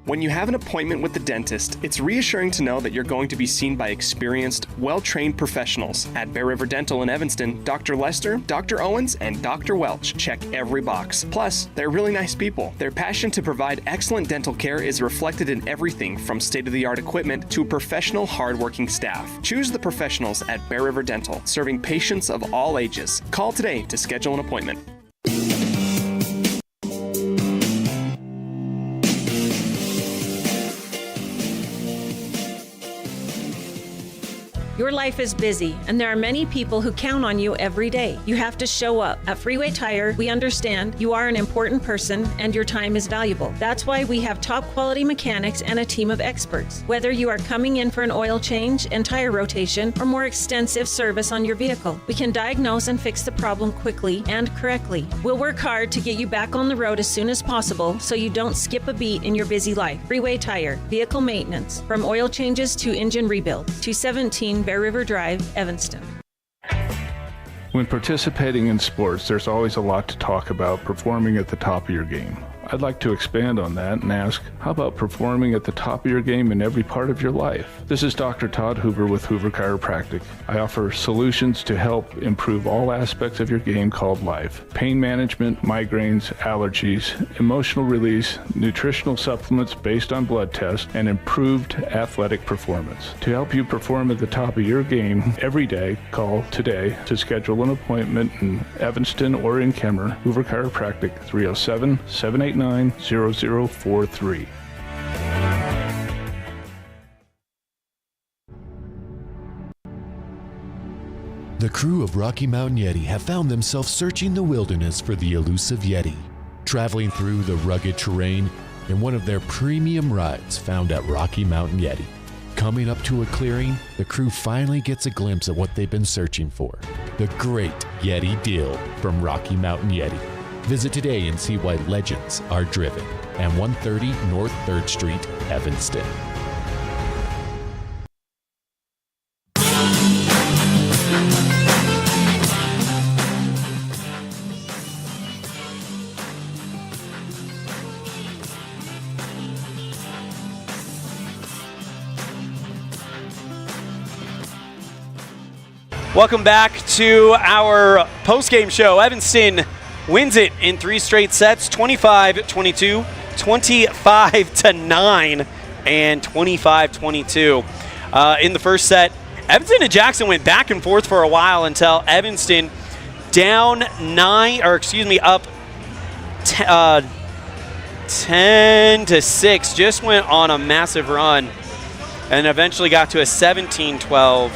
When you have an appointment with the dentist, it's reassuring to know that you're going to be seen by experienced, well-trained professionals. At Bear River Dental in Evanston, Dr. Lester, Dr. Owens, and Dr. Welch check every box. Plus, they're really nice people. Their passion to provide excellent dental care is reflected in everything from state-of-the-art equipment to professional, hard-working staff. Choose the professionals at Bear River Dental, serving patients of all ages. Call today to schedule an appointment. Your life is busy, and there are many people who count on you every day. You have to show up. At Freeway Tire, we understand you are an important person and your time is valuable. That's why we have top quality mechanics and a team of experts. Whether you are coming in for an oil change and tire rotation or more extensive service on your vehicle, we can diagnose and fix the problem quickly and correctly. We'll work hard to get you back on the road as soon as possible so you don't skip a beat in your busy life. Freeway Tire, vehicle maintenance, from oil changes to engine rebuild. 217 Bear River Drive, Evanston. When participating in sports, there's always a lot to talk about performing at the top of your game. I'd like to expand on that and ask, how about performing at the top of your game in every part of your life? This is Dr. Todd Hoover with Hoover Chiropractic. I offer solutions to help improve all aspects of your game called life. Pain management, migraines, allergies, emotional release, nutritional supplements based on blood tests, and improved athletic performance. To help you perform at the top of your game every day, call today to schedule an appointment in Evanston or in Kemmer. Hoover Chiropractic, 307-789-0043. The crew of Rocky Mountain Yeti have found themselves searching the wilderness for the elusive Yeti, traveling through the rugged terrain in one of their premium rides found at Rocky Mountain Yeti. Coming up to a clearing, the crew finally gets a glimpse at what they've been searching for, the great Yeti deal from Rocky Mountain Yeti. Visit today and see why legends are driven at 130 North 3rd Street, Evanston. Welcome back to our post-game show. Evanston wins it in 3 straight sets, 25-22, 25-9, and 25-22. In the first set, Evanston and Jackson went back and forth for a while until Evanston up 10-6, just went on a massive run and eventually got to a 17-12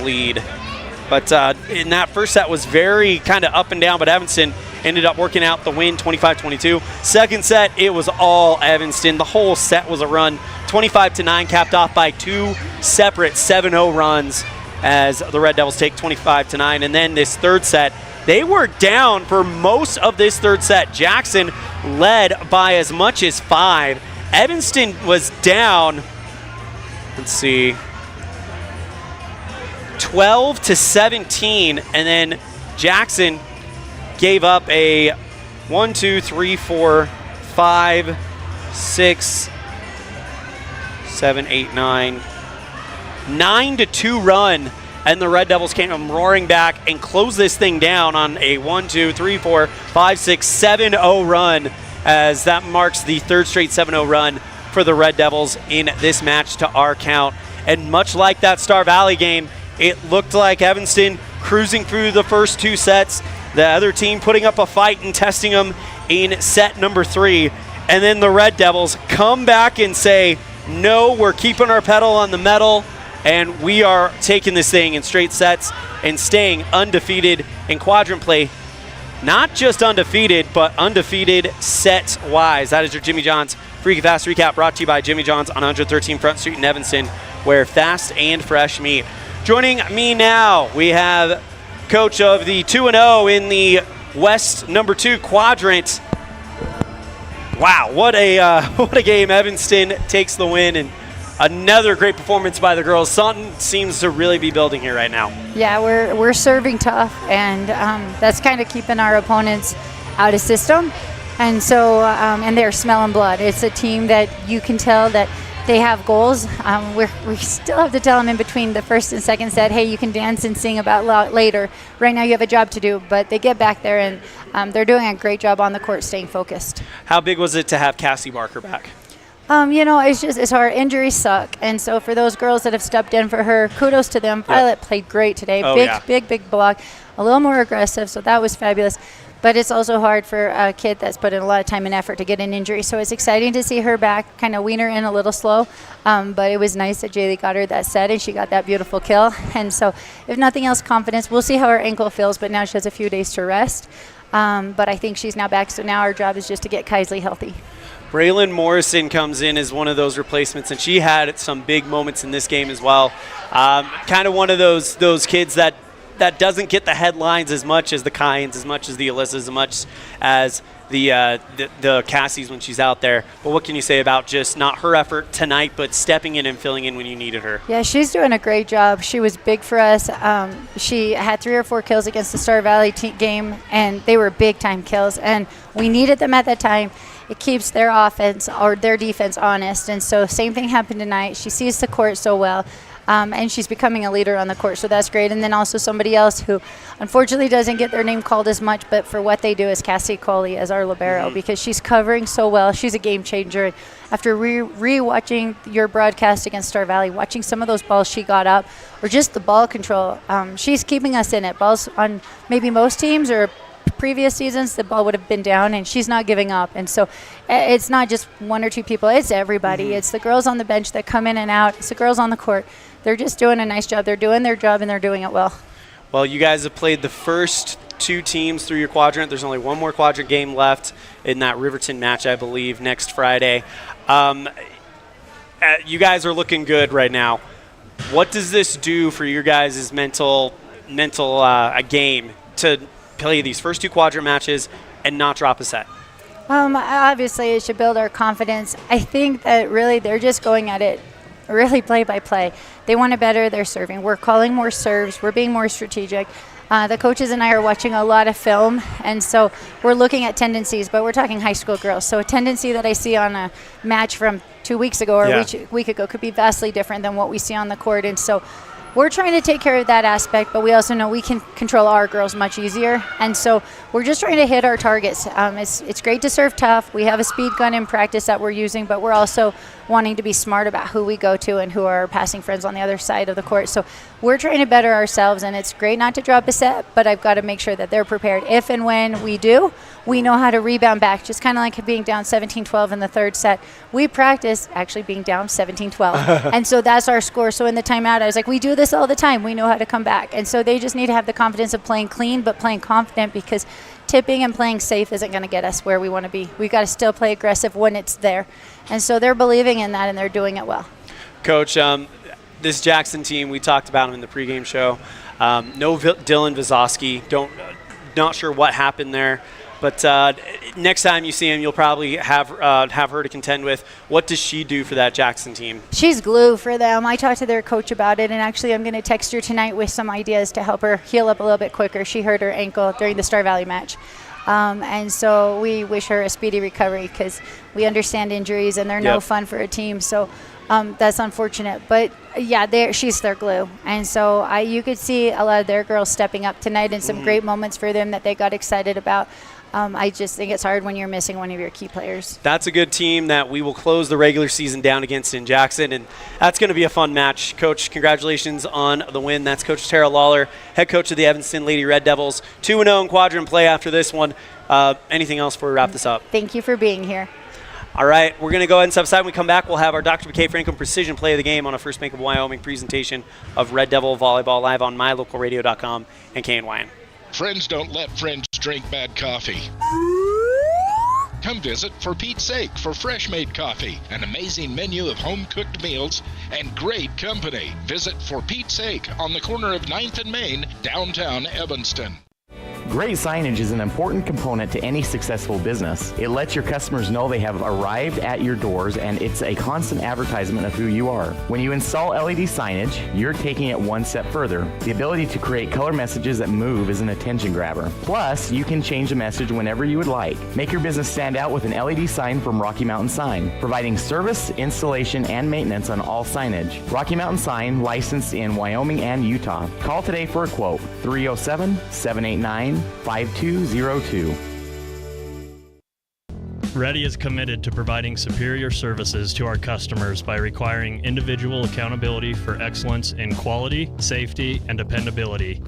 lead. But in that first set was very kind of up and down, but Evanston ended up working out the win, 25-22. Second set, it was all Evanston. The whole set was a run, 25-9, capped off by 2 separate 7-0 runs as the Red Devils take 25-9. And then this third set, they were down for most of this third set. Jackson led by as much as 5. Evanston was down, let's see, 12-17, and then Jackson gave up a 1, 2, 3, 4, 5, 6, 7, 8, 9, 9-2 run, and the Red Devils came roaring back and closed this thing down on a 1, 2, 3, 4, 5, 6, 7-0 run, as that marks the third straight 7-0 run for the Red Devils in this match to our count. And much like that Star Valley game, it looked like Evanston cruising through the first 2 sets, the other team putting up a fight and testing them in set number 3, and then the Red Devils come back and say, no, we're keeping our pedal on the metal, and we are taking this thing in straight sets and staying undefeated in quadrant play. Not just undefeated, but undefeated sets-wise. That is your Jimmy John's Freaky Fast Recap, brought to you by Jimmy John's on 113 Front Street in Evanston, where fast and fresh meat. Joining me now, we have coach of the 2-0 in the West number 2 quadrant. Wow, what a game. Evanston takes the win, and another great performance by the girls. Something seems to really be building here right now. Yeah, we're serving tough, and that's kind of keeping our opponents out of system. And so, and they're smelling blood. It's a team that you can tell that they have goals. We still have to tell them in between the first and second set, hey, you can dance and sing about later. Right now you have a job to do, but they get back there, and they're doing a great job on the court staying focused. How big was it to have Cassie Barker back? It's hard. Injuries suck. And so for those girls that have stepped in for her, kudos to them. Violet played great today. Big block, a little more aggressive, so that was fabulous. But it's also hard for a kid that's put in a lot of time and effort to get an injury. So it's exciting to see her back, kind of wean her in a little slow. But it was nice that Jaylee got her that set, and she got that beautiful kill. And so if nothing else, confidence. We'll see how her ankle feels, but now she has a few days to rest. But I think she's now back, so now our job is just to get Kaisley healthy. Braylon Morrison comes in as one of those replacements, and she had some big moments in this game as well. Kind of one of those kids that doesn't get the headlines as much as the Kyans, as much as the Alyssas, as much as the Cassies when she's out there. But what can you say about just not her effort tonight, but stepping in and filling in when you needed her? Yeah, she's doing a great job. She was big for us. She had 3 or 4 kills against the Star Valley game, and they were big-time kills, and we needed them at that time. It keeps their offense or their defense honest, and so same thing happened tonight. She sees the court so well. And she's becoming a leader on the court, so that's great. And then also somebody else who unfortunately doesn't get their name called as much, but for what they do is Cassie Coley as our libero, because she's covering so well. She's a game changer. After re-watching your broadcast against Star Valley, watching some of those balls she got up, or just the ball control, she's keeping us in it. Balls on maybe most teams or previous seasons, the ball would have been down, and she's not giving up. And so it's not just 1 or 2 people, it's everybody. It's the girls on the bench that come in and out. It's the girls on the court. They're just doing a nice job. They're doing their job, and they're doing it well. Well, you guys have played the first 2 teams through your quadrant. There's only 1 more quadrant game left in that Riverton match, I believe, next Friday. You guys are looking good right now. What does this do for your guys' mental game to play these first 2 quadrant matches and not drop a set? Obviously, it should build our confidence. I think that really they're just going at it really play by play. They want to better their serving. We're calling more serves. We're being more strategic. The coaches and I are watching a lot of film, and so we're looking at tendencies, but we're talking high school girls. So a tendency that I see on a match from 2 weeks ago or a week ago could be vastly different than what we see on the court. And so we're trying to take care of that aspect, but we also know we can control our girls much easier. And so we're just trying to hit our targets. It's great to serve tough. We have a speed gun in practice that we're using, but we're also wanting to be smart about who we go to and who are our passing friends on the other side of the court. So we're trying to better ourselves, and it's great not to drop a set, but I've got to make sure that they're prepared. If and when we do, we know how to rebound back, just kind of like being down 17-12 in the third set. We practice actually being down 17-12, and so that's our score. So in the timeout, I was like, we do the this all the time. We know how to come back. And so they just need to have the confidence of playing clean but playing confident, because tipping and playing safe isn't going to get us where we want to be. We've got to still play aggressive when it's there. And so they're believing in that, and they're doing it well. Coach, this Jackson team, we talked about them in the pregame show. No Dylan Vizosky. Not sure what happened there. But next time you see him, you'll probably have her to contend with. What does she do for that Jackson team? She's glue for them. I talked to their coach about it, and actually I'm going to text her tonight with some ideas to help her heal up a little bit quicker. She hurt her ankle during the Star Valley match. And so we wish her a speedy recovery, because we understand injuries, and they're no fun for a team. So that's unfortunate. But, yeah, she's their glue. And so you could see a lot of their girls stepping up tonight, and some great moments for them that they got excited about. I just think it's hard when you're missing one of your key players. That's a good team that we will close the regular season down against in Jackson, and that's going to be a fun match. Coach, congratulations on the win. That's Coach Tara Lawler, head coach of the Evanston Lady Red Devils. 2-0 in quadrant play after this one. Anything else before we wrap this up? Thank you for being here. All right, we're going to go ahead and step aside. When we come back, we'll have our Dr. McKay Franklin Precision Play of the Game on a First Bank of Wyoming presentation of Red Devil Volleyball live on mylocalradio.com and KNYN. Friends don't let friends drink bad coffee. Come visit For Pete's Sake for fresh-made coffee, an amazing menu of home-cooked meals, and great company. Visit For Pete's Sake on the corner of 9th and Main, downtown Evanston. Great signage is an important component to any successful business. It lets your customers know they have arrived at your doors, and it's a constant advertisement of who you are. When you install LED signage, you're taking it one step further. The ability to create color messages that move is an attention grabber. Plus, you can change the message whenever you would like. Make your business stand out with an LED sign from Rocky Mountain Sign, providing service, installation, and maintenance on all signage. Rocky Mountain Sign, licensed in Wyoming and Utah. Call today for a quote, 307-789-5202. Ready is committed to providing superior services to our customers by requiring individual accountability for excellence in quality, safety, and dependability.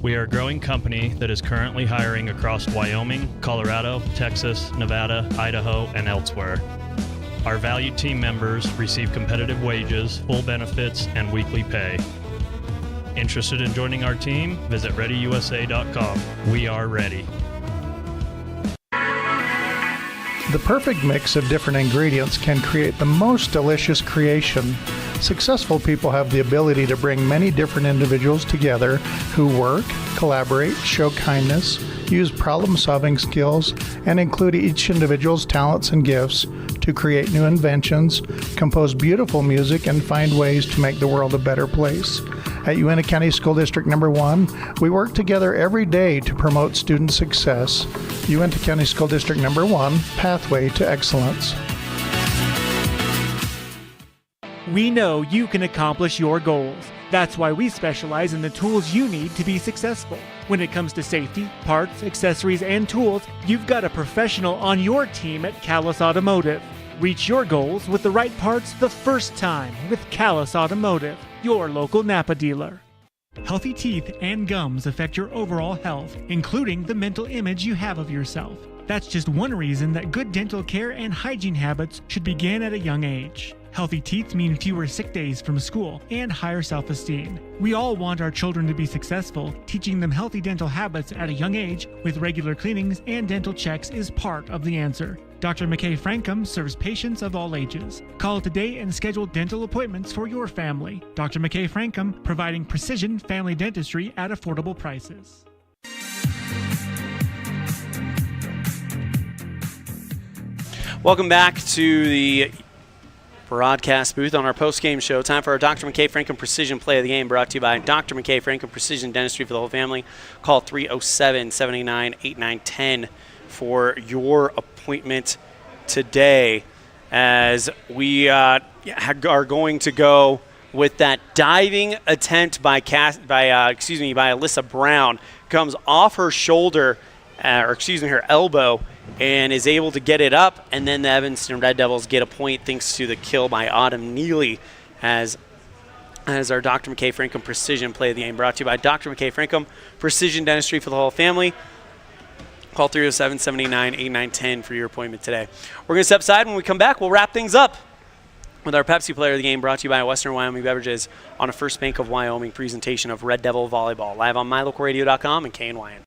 We are a growing company that is currently hiring across Wyoming, Colorado, Texas, Nevada, Idaho, and elsewhere. Our valued team members receive competitive wages, full benefits, and weekly pay. Interested in joining our team? Visit ReadyUSA.com. We are ready. The perfect mix of different ingredients can create the most delicious creation. Successful people have the ability to bring many different individuals together who work, collaborate, show kindness, use problem-solving skills, and include each individual's talents and gifts to create new inventions, compose beautiful music, and find ways to make the world a better place. At Uintah County School District No. 1, we work together every day to promote student success. Uintah County School District No. 1, Pathway to Excellence. We know you can accomplish your goals. That's why we specialize in the tools you need to be successful. When it comes to safety, parts, accessories, and tools, you've got a professional on your team at Callis Automotive. Reach your goals with the right parts the first time with Callis Automotive, your local Napa dealer. Healthy teeth and gums affect your overall health, including the mental image you have of yourself. That's just one reason that good dental care and hygiene habits should begin at a young age. Healthy teeth mean fewer sick days from school and higher self-esteem. We all want our children to be successful. Teaching them healthy dental habits at a young age with regular cleanings and dental checks is part of the answer. Dr. McKay Frankum serves patients of all ages. Call today and schedule dental appointments for your family. Dr. McKay Frankum, providing precision family dentistry at affordable prices. Welcome back to the broadcast booth on our post-game show. Time for our Dr. McKay Franklin Precision Play of the Game, brought to you by Dr. McKay Franklin Precision Dentistry for the whole family. Call 307-789-8910 for your appointment today, as we are going to go with that diving attempt by Alyssa Brown. Comes off her shoulder, her elbow, and is able to get it up, and then the Evanston Red Devils get a point thanks to the kill by Autumn Neely, as our Dr. McKay Frankum Precision Play of the Game, brought to you by Dr. McKay Frankum Precision Dentistry for the whole family. Call 307-789-8910 for your appointment today. We're going to step aside. When we come back, we'll wrap things up with our Pepsi Player of the Game, brought to you by Western Wyoming Beverages on a First Bank of Wyoming presentation of Red Devil Volleyball, live on mylocalradio.com and KNYN.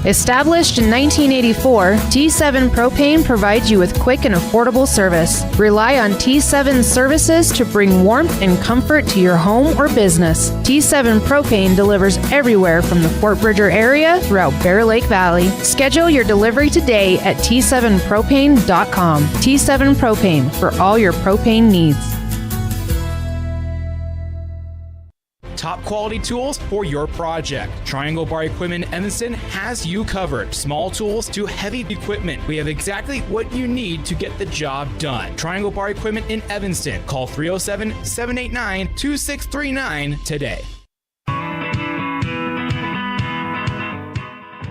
Established in 1984, T7 Propane provides you with quick and affordable service. Rely on T7's services to bring warmth and comfort to your home or business. T7 Propane delivers everywhere from the Fort Bridger area throughout Bear Lake Valley. Schedule your delivery today at T7propane.com. T7 Propane, for all your propane needs. Top quality tools for your project. Triangle Bar Equipment in Evanston has you covered. Small tools to heavy equipment. We have exactly what you need to get the job done. Triangle Bar Equipment in Evanston. Call 307-789-2639 today.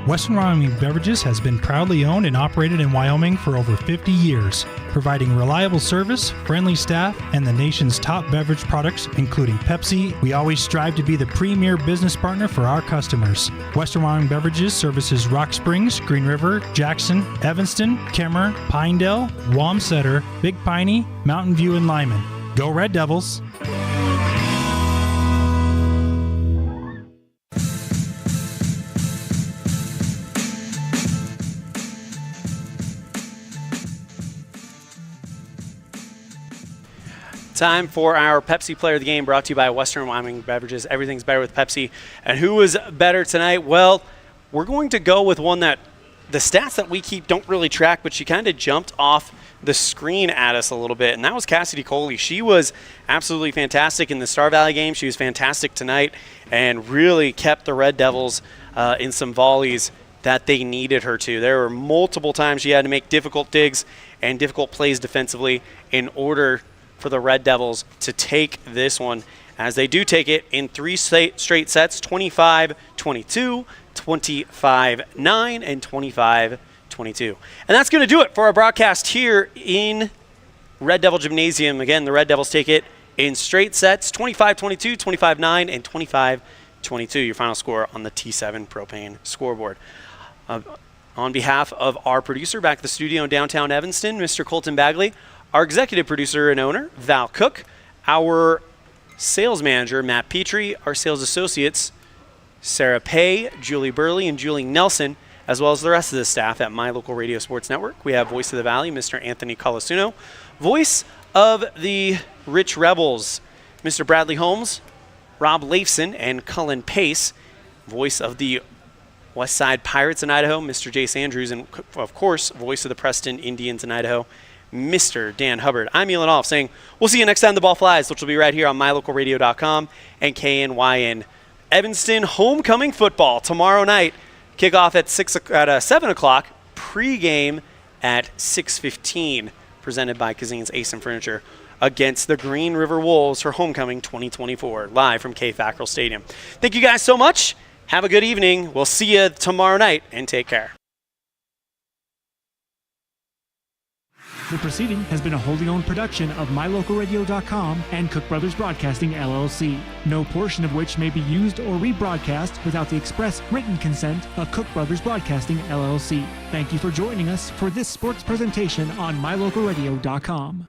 Western Wyoming Beverages has been proudly owned and operated in Wyoming for over 50 years, providing reliable service, friendly staff, and the nation's top beverage products, including Pepsi. We always strive to be the premier business partner for our customers. Western Wyoming Beverages services Rock Springs, Green River, Jackson, Evanston, Kemmer, Pinedale, Wamsutter, Big Piney, Mountain View, and Lyman. Go Red Devils! Time for our Pepsi Player of the Game, brought to you by Western Wyoming Beverages. Everything's better with Pepsi. And who was better tonight? Well, we're going to go with one that the stats that we keep don't really track, but she kind of jumped off the screen at us a little bit, and that was Cassidy Coley. She was absolutely fantastic in the Star Valley game. She was fantastic tonight and really kept the Red Devils in some volleys that they needed her to. There were multiple times she had to make difficult digs and difficult plays defensively in order for the Red Devils to take this one, as they do take it in 3 straight sets, 25-22, 25-9, and 25-22. And that's going to do it for our broadcast here in Red Devil Gymnasium. Again, the Red Devils take it in straight sets, 25-22, 25-9, and 25-22, your final score on the T7 Propane scoreboard. On behalf of our producer back at the studio in downtown Evanston, Mr. Colton Bagley, our executive producer and owner, Val Cook, our sales manager, Matt Petrie, our sales associates, Sarah Pay, Julie Burley, and Julie Nelson, as well as the rest of the staff at My Local Radio Sports Network. We have Voice of the Valley, Mr. Anthony Colasuno, Voice of the Rich Rebels, Mr. Bradley Holmes, Rob Leifson, and Cullen Pace, Voice of the West Side Pirates in Idaho, Mr. Jace Andrews, and of course, Voice of the Preston Indians in Idaho, Mr. Dan Hubbard. I'm Elan Olliff saying we'll see you next time the ball flies, which will be right here on mylocalradio.com and KNYN. Evanston homecoming football tomorrow night. Kickoff at 7 o'clock. Pregame at 6:15. Presented by Cazin's Ace and Furniture against the Green River Wolves for homecoming 2024. Live from K. Fackrell Stadium. Thank you guys so much. Have a good evening. We'll see you tomorrow night, and take care. The proceeding has been a wholly owned production of MyLocalRadio.com and Cook Brothers Broadcasting, LLC, no portion of which may be used or rebroadcast without the express written consent of Cook Brothers Broadcasting, LLC. Thank you for joining us for this sports presentation on MyLocalRadio.com.